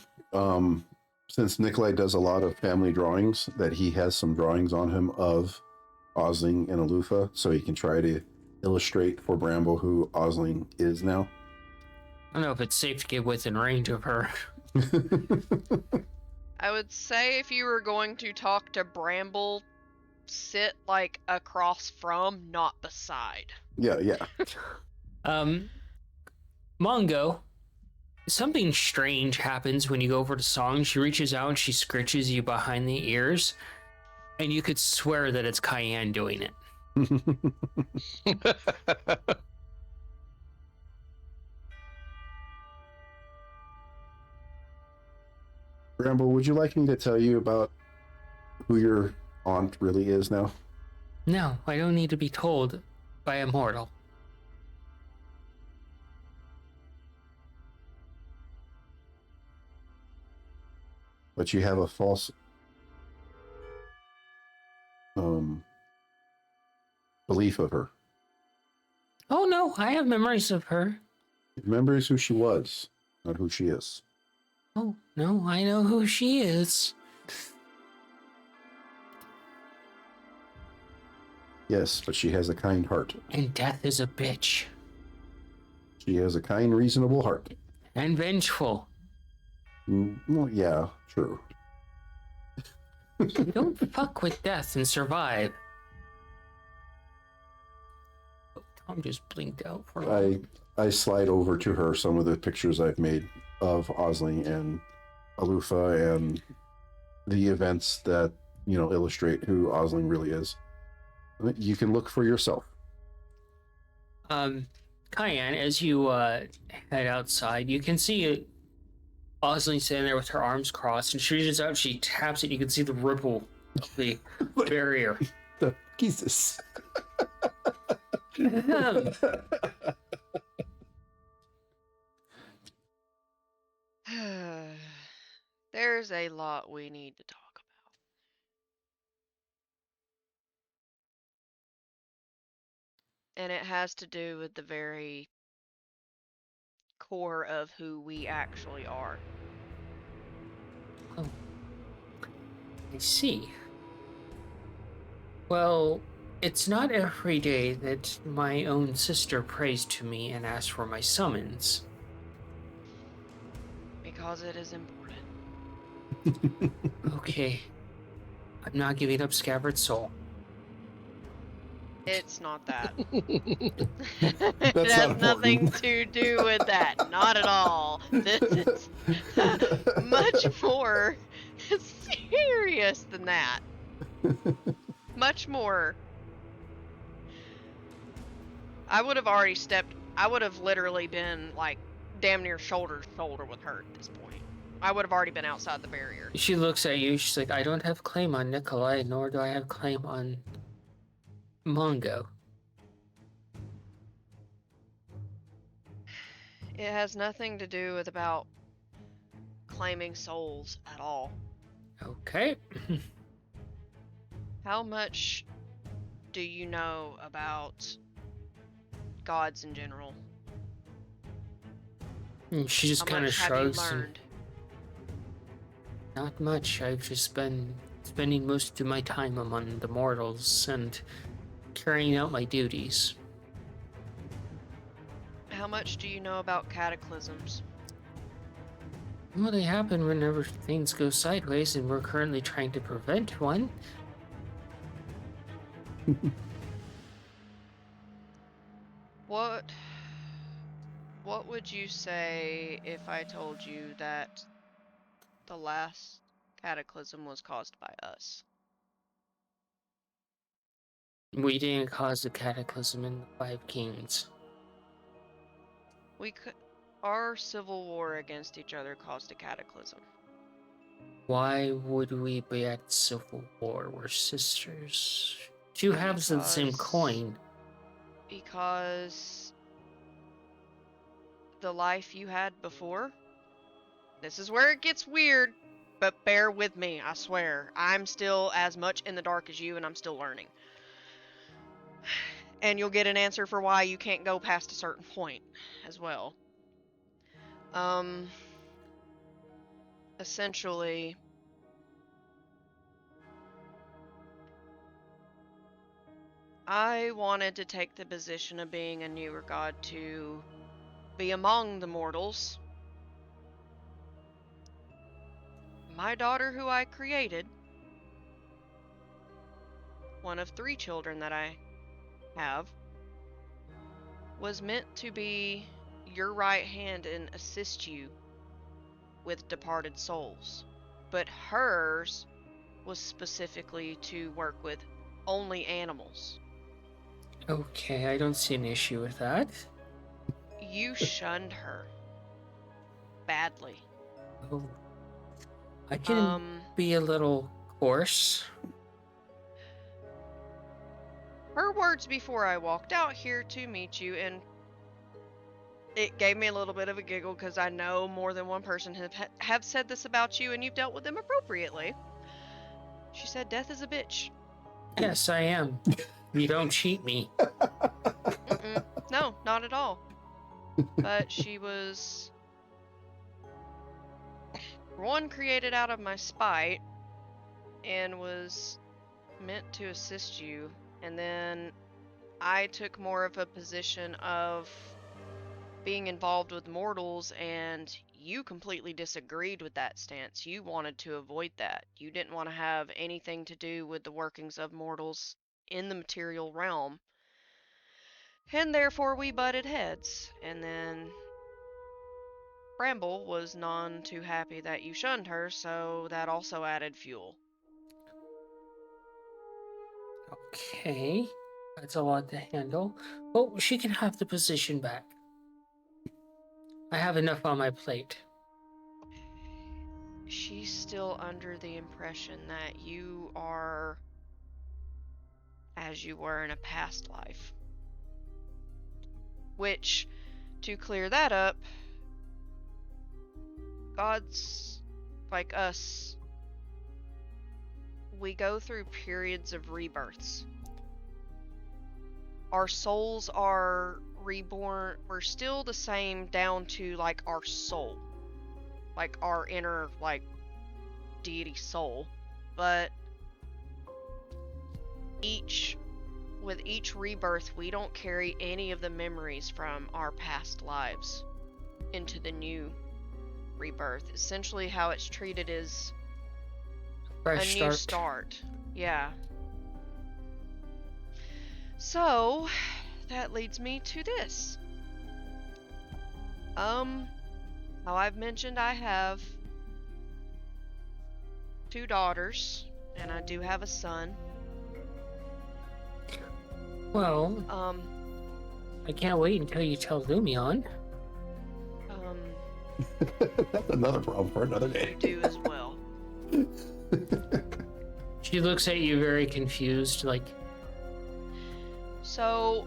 since Nikolai does a lot of family drawings, that he has some drawings on him of Osling and Alufa, so he can try to illustrate for Bramble who Osling is now. I don't know if it's safe to get within range of her. I would say if you were going to talk to Bramble, sit like across from, not beside. yeah. Mongo, something strange happens when you go over to Song. She reaches out and she scritches you behind the ears, and you could swear that it's Cayenne doing it. Bramble, would you like me to tell you about who your aunt really is now? No, I don't need to be told by a mortal. But you have a false belief of her. Oh no, I have memories of her. Remembers who she was, not who she is. Oh no, I know who she is. Yes, but she has a kind heart. And death is a bitch. She has a kind, reasonable heart. And vengeful. Well, yeah, true. You don't fuck with death and survive. Oh, Tom just blinked out for a moment. I slide over to her some of the pictures I've made of Osling and Alufa and the events that, illustrate who Osling really is. You can look for yourself. Cayenne, as you head outside, you can see Osling standing there with her arms crossed, and she reaches out, she taps it, you can see the ripple of the barrier. The Jesus. There's a lot we need to talk about. And it has to do with the very core of who we actually are. Oh, I see. Well, it's not every day that my own sister prays to me and asks for my summons. Because it is important. Okay. I'm not giving up Scabbard's soul. It's not that. That's It not has nothing important. to do with that. Not at all. This is much more serious than that. Much more. I would have already I would have literally been like damn near shoulder to shoulder with her at this point. I would have already been outside the barrier. She looks at you, she's like, I don't have claim on Nikolai, nor do I have claim on Mongo. It has nothing to do with about claiming souls at all. Okay. How much do you know about gods in general? And she just How kind of much have you shrugs. learned? Not much. I've just been spending most of my time among the mortals and carrying out my duties. How much do you know about cataclysms? Well, they happen whenever things go sideways, and we're currently trying to prevent one. What would you say if I told you that the last cataclysm was caused by us? We didn't cause the cataclysm in the Five Kings. Our civil war against each other caused a cataclysm. Why would we be at civil war? We're sisters. Two halves of the same coin. Because the life you had before, this is where it gets weird, but bear with me, I swear. I'm still as much in the dark as you, and I'm still learning. And you'll get an answer for why you can't go past a certain point as well. Essentially, I wanted to take the position of being a newer god to be among the mortals. My daughter, who I created, one of 3 children that I have, was meant to be your right hand and assist you with departed souls. But hers was specifically to work with only animals. Okay, I don't see an issue with that. You shunned her badly. Oh. I can be a little coarse. her words before I walked out here to meet you, and it gave me a little bit of a giggle because I know more than one person have said this about you, and you've dealt with them appropriately. She said, "Death is a bitch." Yes, I am. You don't cheat me. Mm-mm. No, not at all. But she was, one, created out of my spite and was meant to assist you, and then I took more of a position of being involved with mortals, and you completely disagreed with that stance. You wanted to avoid that. You didn't want to have anything to do with the workings of mortals in the material realm. And therefore we butted heads. And then Bramble was none too happy that you shunned her, so that also added fuel. Okay. That's a lot to handle. Well, she can have the position back. I have enough on my plate. She's still under the impression that you are as you were in a past life. Which, to clear that up, gods like us, we go through periods of rebirths. Our souls are reborn. We're still the same down to like our soul, like our inner like deity soul, but with each rebirth we don't carry any of the memories from our past lives into the new rebirth. Essentially how it's treated is Fresh a new start. start. Yeah. So that leads me to this. How I've mentioned, I have 2 daughters, and I do have a son. Well, Um, I can't wait until you tell Lumion. That's another problem for another you day. do as well. She looks at you very confused, like, So,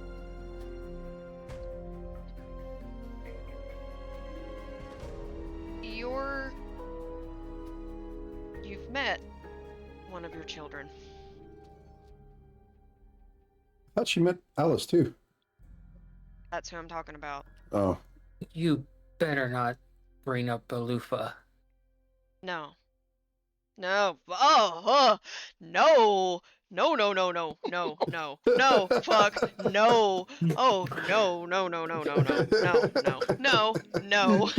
you've met one of your children. I thought she met Alice too. That's who I'm talking about. Oh, you better not bring up Balufa. No. No. Oh, no. No, no, no, no, no, no, no, fuck, no. Oh, no, no, no, no, no, no, no, no, no, no. No.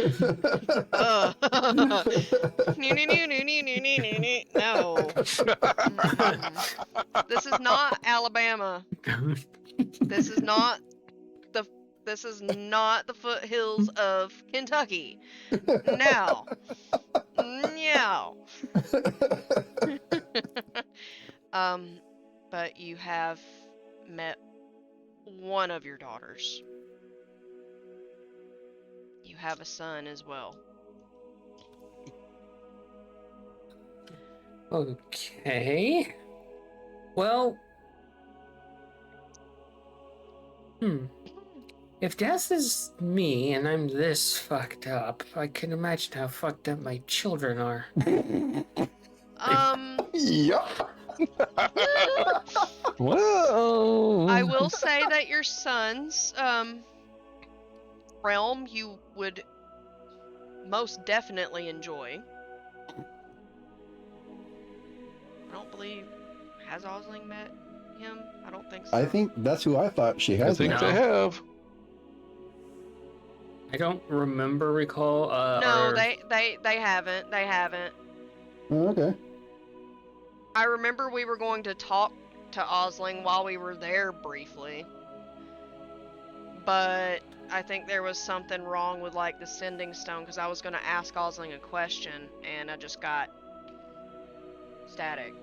No. This is not Alabama. This is not the this is not the foothills of Kentucky. Now. Meow. But you have met one of your daughters. You have a son as well. Okay. Well, if death is me and I'm this fucked up, I can imagine how fucked up my children are. Yup. Whoa. I will say that your son's realm you would most definitely enjoy. I don't believe, has Osling met him? I don't think so. I think that's who I thought she I has. think met. they have. I don't recall. No, or- they haven't. They haven't. Oh, okay. I remember we were going to talk to Osling while we were there briefly. But I think there was something wrong with like the sending stone, because I was going to ask Osling a question and I just got static.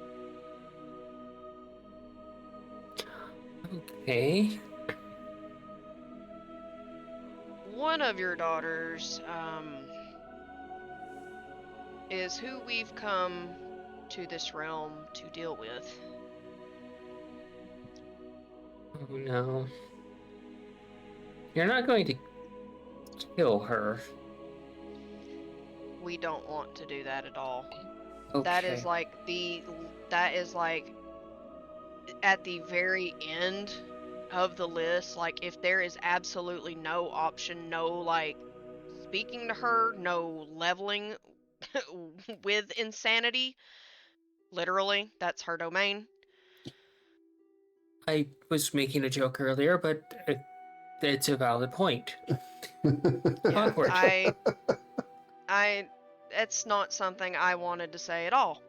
Okay. One of your daughters is who we've come to this realm to deal with. Oh no. You're not going to kill her. We don't want to do that at all. Okay. That is like at the very end of the list. Like, if there is absolutely no option, no like speaking to her, no leveling with insanity, literally, that's her domain. I was making a joke earlier, but it's a valid point. Yeah, Awkward. it's not something I wanted to say at all.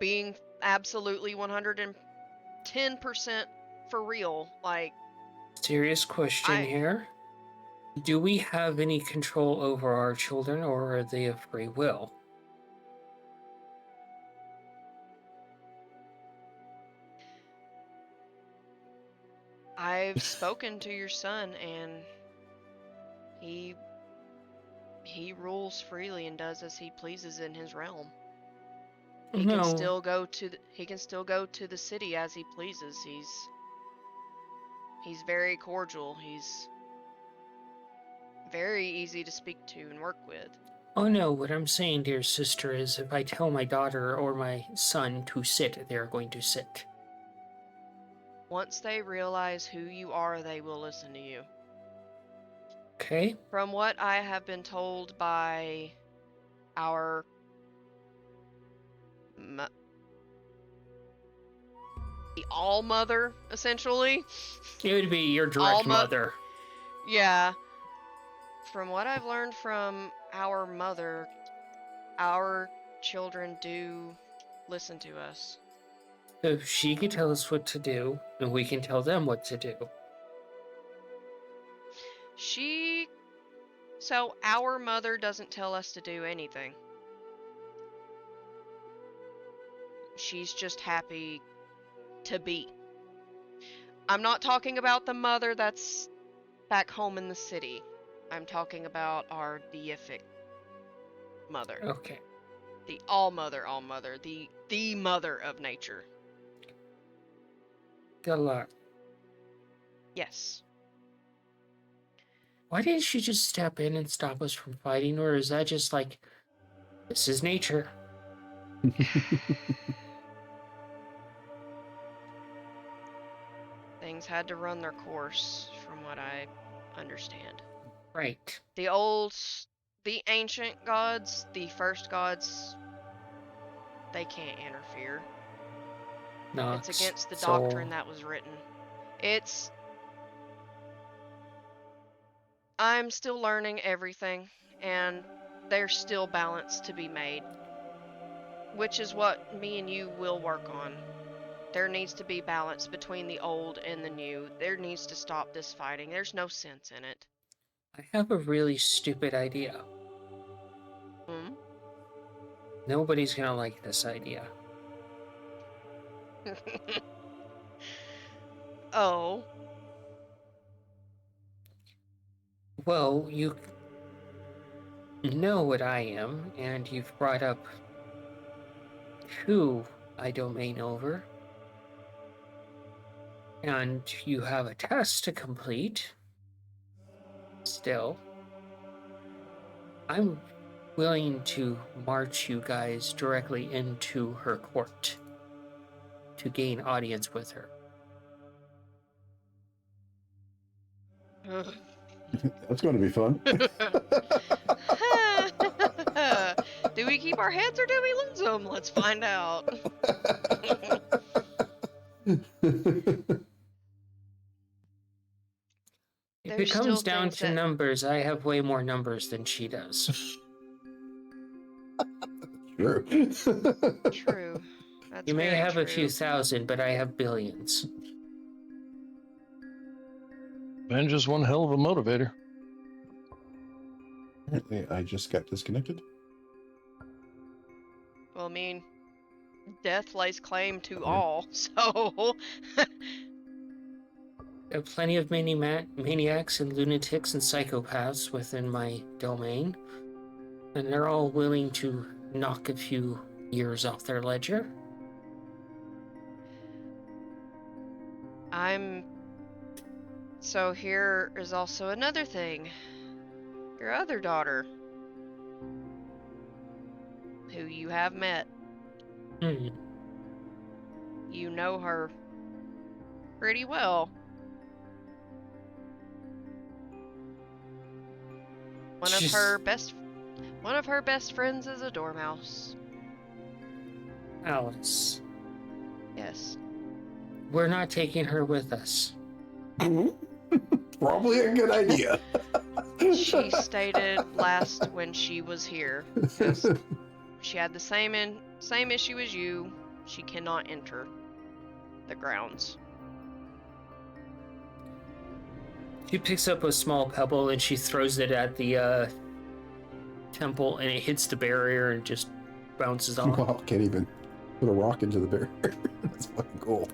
Being absolutely 110% for real, like, Serious question here. Do we have any control over our children, or are they of free will? I've spoken to your son, and he rules freely and does as he pleases in his realm. He can still go to the city as he pleases. He's very cordial. He's very easy to speak to and work with. Oh no, what I'm saying, dear sister, is if I tell my daughter or my son to sit, they're going to sit. Once they realize who you are, they will listen to you. Okay? From what I have been told by our the all-mother, essentially. It would be your direct Alma- mother. Yeah. From what I've learned from our mother, our children do listen to us. So she can tell us what to do, and we can tell them what to do. So our mother doesn't tell us to do anything. She's just happy to be. I'm not talking about the mother that's back home in the city. I'm talking about our deific mother. Okay. The all-mother, the mother of nature. Good luck. Yes. Why didn't she just step in and stop us from fighting, or is that just like, this is nature? Things had to run their course, from what I understand. Right. The ancient gods, the first gods, they can't interfere. Nox, It's against the Soul. doctrine that was written. I'm still learning everything, and there's still balance to be made. Which is what me and you will work on. There needs to be balance between the old and the new. There needs to stop this fighting. There's no sense in it. I have a really stupid idea. Hmm? Nobody's gonna like this idea. Oh. Well, you know what I am, and you've brought up who I domain over. And you have a test to complete. Still, I'm willing to march you guys directly into her court to gain audience with her. That's going to be fun. Do we keep our heads or do we lose them? Let's find out. If There's it comes still down things to that- numbers, I have way more numbers than she does. Sure. True. That's You may very have true. a few thousand, but I have billions. Revenge is one hell of a motivator. Apparently, I just got disconnected. Well, I mean, death lays claim to all, so... There are plenty of maniacs and lunatics and psychopaths within my domain, and they're all willing to knock a few years off their ledger. So here is also another thing. Your other daughter, who you have met, Hmm. you know her pretty well. One of her best friends is a dormouse. Alice. Yes. We're not taking her with us. Probably a good idea. She stated last when she was here, because she had the same issue as you. She cannot enter the grounds. She picks up a small pebble and she throws it at the temple, and it hits the barrier and just bounces off. Wow, can't even put a rock into the barrier. That's fucking cool.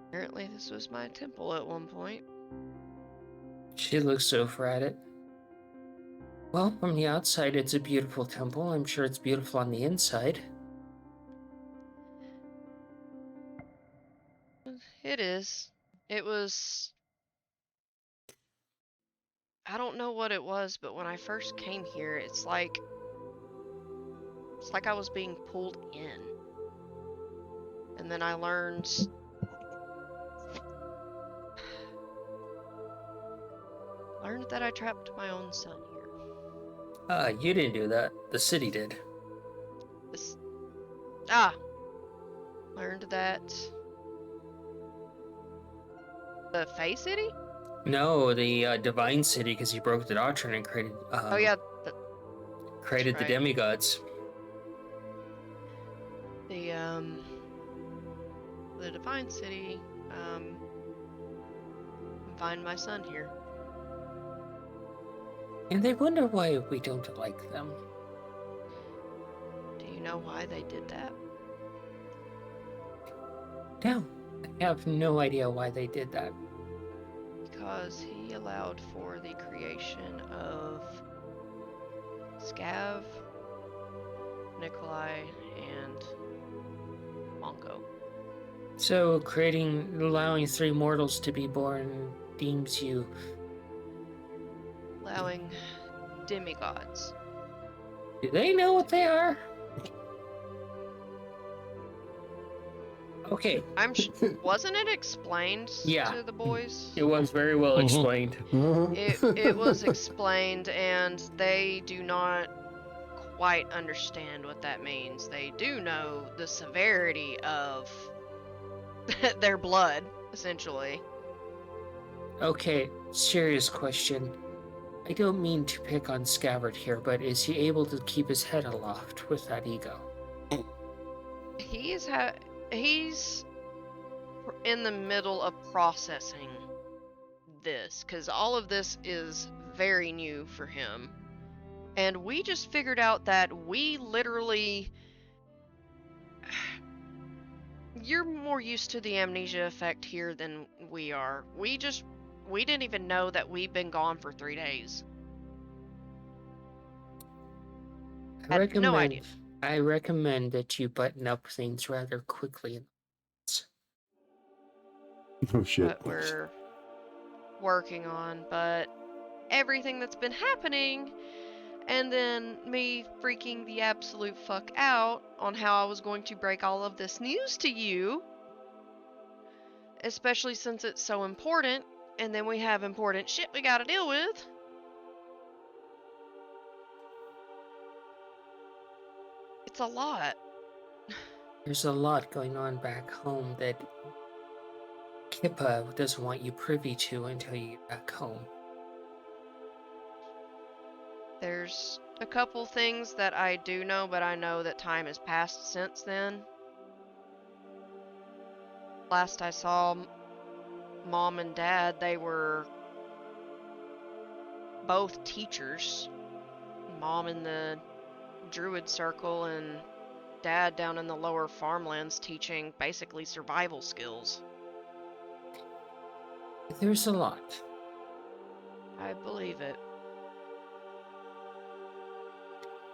Apparently, this was my temple at one point. She looks over at it. Well, from the outside, it's a beautiful temple. I'm sure it's beautiful on the inside. It is. It was. I don't know what it was, but when I first came here, it's like I was being pulled in. And then I learned that I trapped my own son here. You didn't do that. The city did. This learned that the Fae City? No, the divine city, because he broke the doctrine and created. Oh yeah, created the right. demigods. The divine city find my son here. And they wonder why we don't like them. Do you know why they did that? No, I have no idea why they did that. Because he allowed for the creation of Scav, Nikolai, and Monko. So, allowing three mortals to be born deems you. Allowing demigods. Do they know what they are? Okay. Wasn't it explained Yeah. to the boys? It was very well Mhm. explained. It was explained, and they do not quite understand what that means. They do know the severity of their blood, essentially. Okay, serious question. I don't mean to pick on Scabbard here, but is he able to keep his head aloft with that ego? He's in the middle of processing this, because all of this is very new for him. And we just figured out that we literally... You're more used to the amnesia effect here than we are. We didn't even know that we've been gone for 3 days. No idea. I recommend that you button up things rather quickly. Oh shit. What we're working on, but everything that's been happening, and then me freaking the absolute fuck out on how I was going to break all of this news to you, especially since it's so important, and then we have important shit we gotta deal with. It's a lot. There's a lot going on back home that Kippa doesn't want you privy to until you get back home. There's a couple things that I do know, but I know that time has passed since then. Last I saw Mom and Dad, they were both teachers. Mom in the Druid Circle and Dad down in the lower farmlands teaching basically survival skills. There's a lot. I believe it.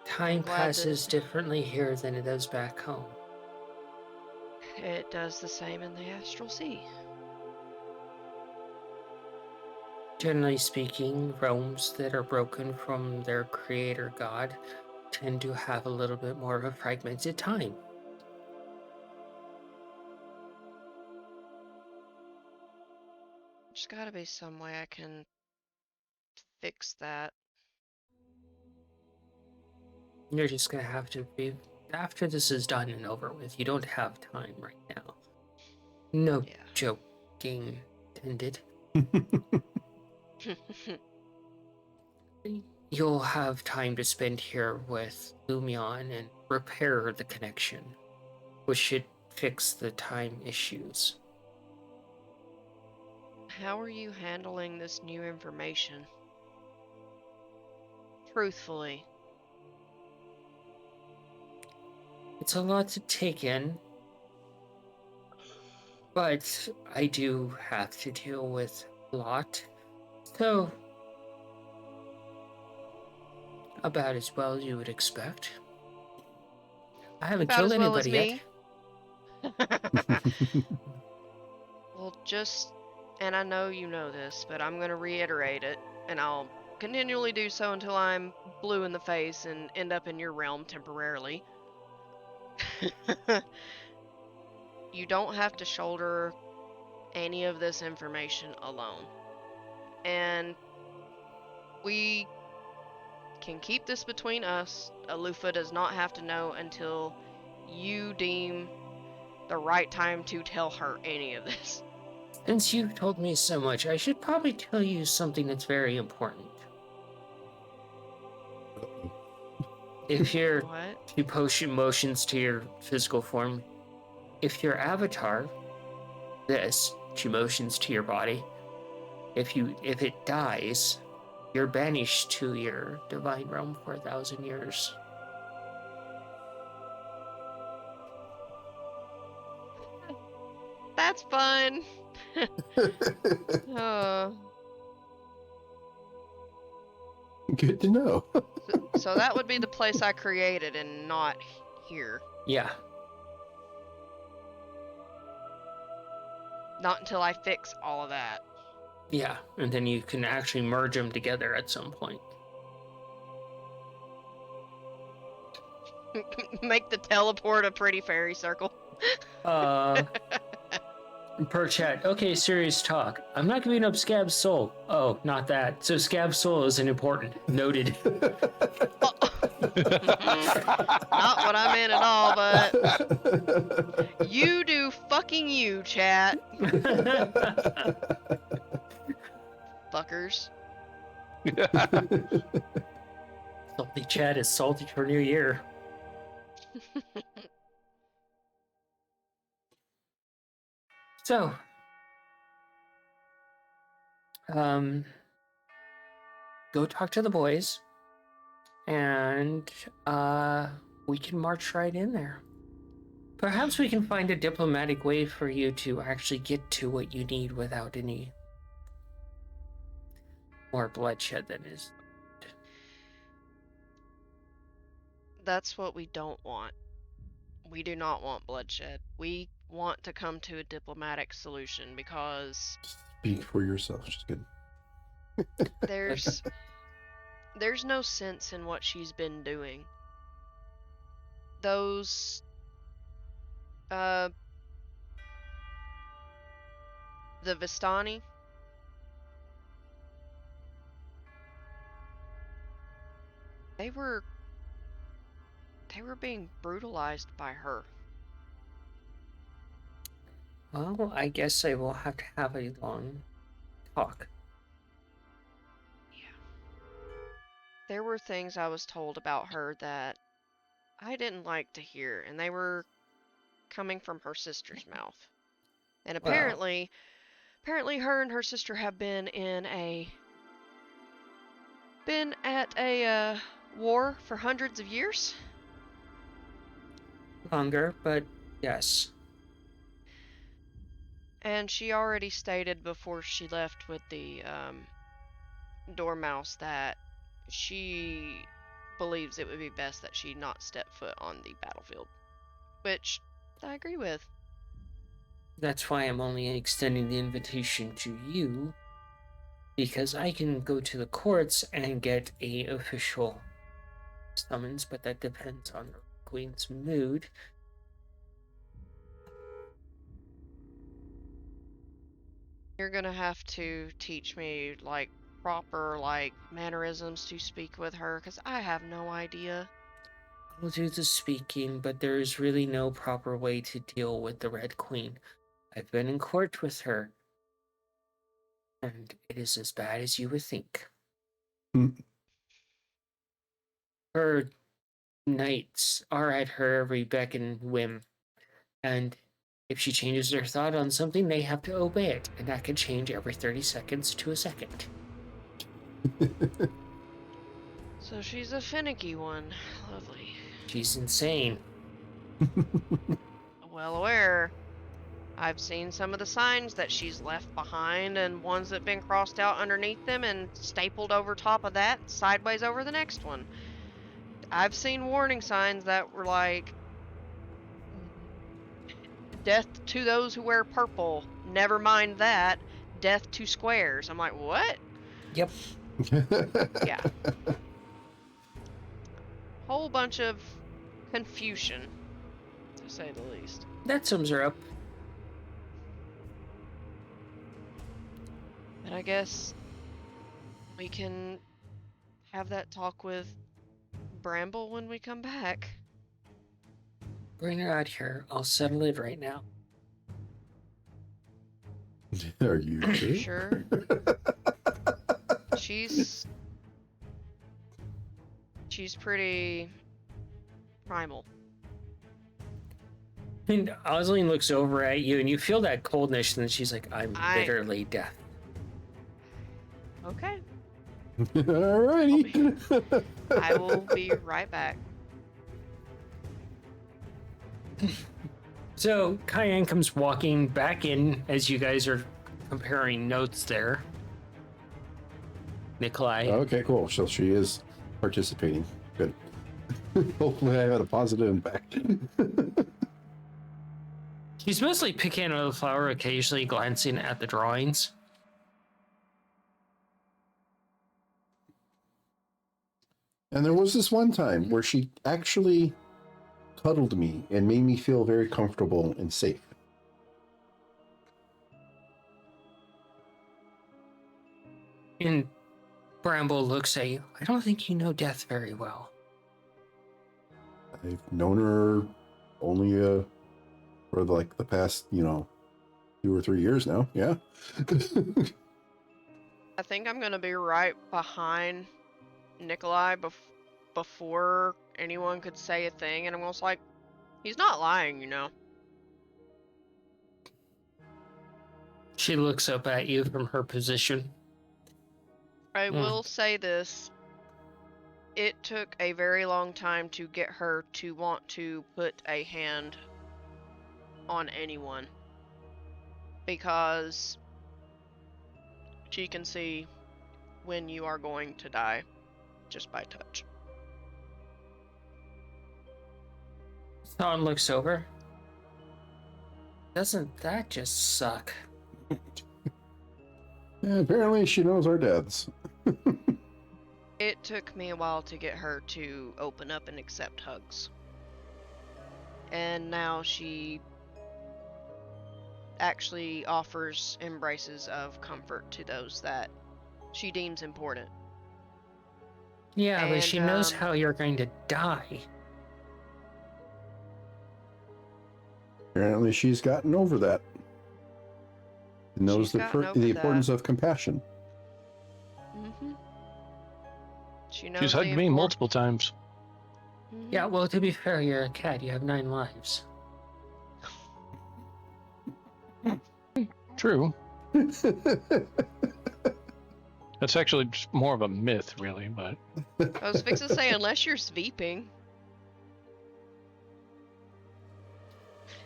Time glad passes differently here than it does back home. It does the same in the astral sea. Generally speaking, realms that are broken from their creator god tend to have a little bit more of a fragmented time. There's gotta be some way I can fix that. You're just gonna have to be, after this is done and over with, you don't have time right now. No Yeah. joking intended. You'll have time to spend here with Lumion and repair the connection, which should fix the time issues. How are you handling this new information? Truthfully. It's a lot to take in, but I do have to deal with a lot. So, about as well as you would expect. I haven't About killed as well as anybody yet. me. Well, just, and I know you know this, but I'm gonna reiterate it, and I'll continually do so until I'm blue in the face and end up in your realm temporarily. You don't have to shoulder any of this information alone. And we can keep this between us. Alufa does not have to know until you deem the right time to tell her any of this. Since you've told me so much, I should probably tell you something that's very important. If you're What? to post emotions to your physical form, if your avatar, this, emotions to your body, if it dies, you're banished to your divine realm for 1,000 years. That's fun. uh, Good to know. so that would be the place I created and not here. Yeah. Not until I fix all of that. Yeah, and then you can actually merge them together at some point. Make the teleport a pretty fairy circle. Per chat. Okay, serious talk. I'm not giving up Scab's soul. Oh, not that. So Scab's soul isn't important. Noted. Not what I meant at all, but you do fucking you, chat. Fuckers. Salty chat is salty for New Year. So, go talk to the boys, and we can march right in there. Perhaps we can find a diplomatic way for you to actually get to what you need without any more bloodshed than is. That's what we don't want. We do not want bloodshed. We want to come to a diplomatic solution because Speak for yourself. Just kidding. there's no sense in what she's been doing. Those the Vistani, they were being brutalized by her. Well, I guess I will have to have a long talk. Yeah. There were things I was told about her that I didn't like to hear, and they were coming from her sister's mouth. And Well, apparently her and her sister have been at a war for hundreds of years. longer, but yes. And she already stated before she left with the Dormouse that she believes it would be best that she not step foot on the battlefield. Which I agree with. That's why I'm only extending the invitation to you, because I can go to the courts and get a official summons, but that depends on the queen's mood. You're gonna have to teach me, like, proper, like, mannerisms to speak with her, because I have no idea. I'll do the speaking, but there is really no proper way to deal with the Red Queen. I've been in court with her, and it is as bad as you would think. Hmm. Her knights are at her every beck and whim, and if she changes her thought on something, they have to obey it, and that can change every 30 seconds to a second. So she's a finicky one. Lovely. She's insane. Well aware. I've seen some of the signs that she's left behind and ones that have been crossed out underneath them and stapled over top of that, sideways over the next one. I've seen warning signs that were like, death to those who wear purple. Never mind that. Death to squares. I'm like, what? Yep. Yeah. Whole bunch of confusion, to say the least. That sums her up. And I guess we can have that talk with Bramble when we come back. Bring her out here. I'll settle it right now. Are you sure? Sure. She's pretty primal. And Osling looks over at you, and you feel that coldness, and then she's like, I'm bitterly deaf. Okay. Alrighty. I will be right back. So Cayenne comes walking back in as you guys are comparing notes there. Nikolai. Okay, cool. So she is participating. Good. Hopefully I had a positive impact. She's mostly picking at the flower, occasionally glancing at the drawings. And there was this one time where she actually cuddled me and made me feel very comfortable and safe. And Bramble looks at you. I don't think you know Death very well. I've known her only for like the past, 2 or 3 years now. Yeah. I think I'm gonna be right behind Nikolai before anyone could say a thing, and I'm almost like, he's not lying, you know. She looks up at you from her position. I will say this. It took a very long time to get her to want to put a hand on anyone, because she can see when you are going to die just by touch. Thon looks over. Doesn't that just suck? Yeah, apparently she knows our deaths. It took me a while to get her to open up and accept hugs. And now she actually offers embraces of comfort to those that she deems important. Yeah, but she knows And, how you're going to die. Apparently she's gotten over that. Knows She's gotten over the that. importance of compassion. Mm-hmm. She knows She's hugged me multiple times. Mm-hmm. Yeah, well, to be fair, you're a cat. You have 9 lives. True. That's actually just more of a myth, really, but... I was fixing to say, unless you're sweeping.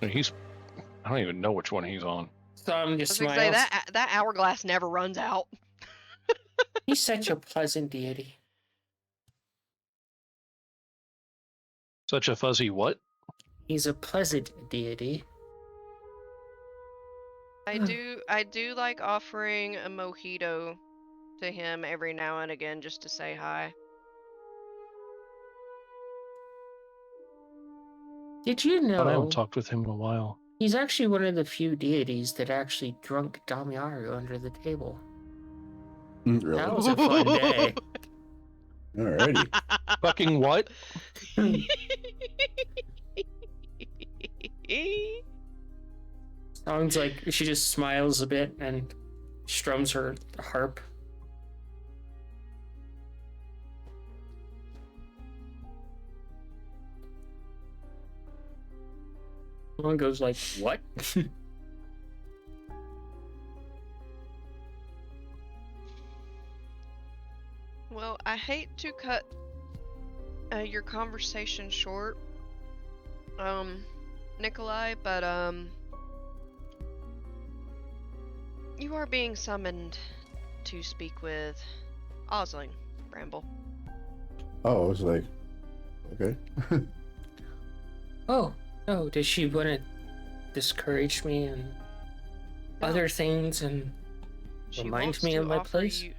I don't even know which one he's on. So I'm I just was fixing to say, smiles. that hourglass never runs out. He's such a pleasant deity. Such a fuzzy what? He's a pleasant deity. I do like offering a mojito to him every now and again just to say hi. Did you But I haven't know talked with him in a while. he's actually one of the few deities that actually drunk Damiaru under the table? Really? That was a fun day. Alrighty. Fucking what? Sounds like she just smiles a bit and strums her harp. One goes like, "What?" Well, I hate to cut your conversation short, Nikolai, but you are being summoned to speak with Osling, Bramble. Oh, I was like, okay. Oh, no, does she want to discourage me and No. other things and She remind wants me to of my offer place? you.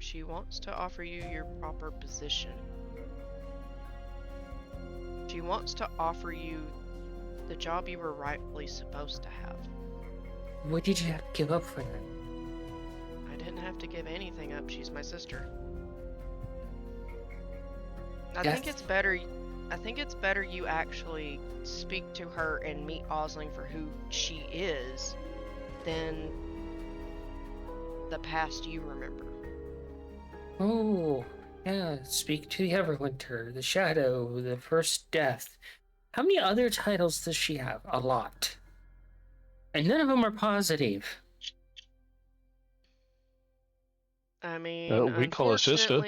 She wants to offer you your proper position. She wants to offer you the job you were rightfully supposed to have. What did you have to give up for that? I didn't have to give anything up. She's my sister. I think Death? it's better. I think it's better you actually speak to her and meet Osling for who she is, than the past you remember. Oh, yeah, speak to the Everwinter, the Shadow, the First Death. How many other titles does she have? A lot. And none of them are positive. I mean, We call her sister.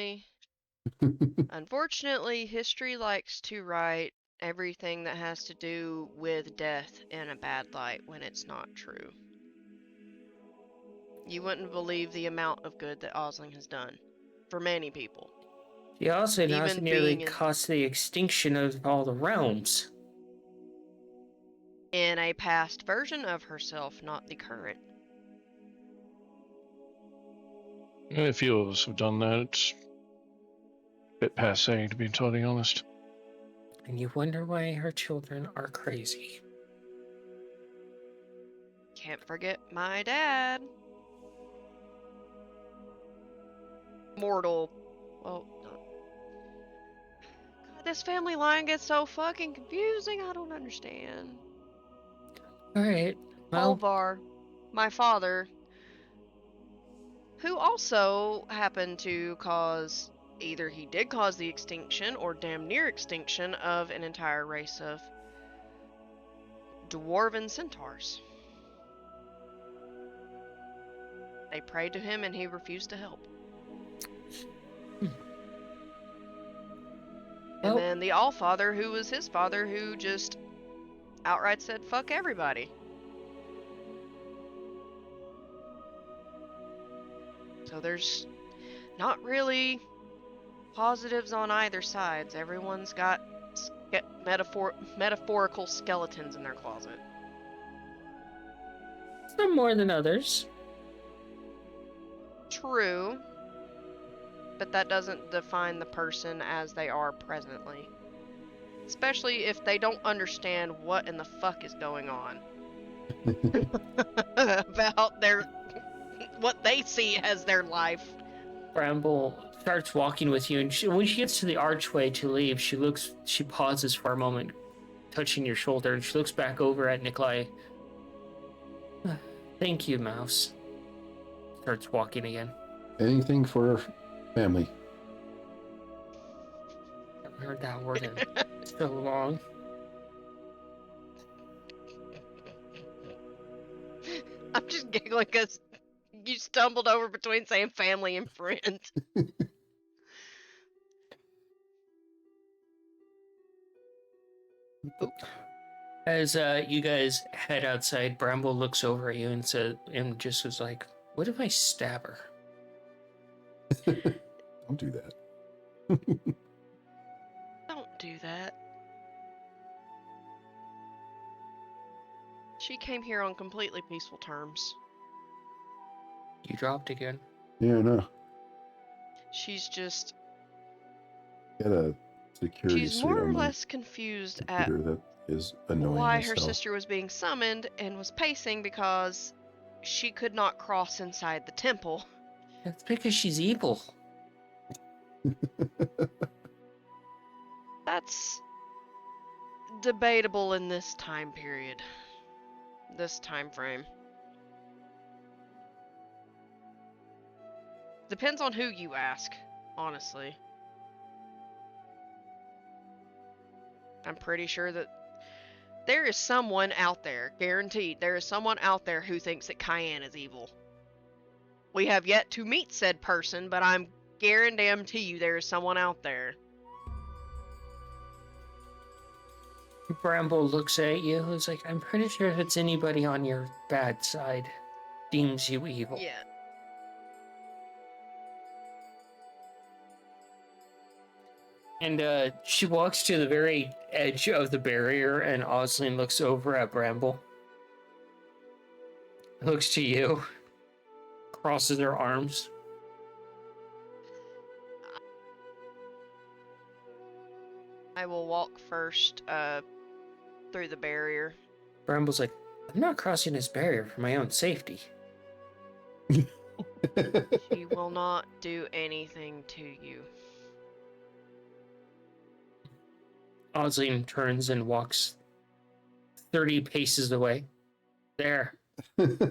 unfortunately, history likes to write everything that has to do with death in a bad light when it's not true. You wouldn't believe the amount of good that Osling has done for many people. She also not Even nearly being caused the extinction of all the realms. in a past version of herself, not the current. A few of us have done that. It's a bit passe, to be totally honest. And you wonder why her children are crazy. Can't forget my dad. Mortal. Well, God, this family line gets so fucking confusing. I don't understand. Alright, well, Polvar, my father, who also happened to cause, either he did cause the extinction or damn near extinction of an entire race of dwarven centaurs. They prayed to him and he refused to help. And well, then the Allfather, who was his father, who just outright said, fuck everybody. So there's not really positives on either sides. Everyone's got metaphorical skeletons in their closet. some more than others. True, but that doesn't define the person as they are presently. Especially if they don't understand what in the fuck is going on about what they see as their life. Bramble starts walking with you, and when she gets to the archway to leave, she pauses for a moment, touching your shoulder, and she looks back over at Nikolai. Thank you, Mouse. Starts walking again. Anything for family. Haven't heard that word in so long. I'm just giggling because you stumbled over between saying family and friend. As you guys head outside, Bramble looks over at you and just was like, "What if I stab her?" Don't do that. Don't do that. She came here on completely peaceful terms. You dropped again. Yeah, no. She's just. Got a security She's suit more or on my less confused at computer that is annoying why as her hell. sister was being summoned and was pacing because she could not cross inside the temple. That's because she's evil. That's debatable in this time period. This time frame. Depends on who you ask, honestly. I'm pretty sure that there is someone out there, guaranteed, there is someone out there who thinks that Cayenne is evil. We have yet to meet said person, but I'm guarantee you there is someone out there. Bramble looks at you. He's like, I'm pretty sure if it's anybody on your bad side, deems you evil. Yeah. And she walks to the very edge of the barrier, and Oslin looks over at Bramble. Looks to you. Crosses her arms. I will walk first through the barrier. Bramble's like, I'm not crossing this barrier for my own safety. She will not do anything to you. Oslin turns and walks 30 paces away. There. And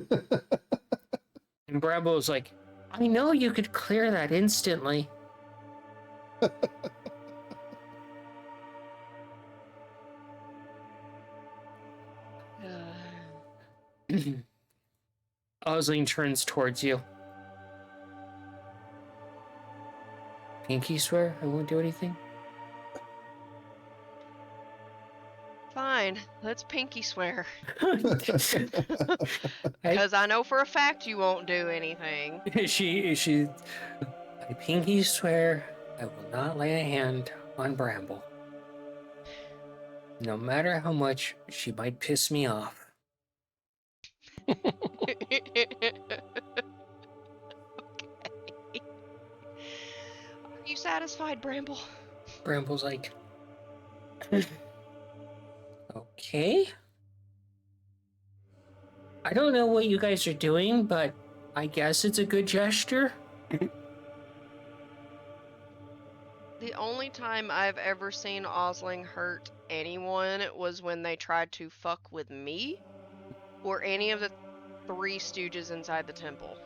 Bramble is like, I know you could clear that instantly. Oslin turns towards you. Pinky swear I won't do anything? Fine, let's pinky swear. I, Because I know for a fact you won't do anything. she, I pinky swear I will not lay a hand on Bramble. No matter how much she might piss me off. Okay. Are you satisfied, Bramble? Bramble's like, okay. I don't know what you guys are doing, but I guess it's a good gesture. The only time I've ever seen Osling hurt anyone was when they tried to fuck with me or any of the three stooges inside the temple.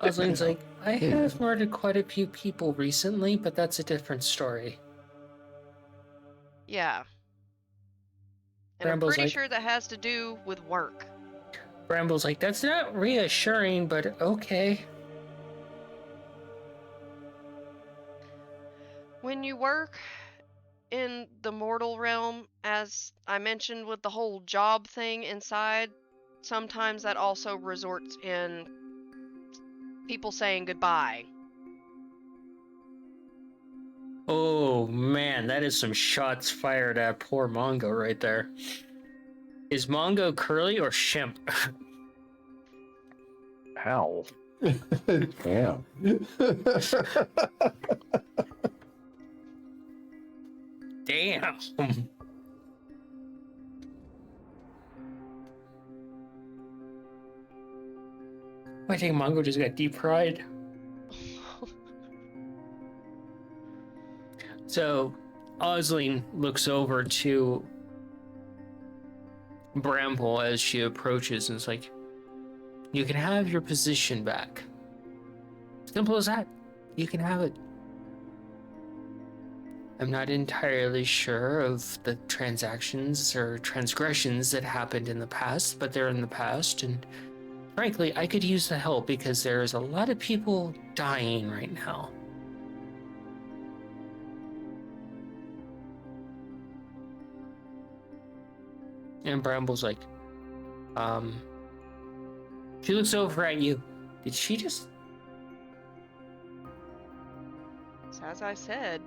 Oslin's like, I have murdered quite a few people recently, but that's a different story. Yeah. And Bramble's I'm pretty like- sure that has to do with work. Bramble's like, that's not reassuring, but okay. When you work in the mortal realm, as I mentioned with the whole job thing inside, sometimes that also resorts in people saying goodbye. Oh man, that is some shots fired at poor Mongo right there. Is Mongo curly or shimp? How? Damn. Damn. I think Mongo just got deep fried. So, Osling looks over to Bramble as she approaches and is like, you can have your position back. Simple as that. You can have it. I'm not entirely sure of the transactions or transgressions that happened in the past, but they're in the past, and frankly, I could use the help because there's a lot of people dying right now. And Bramble's like, she looks over at you. Did she just... So as I said,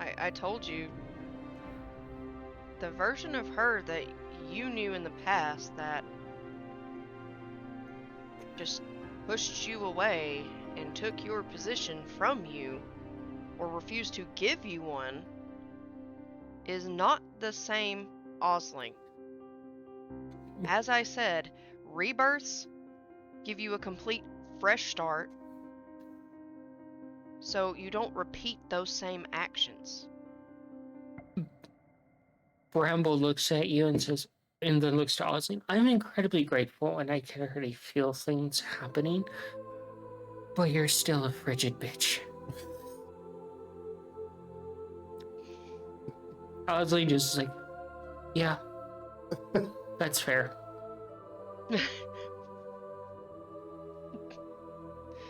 I told you. the version of her that you knew in the past that just pushed you away and took your position from you or refused to give you one is not the same Osling. As I said, rebirths give you a complete fresh start so you don't repeat those same actions. Bramble looks at you and says, and then looks to Osling. I'm incredibly grateful and I can already feel things happening, but you're still a frigid bitch. Osling just is like, yeah, that's fair.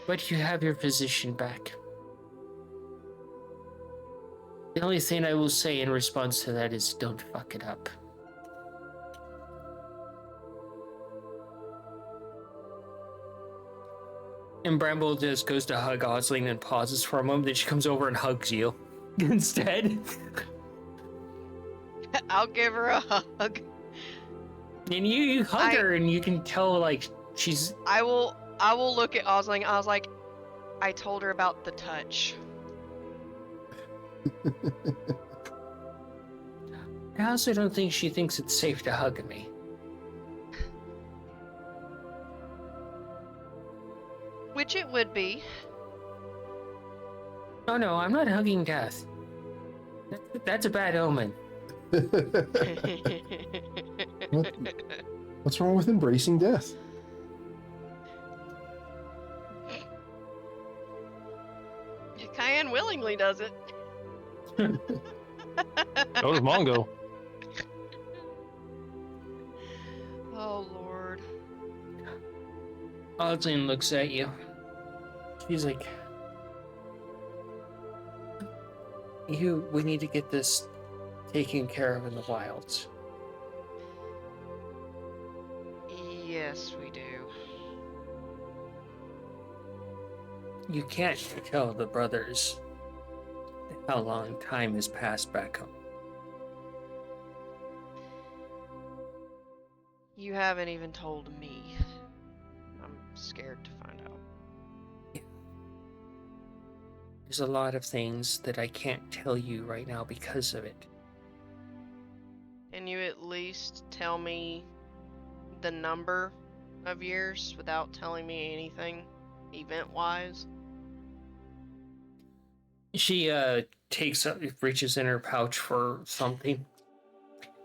But you have your position back. The only thing I will say in response to that is don't fuck it up. And Bramble just goes to hug Osling and pauses for a moment, then she comes over and hugs you instead. I'll give her a hug. And you hug her and you can tell like she's... I will look at Osling. I was like, I told her about the touch. I also don't think she thinks it's safe to hug me. Which it would be. Oh no, I'm not hugging death. That's a bad omen. What's wrong with embracing death? Cayenne willingly does it. So does Mongo. Oh Lord. Osling looks at you. She's like, we need to get this taken care of in the wilds. Yes, we do. You can't tell the brothers how long time has passed back home. You haven't even told me. I'm scared to find out. There's a lot of things that I can't tell you right now because of it. Can you at least tell me the number of years without telling me anything event-wise? She reaches in her pouch for something.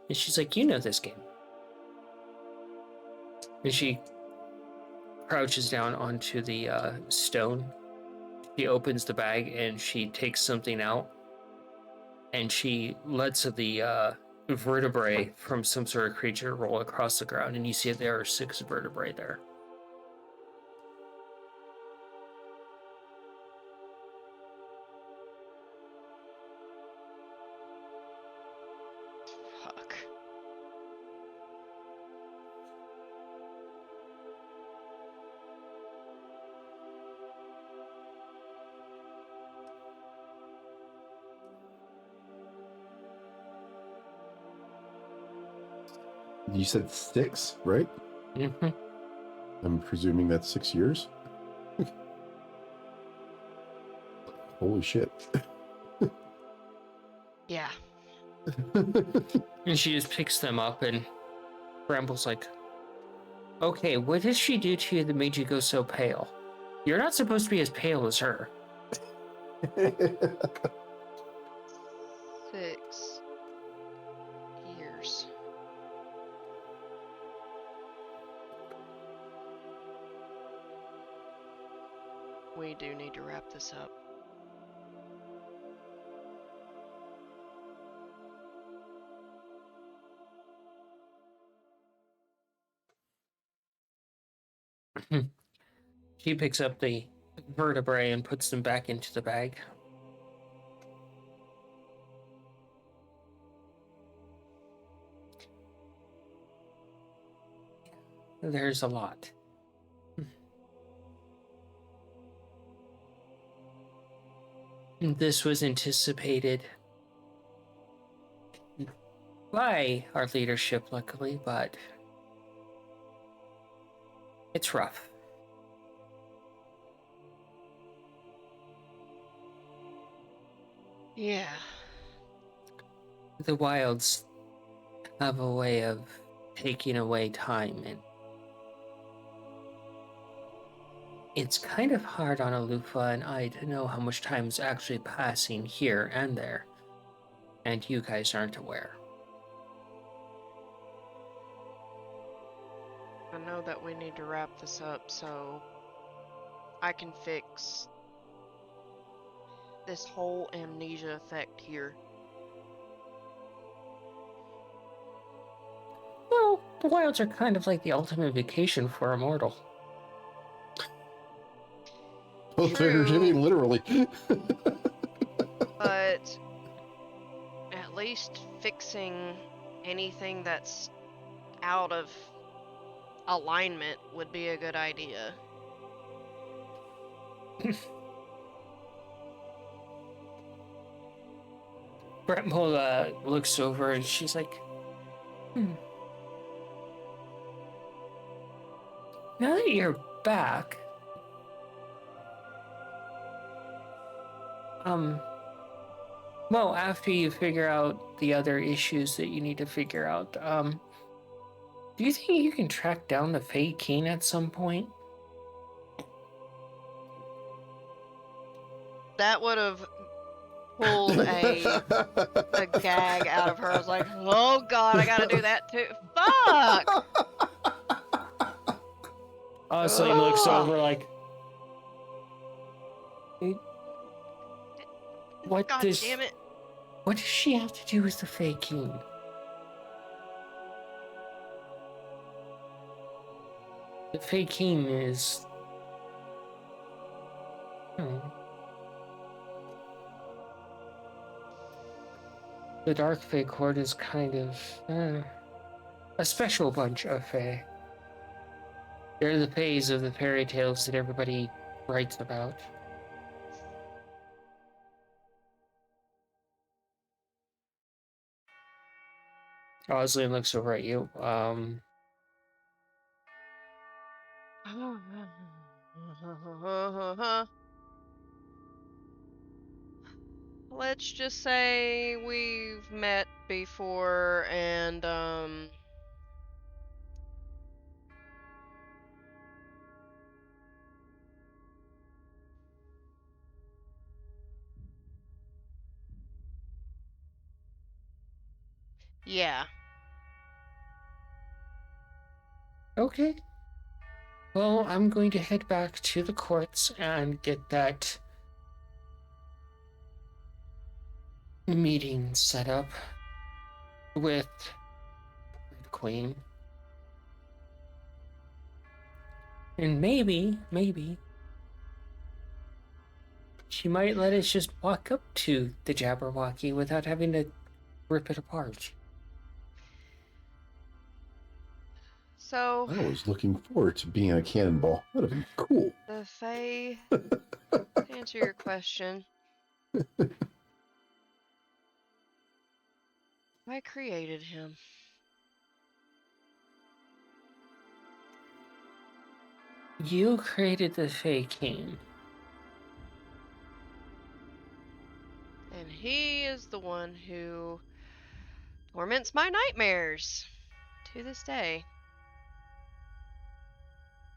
And she's like, you know this game. And she crouches down onto the stone. She opens the bag and she takes something out. And she lets the vertebrae from some sort of creature roll across the ground. And you see there are 6 vertebrae there. Fuck. You said 6, right? Mm-hmm. I'm presuming that's 6 years. Holy shit. Yeah. And she just picks them up and Bramble's like, okay, what did she do to you that made you go so pale? You're not supposed to be as pale as her. 6 years. We do need to wrap this up. She picks up the vertebrae and puts them back into the bag. There's a lot. This was anticipated by our leadership, luckily, but it's rough. Yeah. The wilds have a way of taking away time, and it's kind of hard on Alufa and I to know how much time is actually passing here and there, and you guys aren't aware. I know that we need to wrap this up so I can fix this whole amnesia effect here. Well, the wilds are kind of like the ultimate vacation for a mortal. Oh, True. literally. But at least fixing anything that's out of alignment would be a good idea. Bretmola looks over and she's like, Now that you're back, well, after you figure out the other issues that you need to figure out, do you think you can track down the Fae King at some point? That would have pulled a gag out of her. I was like, oh god, I gotta do that too. Fuck! Osling looks Ugh. over like, what God does damn it. what does she have to do with the Fae King? The Fae King is, the Dark Fae Court is kind of a special bunch of Fae. They're the Faes of the fairy tales that everybody writes about. Osling looks over at you. Let's just say we've met before and yeah. Okay. Well, I'm going to head back to the courts and get that meeting set up with the Queen. And maybe, she might let us just walk up to the Jabberwocky without having to rip it apart. So I was looking forward to being a cannonball. That would have been cool. the Fae, to answer your question, I created him. You created the Fae King. And he is the one who torments my nightmares to this day.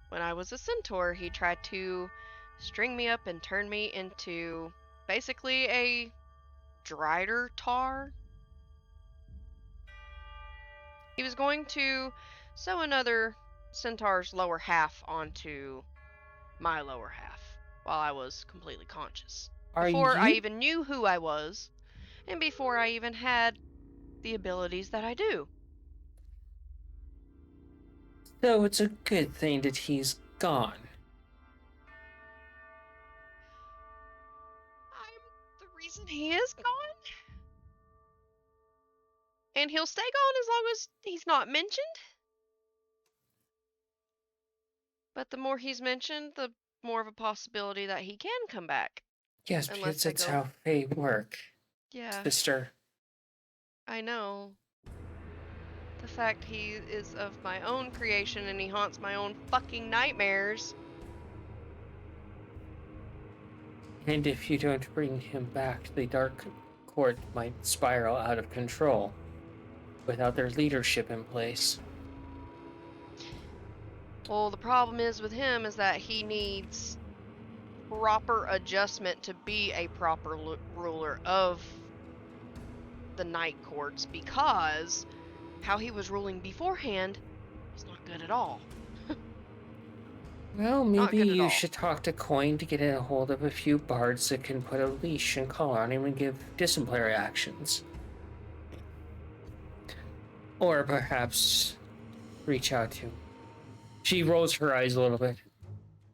When I was a centaur, he tried to string me up and turn me into basically a drider tar. He was going to sew another centaur's lower half onto my lower half while I was completely conscious. Before I even knew who I was, and before I even had the abilities that I do. So it's a good thing that he's gone. I'm the reason he is gone. And he'll stay gone as long as he's not mentioned. But the more he's mentioned, the more of a possibility that he can come back. Yes, Unless because they that's go- how Fae work, Yeah, sister. I know. the fact he is of my own creation and he haunts my own fucking nightmares. And if you don't bring him back, the Dark Court might spiral out of control without their leadership in place. Well, the problem is with him is that he needs proper adjustment to be a proper ruler of the night courts, because how he was ruling beforehand was not good at all. Well, Not maybe good at you all. should talk to Coin to get a hold of a few bards that can put a leash and collar on him and give disciplinary actions. Or perhaps reach out to... She rolls her eyes a little bit.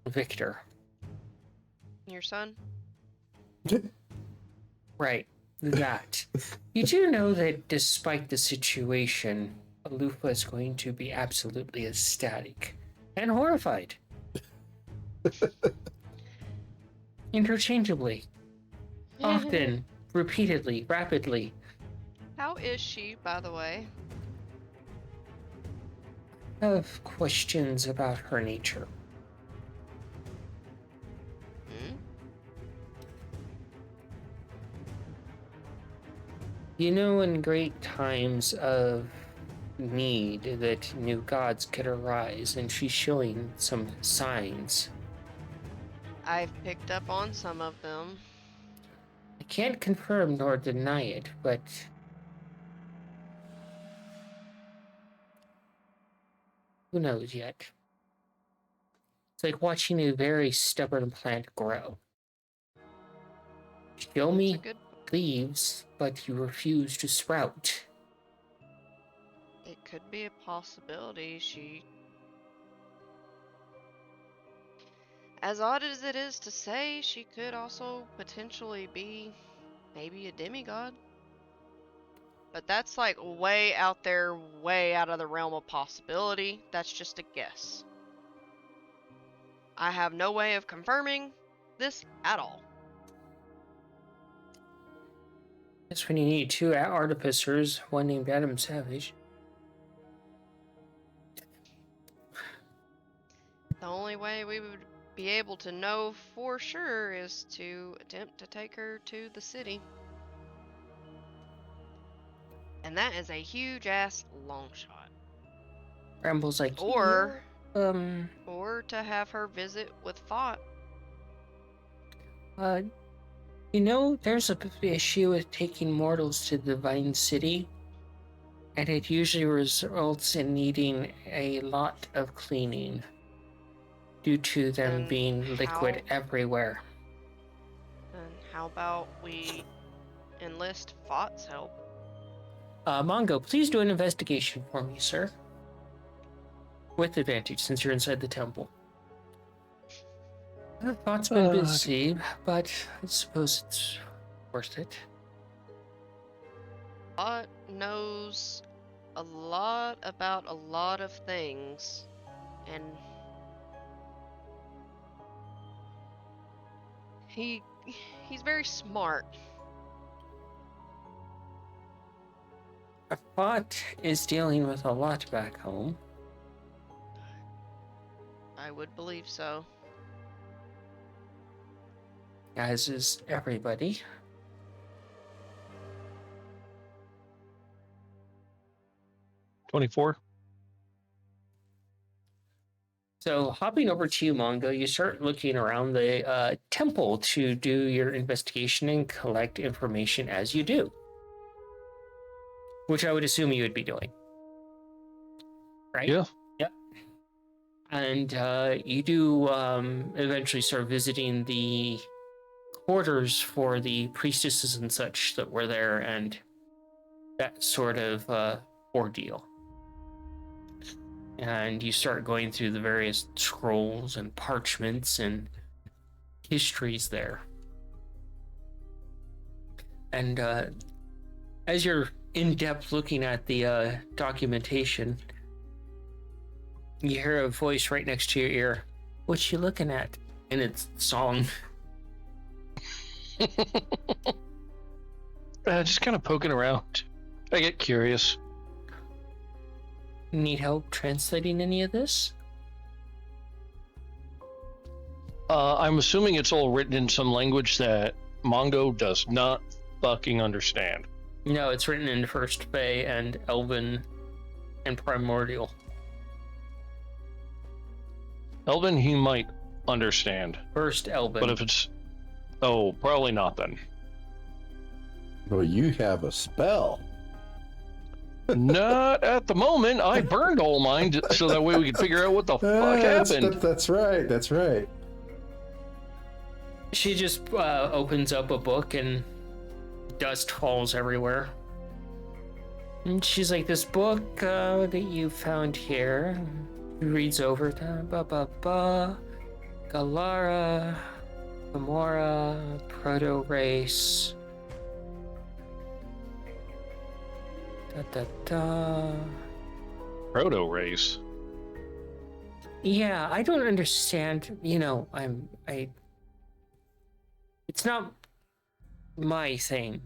Victor. Your son? Right, that. You do know that despite the situation, Alufa is going to be absolutely ecstatic and horrified. Interchangeably. Often, repeatedly, rapidly. How is she, by the way? I have questions about her nature. Hmm? You know, in great times of need, that new gods could arise, and she's showing some signs. I've picked up on some of them. I can't confirm nor deny it, but who knows yet? It's like watching a very stubborn plant grow. Show That's a me good. leaves, but you refuse to sprout. It could be a possibility. She, as odd as it is to say, she could also potentially be maybe a demigod. But that's like way out there, way out of the realm of possibility. That's just a guess. I have no way of confirming this at all. That's when you need two artificers, one named Adam Savage. The only way we would be able to know for sure is to attempt to take her to the city. And that is a huge ass long shot. Ramble's like, Or yeah, or to have her visit with Fought. you know, there's a issue with taking mortals to the Divine City, and it usually results in needing a lot of cleaning due to them Then being liquid everywhere. And how about we enlist Fought's help? Mongo, please do an investigation for me, sir. With advantage, since you're inside the temple. Thought's been busy, but I suppose it's worth it. Fought knows a lot about a lot of things, and he's very smart. Thought is dealing with a lot back home. I would believe so. As is everybody. $24. So, hopping over to you, Mongo, you start looking around the temple to do your investigation and collect information as you do. Which I would assume you would be doing. Right? Yeah. Yep. And you do eventually start visiting the quarters for the priestesses and such that were there, and that sort of ordeal. And you start going through the various scrolls and parchments and histories there. And as you're in depth looking at the documentation, you hear a voice right next to your ear. What you looking at? And it's song. Just kind of poking around. I get curious. need help translating any of this? I'm assuming it's all written in some language that Mongo does not fucking understand. No, it's written in First Bay and Elven and Primordial. Elven, he might understand. First Elven. But if it's... Oh, probably not then. Well, you have a spell. Not at the moment. I burned all mine so that way we could figure out what the fuck happened. That's right. That's right. She just opens up a book and dust falls everywhere. And she's like, this book that you found here. She reads over it. Galara, Gamora, Proto-Race. Proto-Race? Yeah, I don't understand. You know, it's not my thing.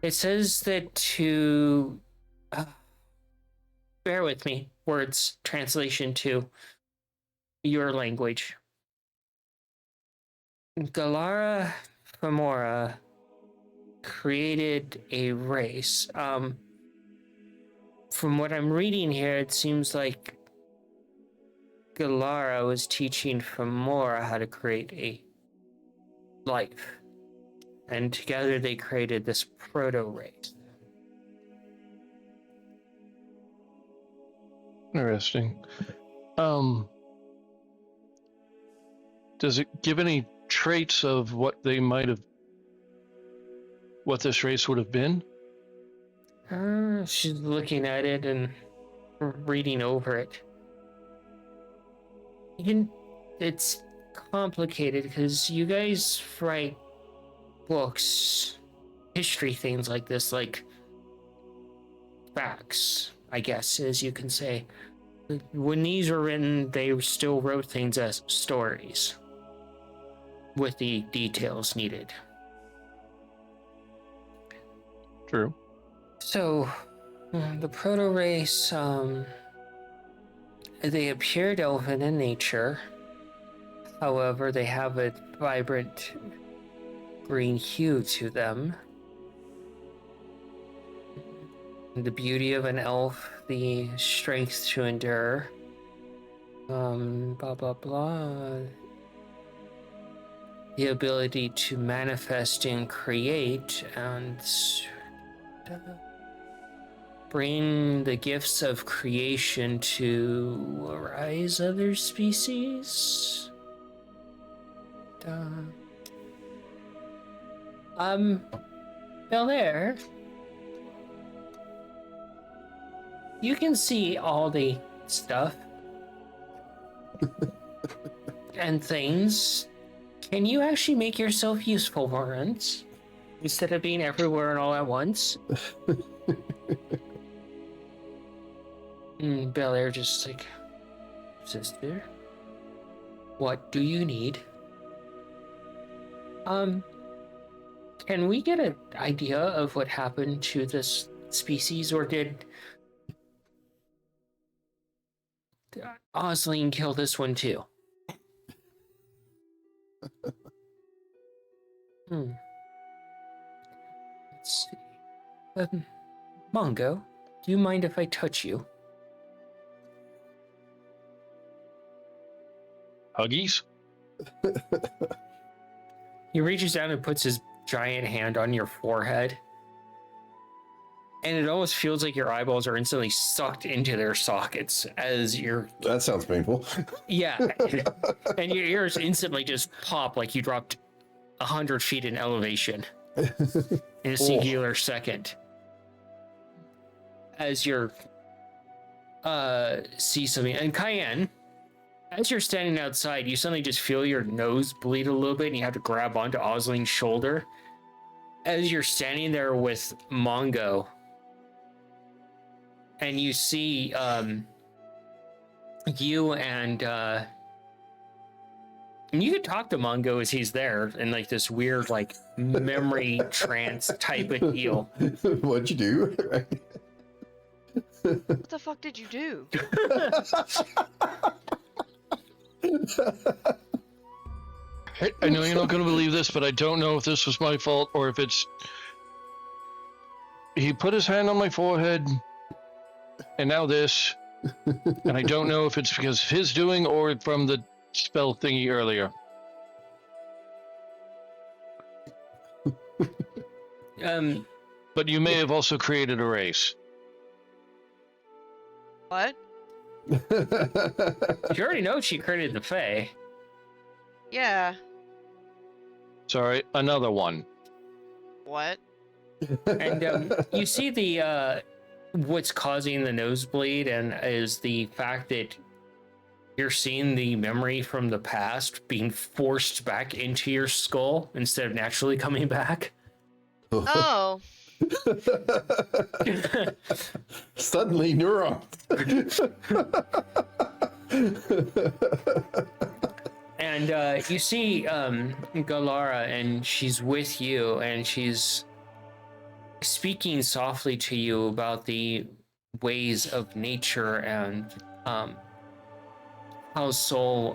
It says that to bear with me, words translation to your language. Galara Famora created a race. From what I'm reading here, it seems like Galara was teaching Famora how to create a life. And together they created this proto-race. Interesting. Does it give any traits of what they might have, what this race would have been? She's looking at it and reading over it. It's complicated because you guys write books, history things like this, like facts, I guess, as you can say. When these were written, they still wrote things as stories with the details needed. True. So, the proto-race, they appeared elven in nature. However, they have a vibrant green hue to them. The beauty of an elf, the strength to endure. Blah, blah, blah. The ability to manifest and create and bring the gifts of creation to arise other species. Belair, you can see all the stuff and things. Can you actually make yourself useful once instead of being everywhere and all at once? Belair just like, sister, what do you need? Can we get an idea of what happened to this species, or did Osling kill this one too? Let's see. Mongo, do you mind if I touch you? Huggies? He reaches down and puts his giant hand on your forehead. And it almost feels like your eyeballs are instantly sucked into their sockets as you're... That sounds painful. Yeah. And your ears instantly just pop like you dropped 100 feet in elevation in a singular second. As you're... see something. And Cayenne, as you're standing outside, you suddenly just feel your nose bleed a little bit and you have to grab onto Osling's shoulder. As you're standing there with Mongo, and you see you and you could talk to Mongo as he's there in like this weird like memory trance type of deal. What'd you do? What the fuck did you do? I know you're not going to believe this, but I don't know if this was my fault or if it's. He put his hand on my forehead, and now this, and I don't know if it's because of his doing or from the spell thingy earlier. But you may have also created a race. What? You already know she created the Fae. Yeah. Sorry, another one. What? And you see the what's causing the nosebleed, and is the fact that you're seeing the memory from the past being forced back into your skull instead of naturally coming back. Oh. Suddenly neurons. And you see Galara, and she's with you, and she's speaking softly to you about the ways of nature and how soul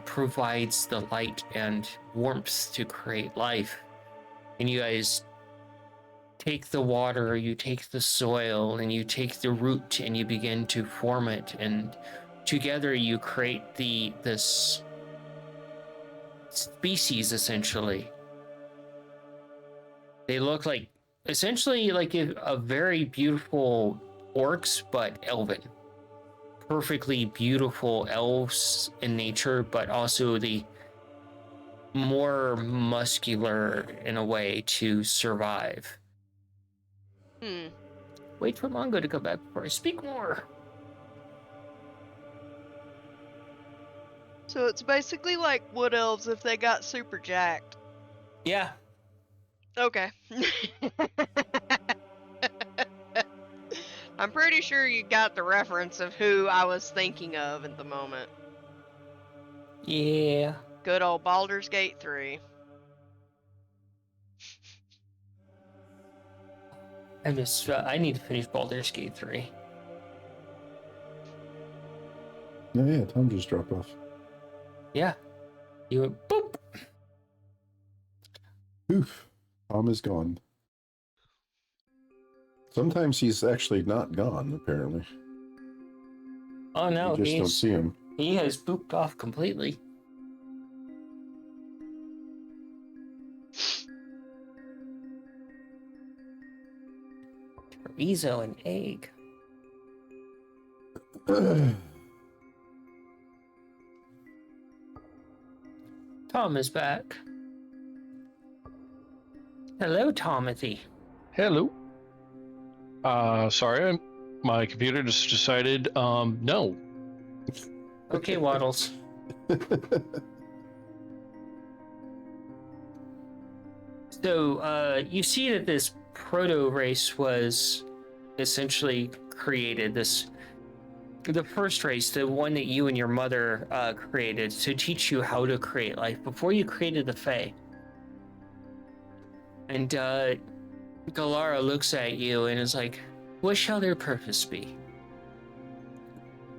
provides the light and warmth to create life. And you guys take the water, you take the soil, and you take the root, and you begin to form it, and together you create this species. Essentially, they look like essentially like a very beautiful orcs, but elven. Perfectly beautiful elves in nature, but also the more muscular in a way to survive. Wait for Mongo to come back before I speak more. So it's basically like wood elves if they got super jacked. Yeah. Okay. I'm pretty sure you got the reference of who I was thinking of at the moment. Yeah. Good old Baldur's Gate 3. I need to finish Baldur's Gate 3. Oh yeah, Tom just dropped off. Yeah. You went boop. Oof. Tom is gone. Sometimes he's actually not gone, apparently. Oh no, You just don't see him. he has booped off completely. Chorizo and egg. Tom is back. Hello, Tomothy. Hello. Sorry, my computer just decided, no. Okay, Waddles. So, you see that this proto race was essentially created. The first race, the one that you and your mother created to teach you how to create life before you created the Fae. And Galara looks at you and is like, what shall their purpose be?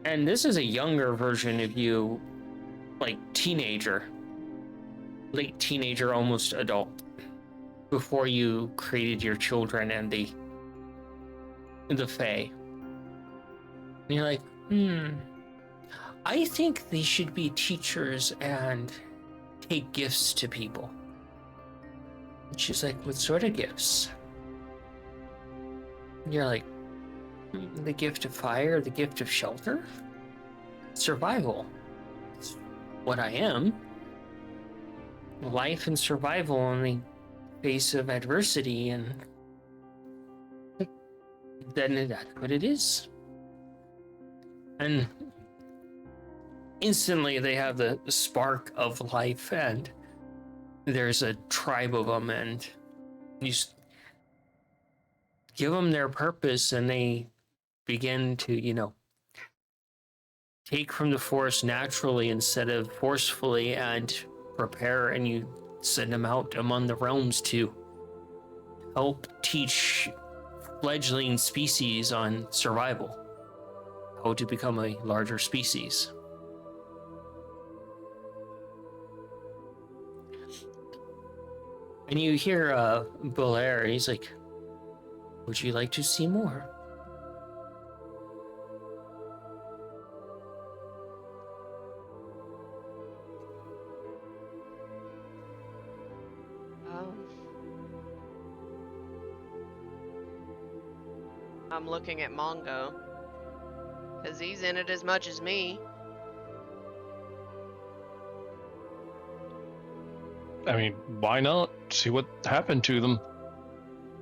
And this is a younger version of you, like teenager, late teenager, almost adult, before you created your children and the Fae. And you're like, I think they should be teachers and take gifts to people. And she's like, what sort of gifts? And you're like, the gift of fire, the gift of shelter, survival. It's what I am. Life and survival in the face of adversity, and then that's what it is. And instantly they have the spark of life, and there's a tribe of them, and you give them their purpose, and they begin to, take from the forest naturally instead of forcefully, and prepare, and you send them out among the realms to help teach fledgling species on survival. grow to become a larger species. And you hear Belair, he's like, would you like to see more? I'm looking at Mongo. Because he's in it as much as me. I mean, why not see what happened to them?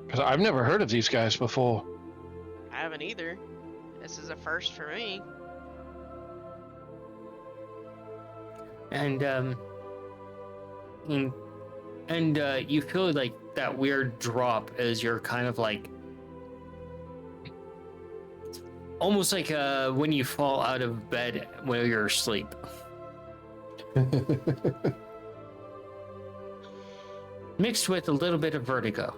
Because I've never heard of these guys before. I haven't either. This is a first for me. And you feel like that weird drop as you're kind of like, almost like when you fall out of bed while you're asleep. Mixed with a little bit of vertigo.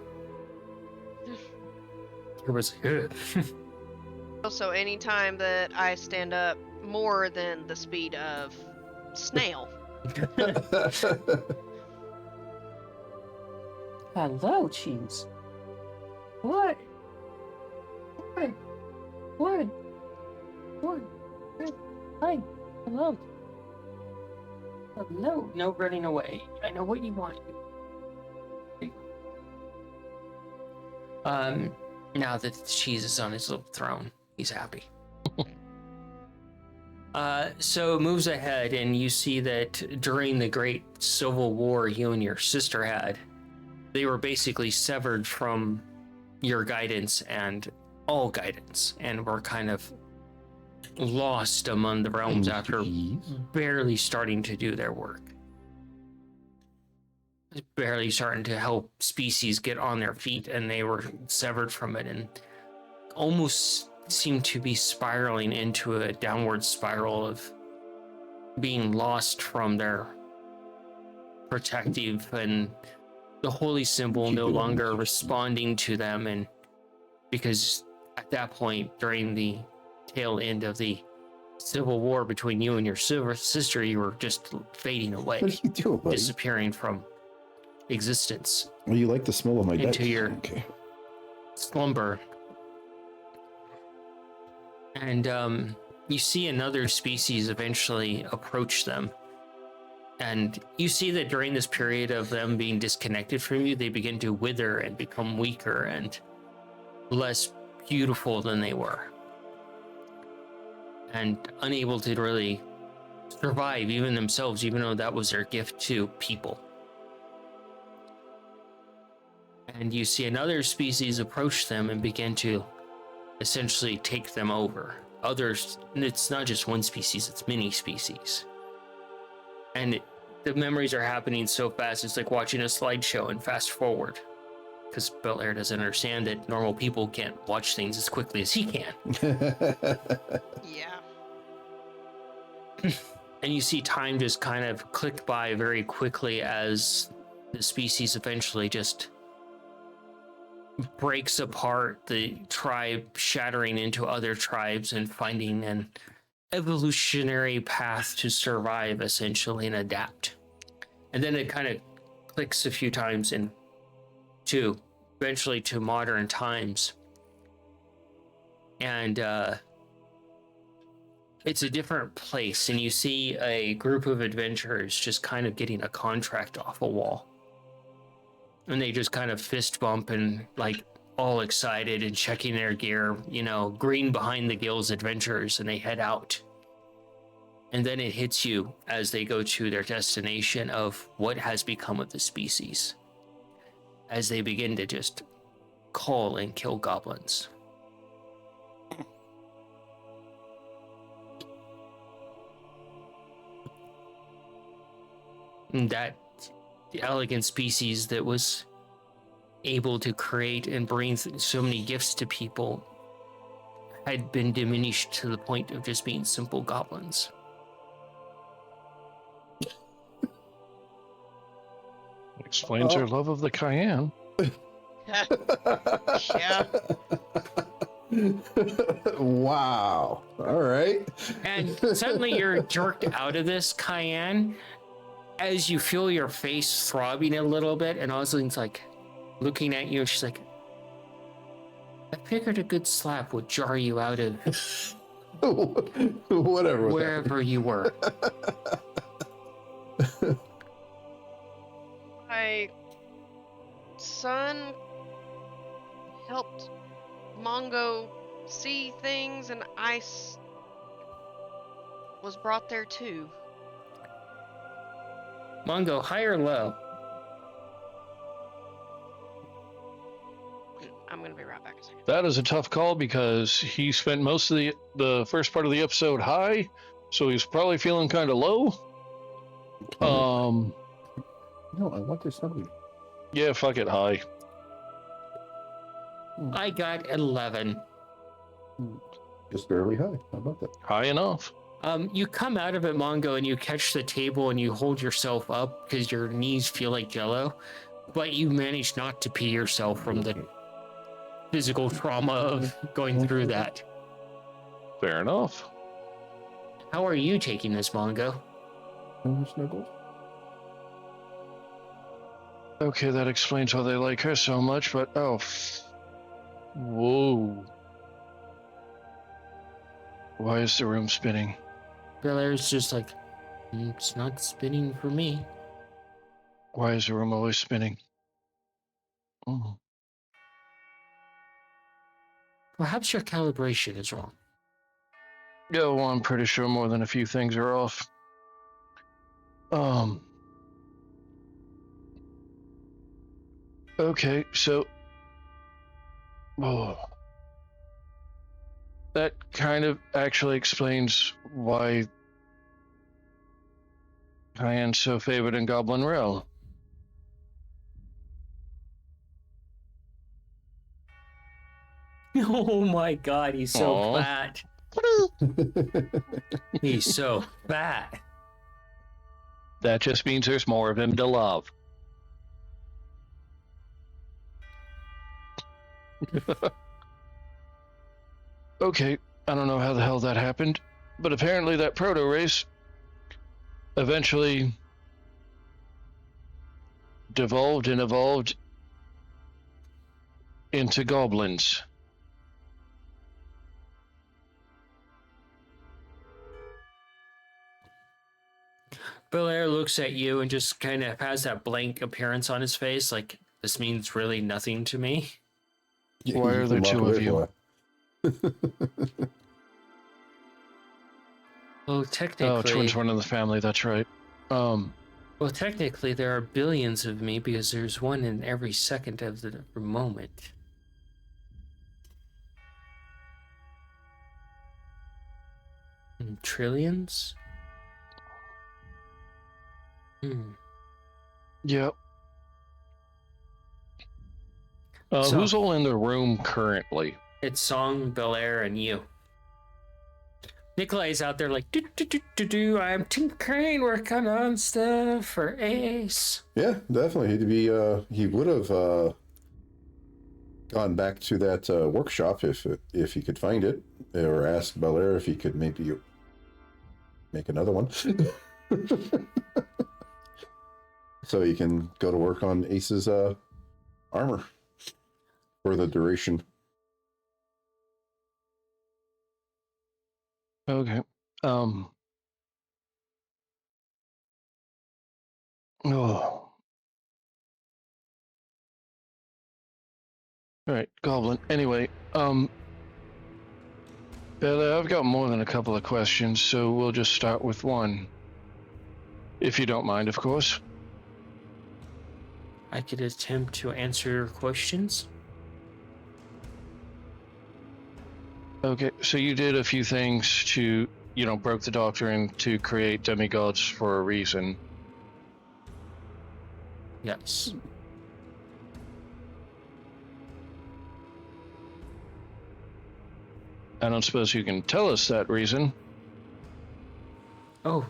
It was Also, anytime that I stand up more than the speed of snail. Hello, cheese. What? What? Hi. Hello. Hello. No running away. I know what you want. Now that the cheese is on his little throne, he's happy. So it moves ahead, and you see that during the Great Civil War you and your sister had, they were basically severed from your guidance and all guidance, and were kind of lost among the realms after barely starting to do their work. Barely starting to help species get on their feet, and they were severed from it and almost seemed to be spiraling into a downward spiral of being lost from their protective, and the holy symbol no longer responding to them. And because at that point, during the tail end of the civil war between you and your sister, you were just fading away, What are you doing, buddy? disappearing from existence Well, you like the smell of my into dice. your Okay. slumber. And you see another species eventually approach them, and you see that during this period of them being disconnected from you, they begin to wither and become weaker and less beautiful than they were, and unable to really survive even themselves, even though that was their gift to people. And you see another species approach them and begin to essentially take them over. Others, it's not just one species, it's many species. And the memories are happening so fast, it's like watching a slideshow and fast forward. Because Belair doesn't understand that normal people can't watch things as quickly as he can. Yeah. And you see time just kind of click by very quickly as the species eventually just breaks apart, the tribe shattering into other tribes and finding an evolutionary path to survive essentially and adapt. And then it kind of clicks a few times and to eventually to modern times. And it's a different place, and you see a group of adventurers just kind of getting a contract off a wall. And they just kind of fist bump and like all excited and checking their gear, you know, green behind the gills adventurers, and they head out. And then it hits you as they go to their destination of what has become of the species, as they begin to just call and kill goblins. And that the elegant species that was able to create and bring so many gifts to people had been diminished to the point of just being simple goblins. Explains her love of the cayenne. Yeah. Wow. All right. And suddenly you're jerked out of this, Cayenne, as you feel your face throbbing a little bit, and Osling's like looking at you, and she's like, I figured a good slap would jar you out of Whatever. wherever you were. My son helped Mongo see things, and was brought there too. Mongo, high or low? I'm gonna be right back a second. That is a tough call because he spent most of the first part of the episode high, so he's probably feeling kind of low. No, I want this somebody. Yeah, fuck it, high. I got 11. Just barely high. How about that? High enough. You come out of it, Mongo, and you catch the table and you hold yourself up because your knees feel like jello, but you manage not to pee yourself from the physical trauma of going through that. Fair enough. How are you taking this, Mongo? Snuggles. Okay, that explains why they like her so much, but whoa. Why is the room spinning? Belair's just like, it's not spinning for me. Why is the room always spinning? Oh. Perhaps your calibration is wrong. Yeah, well, I'm pretty sure more than a few things are off. Okay, so... Oh. That kind of actually explains why Cayenne's so favored in Goblin Realm. Oh my god, he's so Aw. fat. He's so fat. That just means there's more of him to love. Okay, I don't know how the hell that happened, but apparently that proto race eventually devolved and evolved into goblins. Belair looks at you and just kind of has that blank appearance on his face, like, this means really nothing to me. Why are there two of you? Well, technically... Oh, twins one in the family, that's right. Well, technically, there are billions of me because there's one in every second of the moment. And trillions? Yep. So- Who's all in the room currently? It's Song, Belair, and you. Nikolai's out there like, do. I'm tinkering, working on stuff for Ace. Yeah, definitely. He would have gone back to that workshop if he could find it, or ask Belair if he could maybe make another one, so he can go to work on Ace's armor for the duration. Okay. Oh. All right, Goblin. Anyway, Bella, I've got more than a couple of questions, so we'll just start with one. If you don't mind, of course. I could attempt to answer your questions. Okay, so you did a few things to, broke the doctrine to create demigods for a reason. Yes. I don't suppose you can tell us that reason. Oh,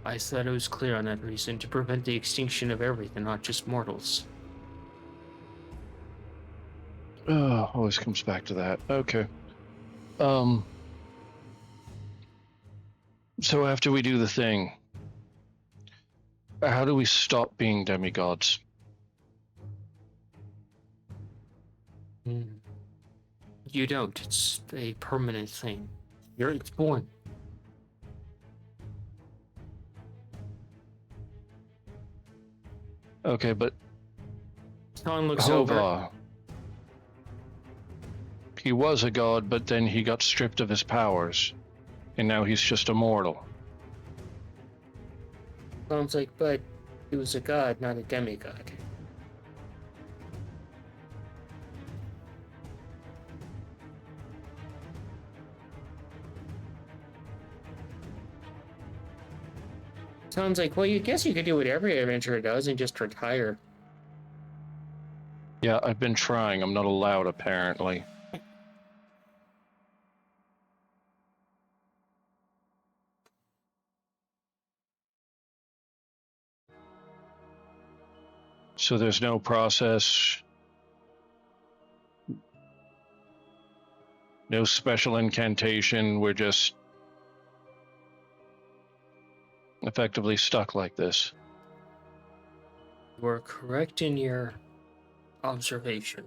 I thought it was clear on that reason, to prevent the extinction of everything, not just mortals. Oh, always comes back to that. Okay. So after we do the thing, how do we stop being demigods? You don't. It's a permanent thing. It's born. Okay, but Sean looks over. Hova, he was a god, but then he got stripped of his powers, and now he's just a mortal. Sounds like, but he was a god, not a demigod. Sounds like, well, you guess you could do what every adventurer does and just retire. Yeah, I've been trying. I'm not allowed, apparently. So there's no process, no special incantation. We're just effectively stuck like this. You were correct in your observation.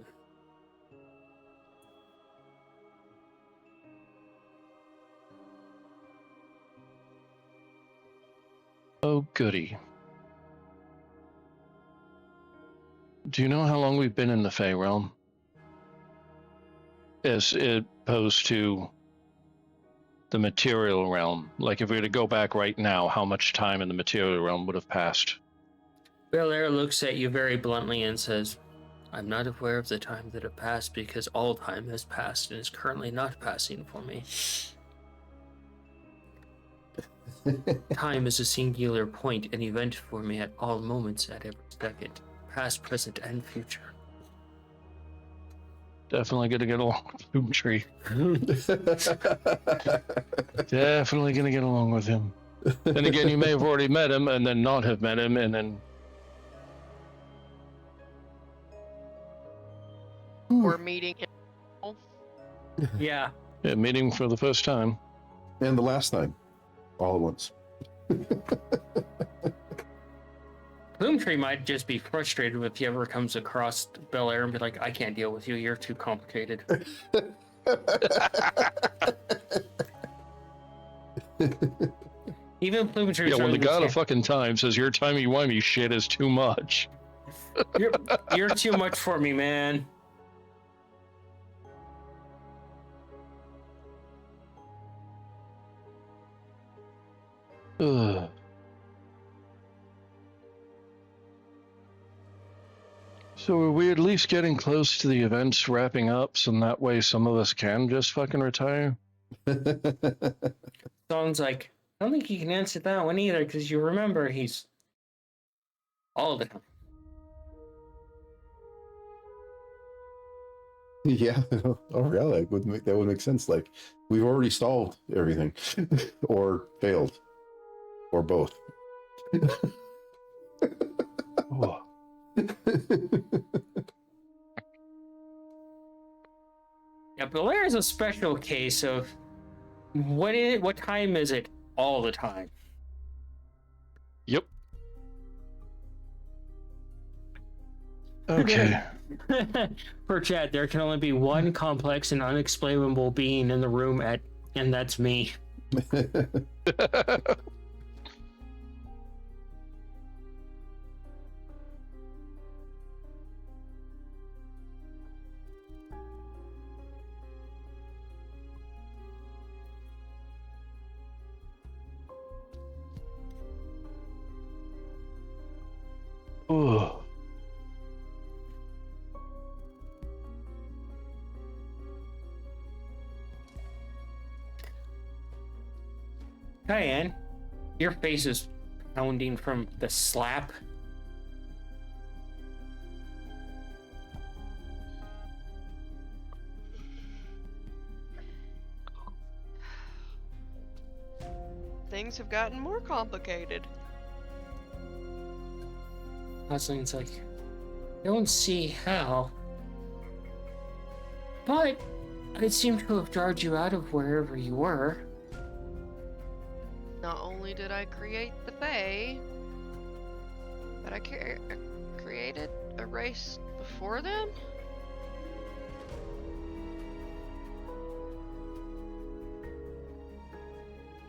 Oh, goody. Do you know how long we've been in the Fey realm? As opposed to the material realm. Like, if we were to go back right now, how much time in the material realm would have passed? Belair looks at you very bluntly and says, I'm not aware of the time that have passed because all time has passed and is currently not passing for me. Time is a singular point, an event for me at all moments, at every second, past, present, and future. Definitely gonna get along with Doom Tree. Definitely gonna get along with him. Then again, you may have already met him and then not have met him and then... We're meeting him. Yeah. Yeah, meeting for the first time. And the last time, all at once. Bloomtree might just be frustrated if he ever comes across Belair and be like, I can't deal with you, you're too complicated. Even Bloomtree. Yeah, when the god of fucking time says your timey-wimey shit is too much. You're too much for me, man. Ugh. So are we at least getting close to the events wrapping up, so that way some of us can just fucking retire? Sounds like, I don't think you can answer that one either, because you remember he's all the time. Yeah, oh yeah, that would make sense. Like, we've already solved everything, or failed, or both. Oh. Yeah, Belair is a special case of what time is it all the time? Yep. Okay. For Chad, there can only be one complex and unexplainable being in the room and that's me. Oh. Diane, your face is pounding from the slap. Things have gotten more complicated. Husling's like, don't see how. But it seemed to have jarred you out of wherever you were. Not only did I create the Fae, but I created a race before them?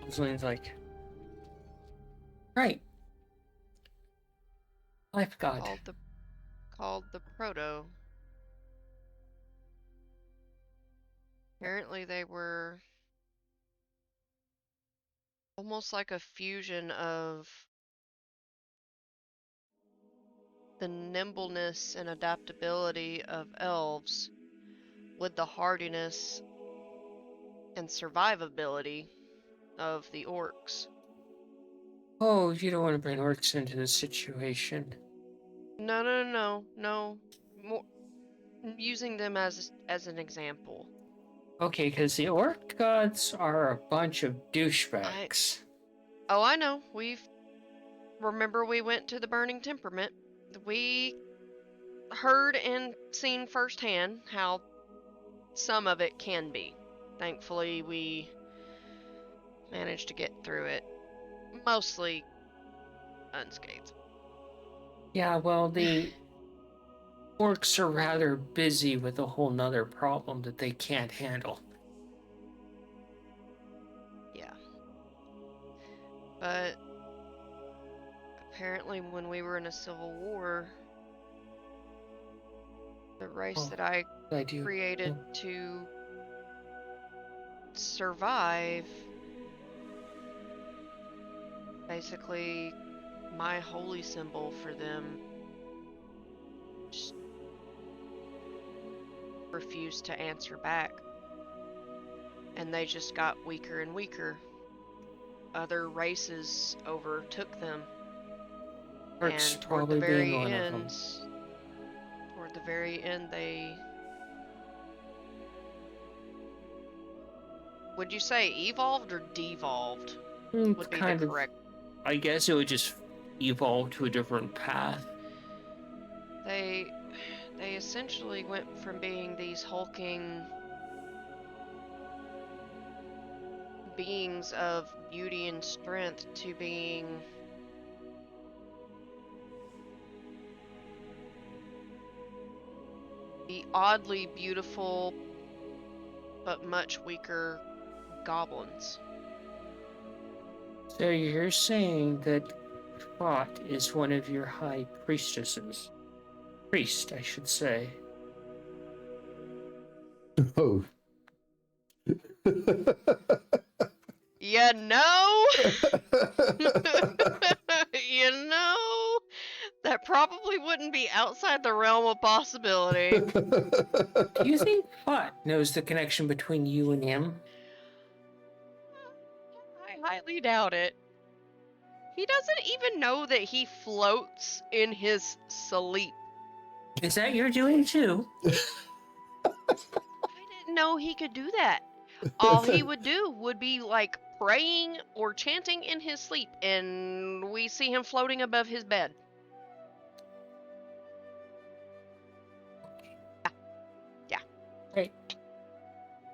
Rosalind's like, right. I forgot. Called the Proto. Apparently they were almost like a fusion of the nimbleness and adaptability of elves with the hardiness and survivability of the orcs. Oh, you don't want to bring orcs into this situation. No. More using them as an example. Okay, because the orc gods are a bunch of douchebags. I know. Remember we went to the Burning Temperament. We heard and seen firsthand how some of it can be. Thankfully, we managed to get through it mostly unscathed. Yeah, well, the orcs are rather busy with a whole nother problem that they can't handle. Yeah. But apparently when we were in a civil war, the race that I created to survive, basically my holy symbol for them, just refused to answer back. And they just got weaker and weaker. Other races overtook them. Orcs And probably being one of them. toward the very end, they... Would you say evolved or devolved? Would be the correct... I guess it would just evolve to a different path. They essentially went from being these hulking beings of beauty and strength to being the oddly beautiful but much weaker goblins. So you're saying that Trot is one of your high priestesses. Priest, I should say. Oh. You know? You know? That probably wouldn't be outside the realm of possibility. Do you think Trot knows the connection between you and him? I highly doubt it. He doesn't even know that he floats in his sleep. Is that your doing too? I didn't know he could do that. All he would do would be like praying or chanting in his sleep, and we see him floating above his bed. Yeah. Right.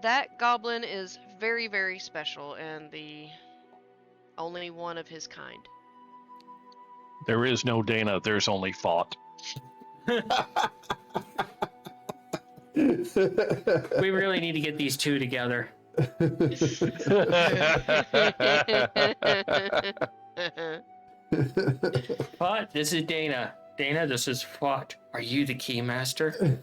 That goblin is very, very special and the only one of his kind. There is no Dana, there's only Fought. We really need to get these two together. Fought, this is Dana. Dana, this is Fought. Are you the keymaster?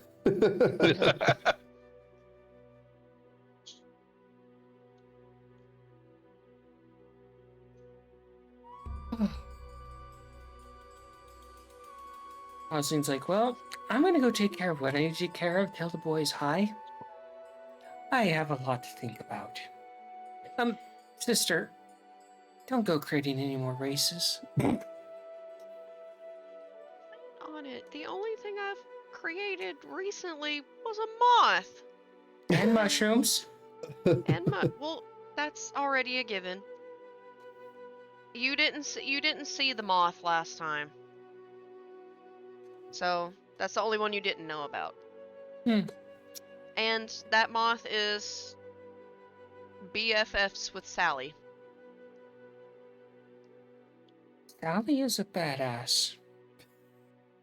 Osling's like, well, I'm gonna go take care of what I need to take care of. Tell the boys hi. I have a lot to think about. Sister, don't go creating any more races. On it, the only thing I've created recently was a moth. And mushrooms. And well, that's already a given. You didn't see the moth last time. So, that's the only one you didn't know about. And that moth is BFFs with Sally. Sally is a badass.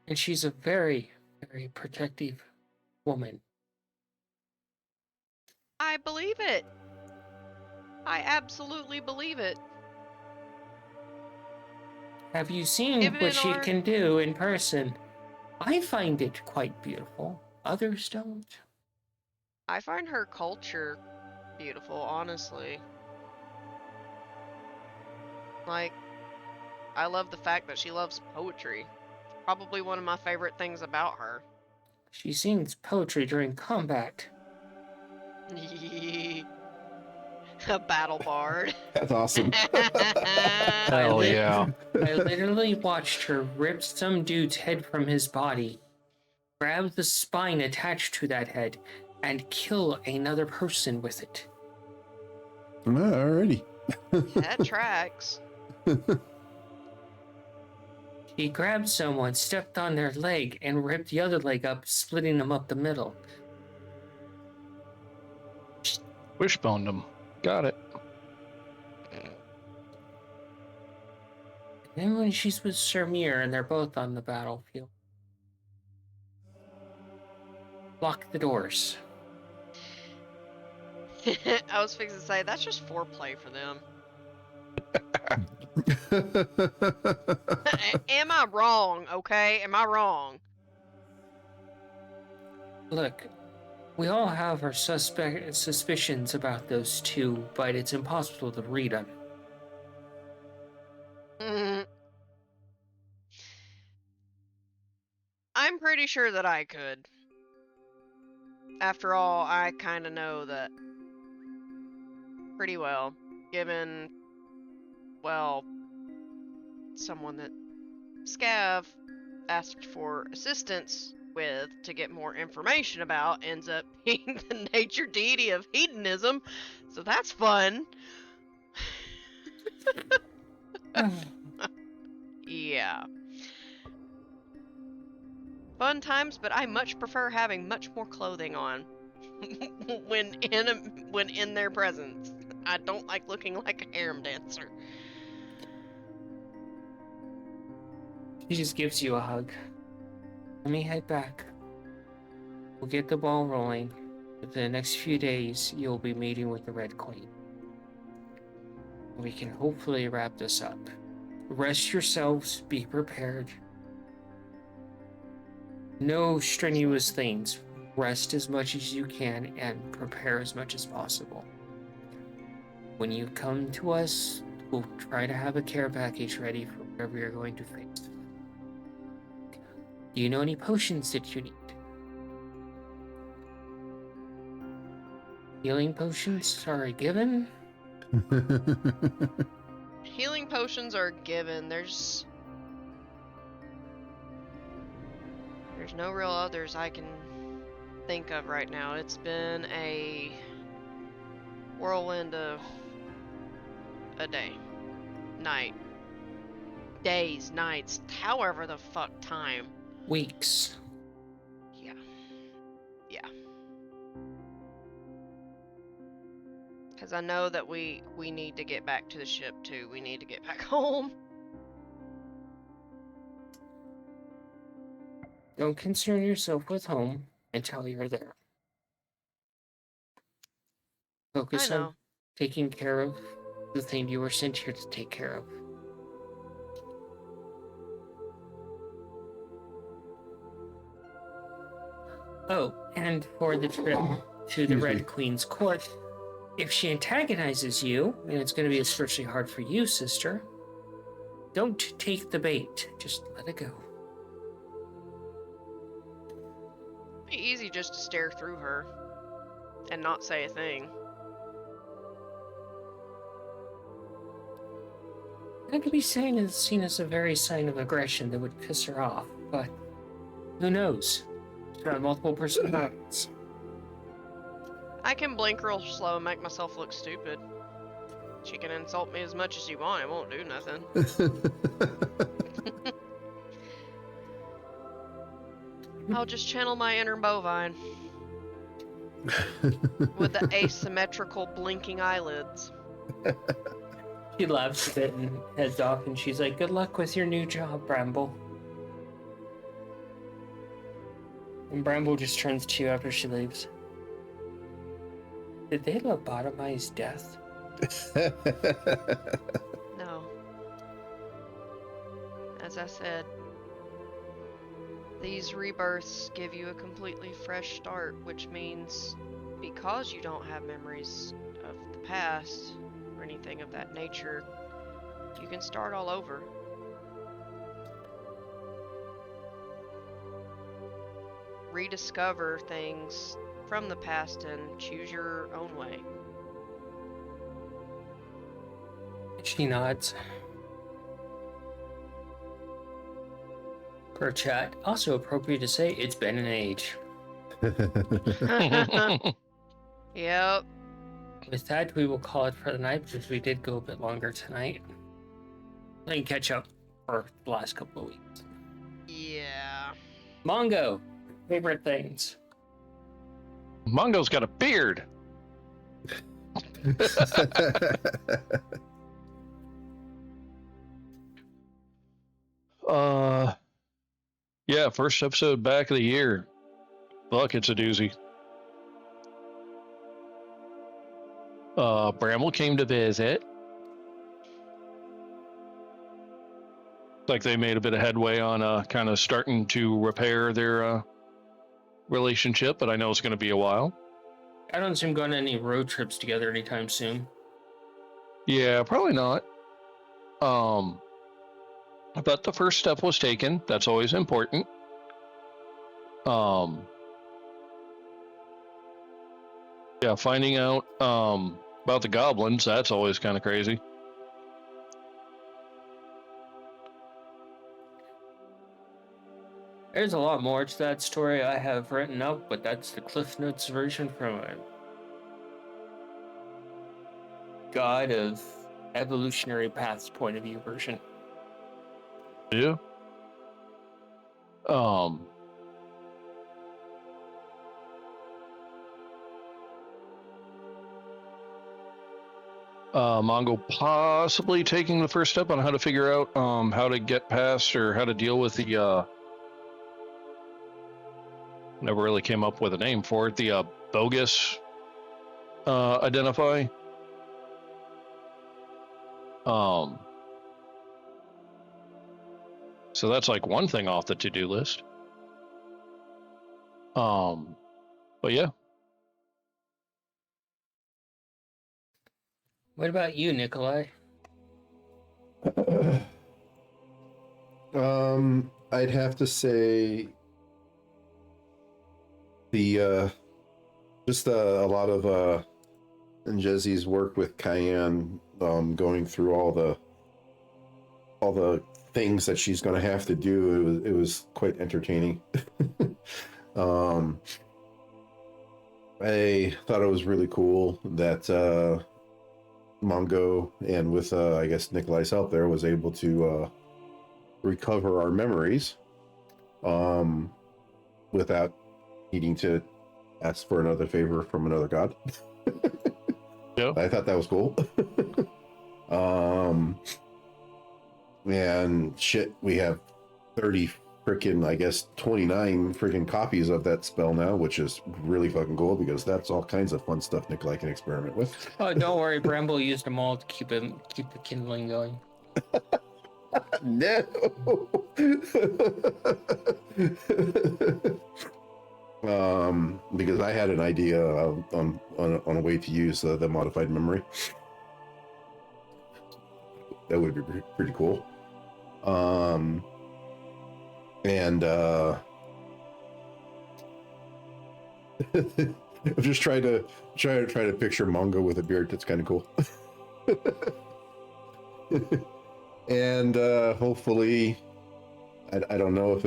And she's a very, very protective woman. I believe it. I absolutely believe it. Have you seen Given what in she our- can do in person? I find it quite beautiful. Others don't. I find her culture beautiful, honestly. Like, I love the fact that she loves poetry. Probably one of my favorite things about her. She sings poetry during combat. A battle bard. That's awesome. Hell lit- yeah. I literally watched her rip some dude's head from his body, grab the spine attached to that head, and kill another person with it. Alrighty. That tracks. He grabbed someone, stepped on their leg, and ripped the other leg up, splitting them up the middle. Wishboned him. Got it. Then when she's with Sir Mir and they're both on the battlefield, lock the doors. I was fixing to say, that's just foreplay for them. Am I wrong, okay? Am I wrong? Look, we all have our suspicions about those two, but it's impossible to read them. Mhm. I'm pretty sure that I could. After all, I kind of know that pretty well, given, well, someone that Scav asked for assistance with to get more information about ends up being the nature deity of hedonism, so that's fun. Yeah. Fun times, but I much prefer having much more clothing on when in their presence. I don't like looking like a harem dancer. He just gives you a hug. Let me head back. We'll get the ball rolling. Within the next few days, you'll be meeting with the Red Queen. We can hopefully wrap this up. Rest yourselves, be prepared. No strenuous things. Rest as much as you can and prepare as much as possible. When you come to us, we'll try to have a care package ready for whatever you're going to face. Do you know any potions that you need? Healing potions are a given? Healing potions are given. There's no real others I can think of right now. It's been a whirlwind of a day, night, days, nights, however the fuck time. Weeks. Yeah. Because I know that we need to get back to the ship too. We need to get back home. Don't concern yourself with home until you're there. Focus I on know. taking care of the thing you were sent here to take care of. Oh, and for the trip to the Red Queen's court, if she antagonizes you, and it's going to be especially hard for you, sister, don't take the bait. Just let it go. It'd be easy just to stare through her and not say a thing. That could be seen as a very sign of aggression that would piss her off, but who knows? She's got multiple personalities. I can blink real slow and make myself look stupid. She can insult me as much as you want, it won't do nothing. I'll just channel my inner bovine. with the asymmetrical blinking eyelids. She laughs a bit and heads off, and she's like, "Good luck with your new job, Bramble." And Bramble just turns to you after she leaves. Did they lobotomize death? No. As I said, these rebirths give you a completely fresh start, which means because you don't have memories of the past or anything of that nature, you can start all over. Rediscover things from the past and choose your own way. She nods. Per chat, also appropriate to say it's been an age. Yep. With that, we will call it for the night because we did go a bit longer tonight. And catch up for the last couple of weeks. Yeah. Mongo, favorite things. Mongo's got a beard. Yeah, first episode back of the year. Fuck, it's a doozy. Bramble came to visit. Like they made a bit of headway on kind of starting to repair their relationship, but I know it's going to be a while. I don't see them going on any road trips together anytime soon. Yeah, probably not. But the first step was taken. That's always important. Yeah, finding out about the goblins, that's always kind of crazy. There's a lot more to that story I have written up, but that's the Cliff Notes version from a God of Evolutionary Paths point of view version. Yeah. Mongo possibly taking the first step on how to figure out how to get past or how to deal with the never really came up with a name for it, the bogus identify. So that's like one thing off the to-do list. But yeah. What about you, Nikolai? I'd have to say the just a lot of Njezi's work with Cayenne, going through all the things that she's going to have to do. It was quite entertaining. I thought it was really cool that Mongo, and with I guess Nikolai's help there, was able to recover our memories without needing to ask for another favor from another god. Yeah. I thought that was cool. And shit, we have 30 freaking, I guess 29 freaking copies of that spell now, which is really fucking cool because that's all kinds of fun stuff Nikolai can experiment with. Oh, don't worry, Bramble used them all to keep the kindling going. No. Because I had an idea on a way to use the modified memory. That would be pretty cool. And I'm just trying to picture Mongo with a beard. That's kind of cool. And hopefully, I don't know if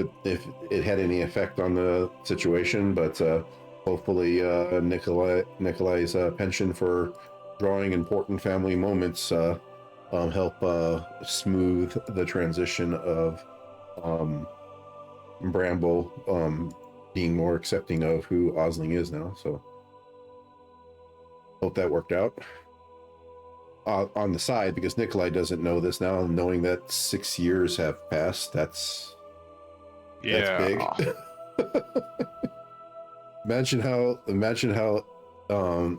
it had any effect on the situation, but hopefully Nikolai's penchant for drawing important family moments help smooth the transition of Bramble being more accepting of who Osling is now. So Hope that worked out. On the side, because Nikolai doesn't know this now, knowing that 6 years have passed, that's big. Imagine how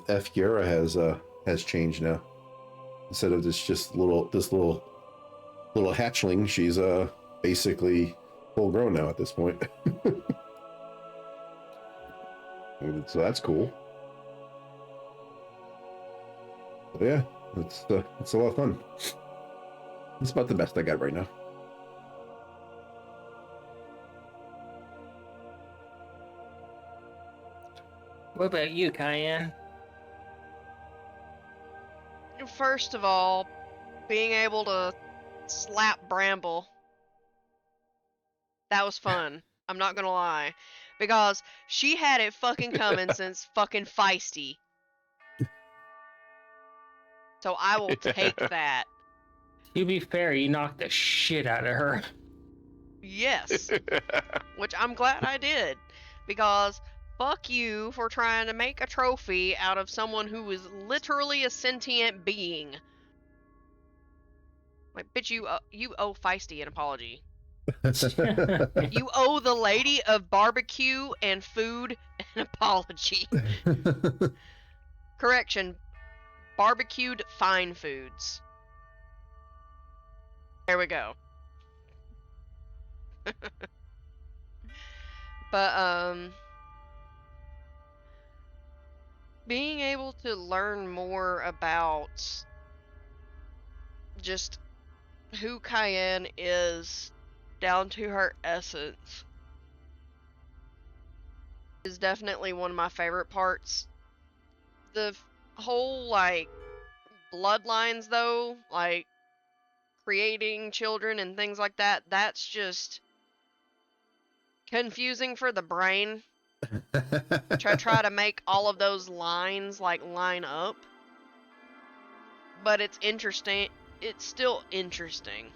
F Yara has changed now. Instead of this little hatchling, she's basically full grown now at this point. So that's cool. But yeah, it's a lot of fun. It's about the best I got right now. What about you, Cayenne? First of all, being able to slap Bramble, that was fun. I'm not gonna lie. Because she had it fucking coming since fucking Feisty. So I will take that. To be fair, you knocked the shit out of her. Yes. Which I'm glad I did. Because fuck you for trying to make a trophy out of someone who is literally a sentient being. Like, bitch, you owe Feisty an apology. You owe the lady of barbecue and food an apology. Correction, barbecued fine foods. There we go. But, being able to learn more about just who Cayenne is down to her essence is definitely one of my favorite parts. The whole, like, bloodlines, though, like, creating children and things like that, that's just confusing for the brain. Try to make all of those lines, like, line up. But it's interesting. It's still interesting.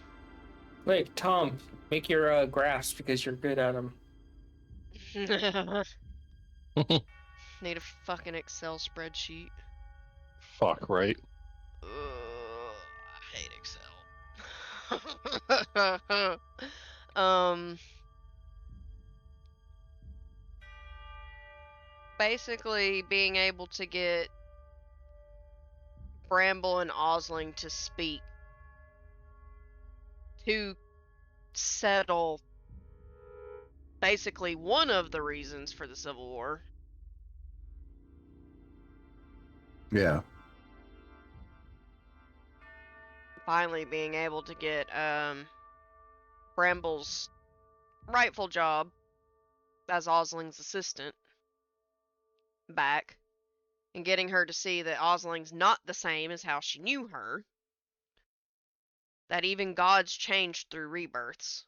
Wait, Tom, make your graphs because you're good at them. Need a fucking Excel spreadsheet. Fuck, right? I hate Excel. Basically being able to get Bramble and Osling to speak to settle basically one of the reasons for the Civil War. Yeah. Finally being able to get Bramble's rightful job as Osling's assistant back, and getting her to see that Osling's not the same as how she knew her, that even gods changed through rebirths.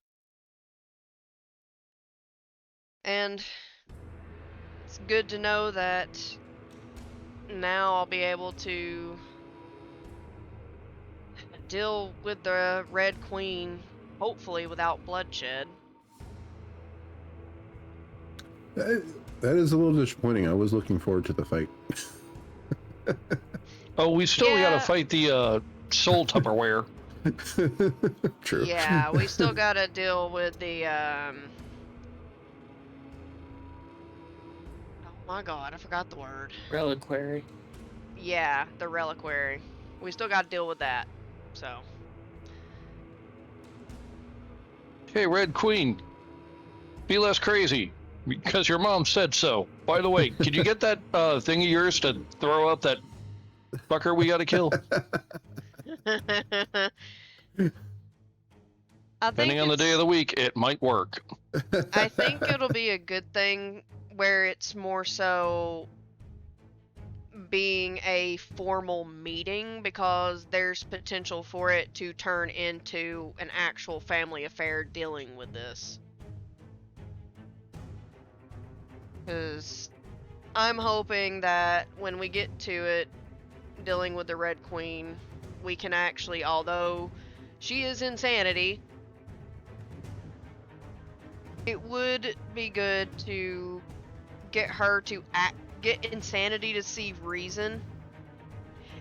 And it's good to know that now I'll be able to deal with the Red Queen, hopefully without bloodshed. That is a little disappointing. I was looking forward to the fight. Oh, we still Yeah. gotta fight the soul Tupperware. True. Yeah, we still gotta deal with the oh my god, I forgot the word. Reliquary. Yeah, the reliquary. We still gotta deal with that. So Hey, Red Queen, be less crazy, because your mom said so. By the way, could you get that thing of yours to throw up that fucker we gotta kill? Depending on the day of the week, it might work. I think it'll be a good thing where it's more so being a formal meeting, because there's potential for it to turn into an actual family affair dealing with this. Because I'm hoping that when we get to it, dealing with the Red Queen, we can actually, although she is insanity, it would be good to get her to get insanity to see reason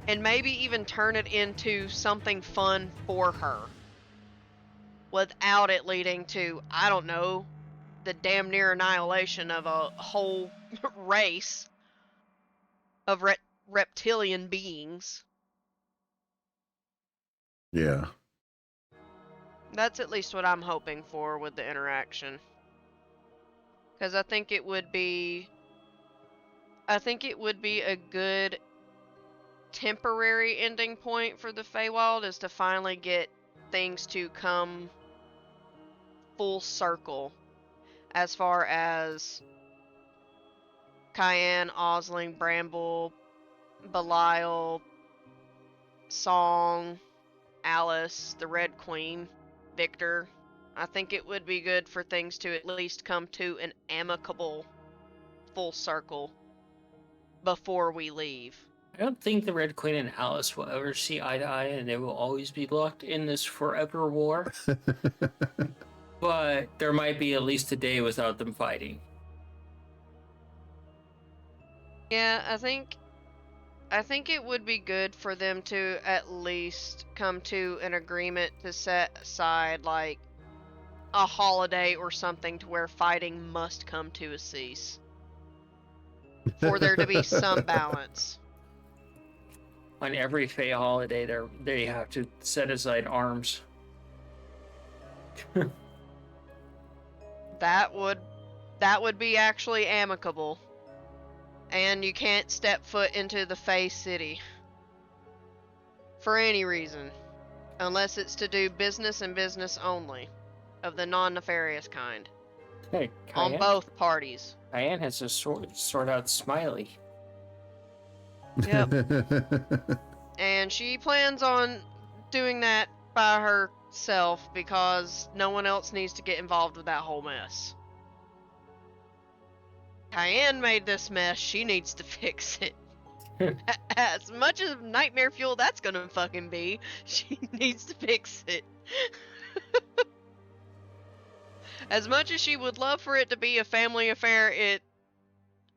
and maybe even turn it into something fun for her without it leading to, I don't know, the damn near annihilation of a whole race of reptilian beings. Yeah. That's at least what I'm hoping for with the interaction. Because I think it would be a good temporary ending point for the Feywild, is to finally get things to come full circle as far as Cayenne, Osling, Bramble, Belial, Song, Alice, the Red Queen, Victor. I think it would be good for things to at least come to an amicable full circle before we leave. I don't think the Red Queen and Alice will ever see eye to eye, and they will always be locked in this forever war. But there might be at least a day without them fighting. Yeah, I think it would be good for them to at least come to an agreement to set aside like a holiday or something to where fighting must come to a cease. For there to be some balance. On every Fey holiday, they have to set aside arms. That would be actually amicable. And you can't step foot into the Fey City. For any reason. Unless it's to do business and business only. Of the non-nefarious kind. Hey, On Cayenne, both parties. Cayenne has to sort out Smiley. Yep. And she plans on doing that by herself because no one else needs to get involved with that whole mess. Cayenne made this mess, she needs to fix it. As much as nightmare fuel that's gonna fucking be, she needs to fix it. As much as she would love for it to be a family affair,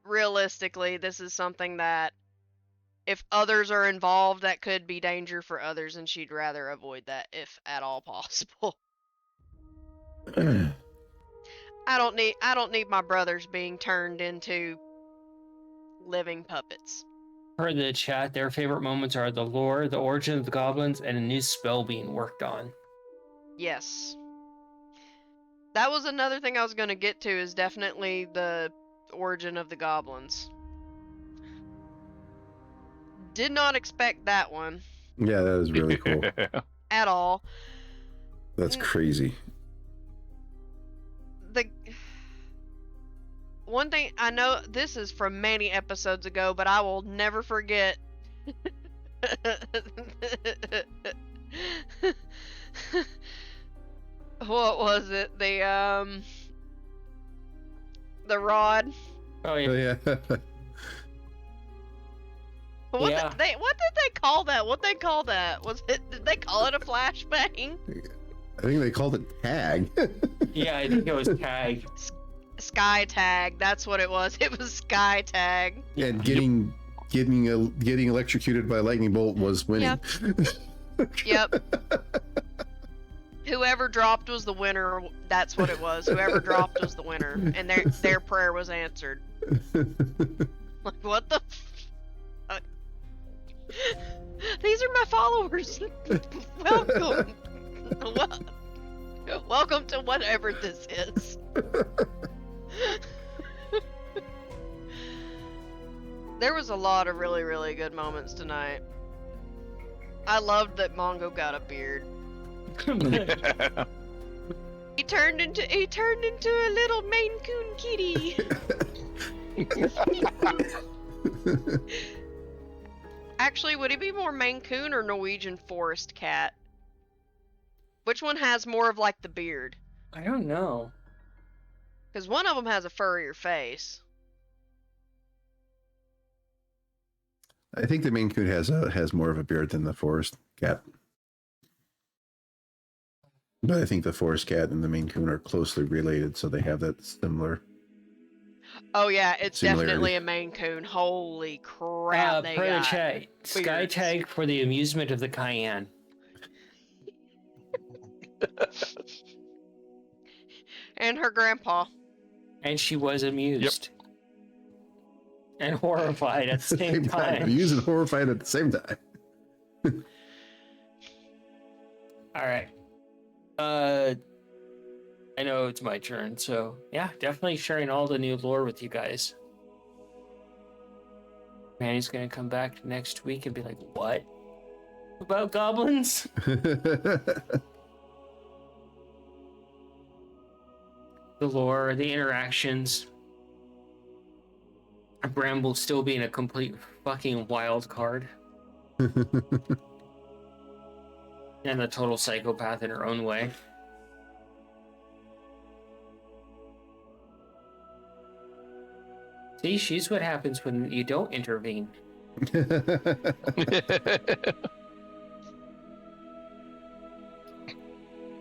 realistically, this is something that if others are involved, that could be danger for others, and she'd rather avoid that if at all possible. I don't need my brothers being turned into living puppets. Per the chat, their favorite moments are the lore, the origin of the goblins, and a new spell being worked on. Yes. That was another thing I was going to get to, is definitely the origin of the goblins. Did not expect that one. Yeah, that is really cool. At all. That's crazy. The one thing I know, this is from many episodes ago, but I will never forget. What was it? The rod. Oh Oh, yeah. yeah. What Yeah. what did they call that? What they call that? Did they call it a flashbang? I think they called it tag. Yeah, I think it was tag. Sky tag. That's what it was. It was sky tag. And getting electrocuted by a lightning bolt was winning. Yep. Whoever dropped was the winner. That's what it was. Whoever dropped was the winner, and their prayer was answered. Like, what the? These are my followers. Welcome. Welcome to whatever this is. There was a lot of really, really good moments tonight. I loved that Mongo got a beard. He turned into a little Maine Coon kitty. Actually, would it be more Maine Coon or Norwegian forest cat? Which one has more of like the beard? I don't know. Because one of them has a furrier face. I think the Maine Coon has more of a beard than the forest cat. But I think the forest cat and the Maine Coon are closely related, so they have that similar. Oh yeah, it's Similarity. definitely a Maine Coon. Holy crap, they Per the got chat, sky beards. tag for the amusement of the Cayenne. And her grandpa. And she was amused. And horrified at the same time. Amused and horrified at the same time. All right. I know it's my turn, so yeah, definitely sharing all the new lore with you guys. Manny's gonna come back next week and be like, "What about goblins?" The lore, the interactions. Bramble still being a complete fucking wild card and a total psychopath in her own way. See, she's what happens when you don't intervene.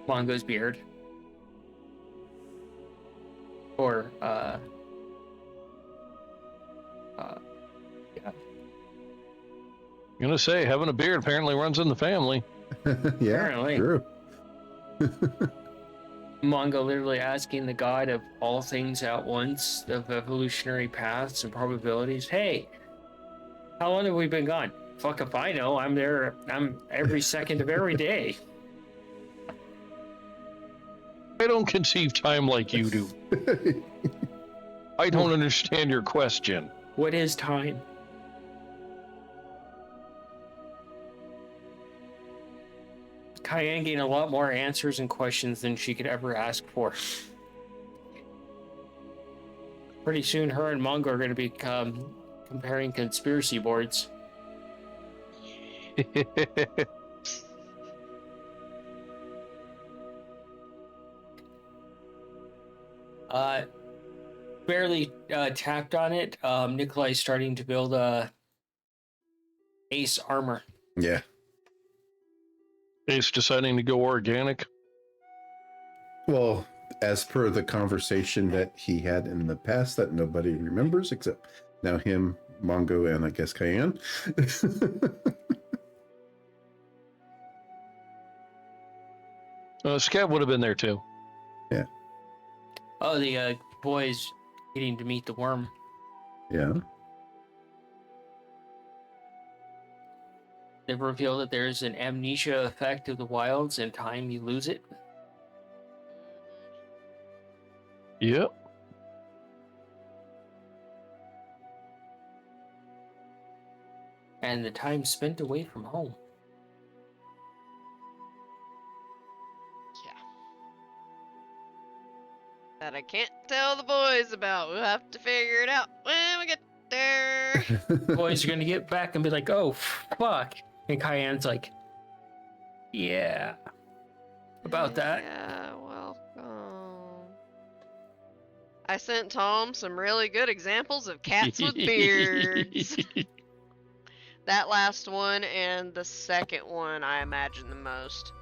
Mongo's beard. Or, yeah. I'm gonna say, having a beard apparently runs in the family. Yeah, Apparently. true. Mongo literally asking the god of all things at once, of evolutionary paths and probabilities, hey, how long have we been gone? Fuck if I know. I'm there. I'm every second of every day. I don't conceive time like you do. I don't understand your question. What is time? Cayenne getting a lot more answers and questions than she could ever ask for. Pretty soon, her and Mongo are going to be comparing conspiracy boards. Barely tapped on it. Nikolai's starting to build ace armor. Yeah. Ace deciding to go organic. Well, as per the conversation that he had in the past that nobody remembers except now him, Mongo, and I guess Cayenne. Scav would have been there too. Yeah. Oh, the boys getting to meet the worm. Yeah. They've revealed that there's an amnesia effect of the wilds, and time you lose it. Yep. And the time spent away from home. Yeah. That I can't tell the boys about. We'll have to figure it out when we get there. Boys are gonna get back and be like, "Oh fuck!" And Cayenne's like, "Yeah, about that." Yeah, welcome. I sent Tom some really good examples of cats with beards. That last one and the second one I imagine the most.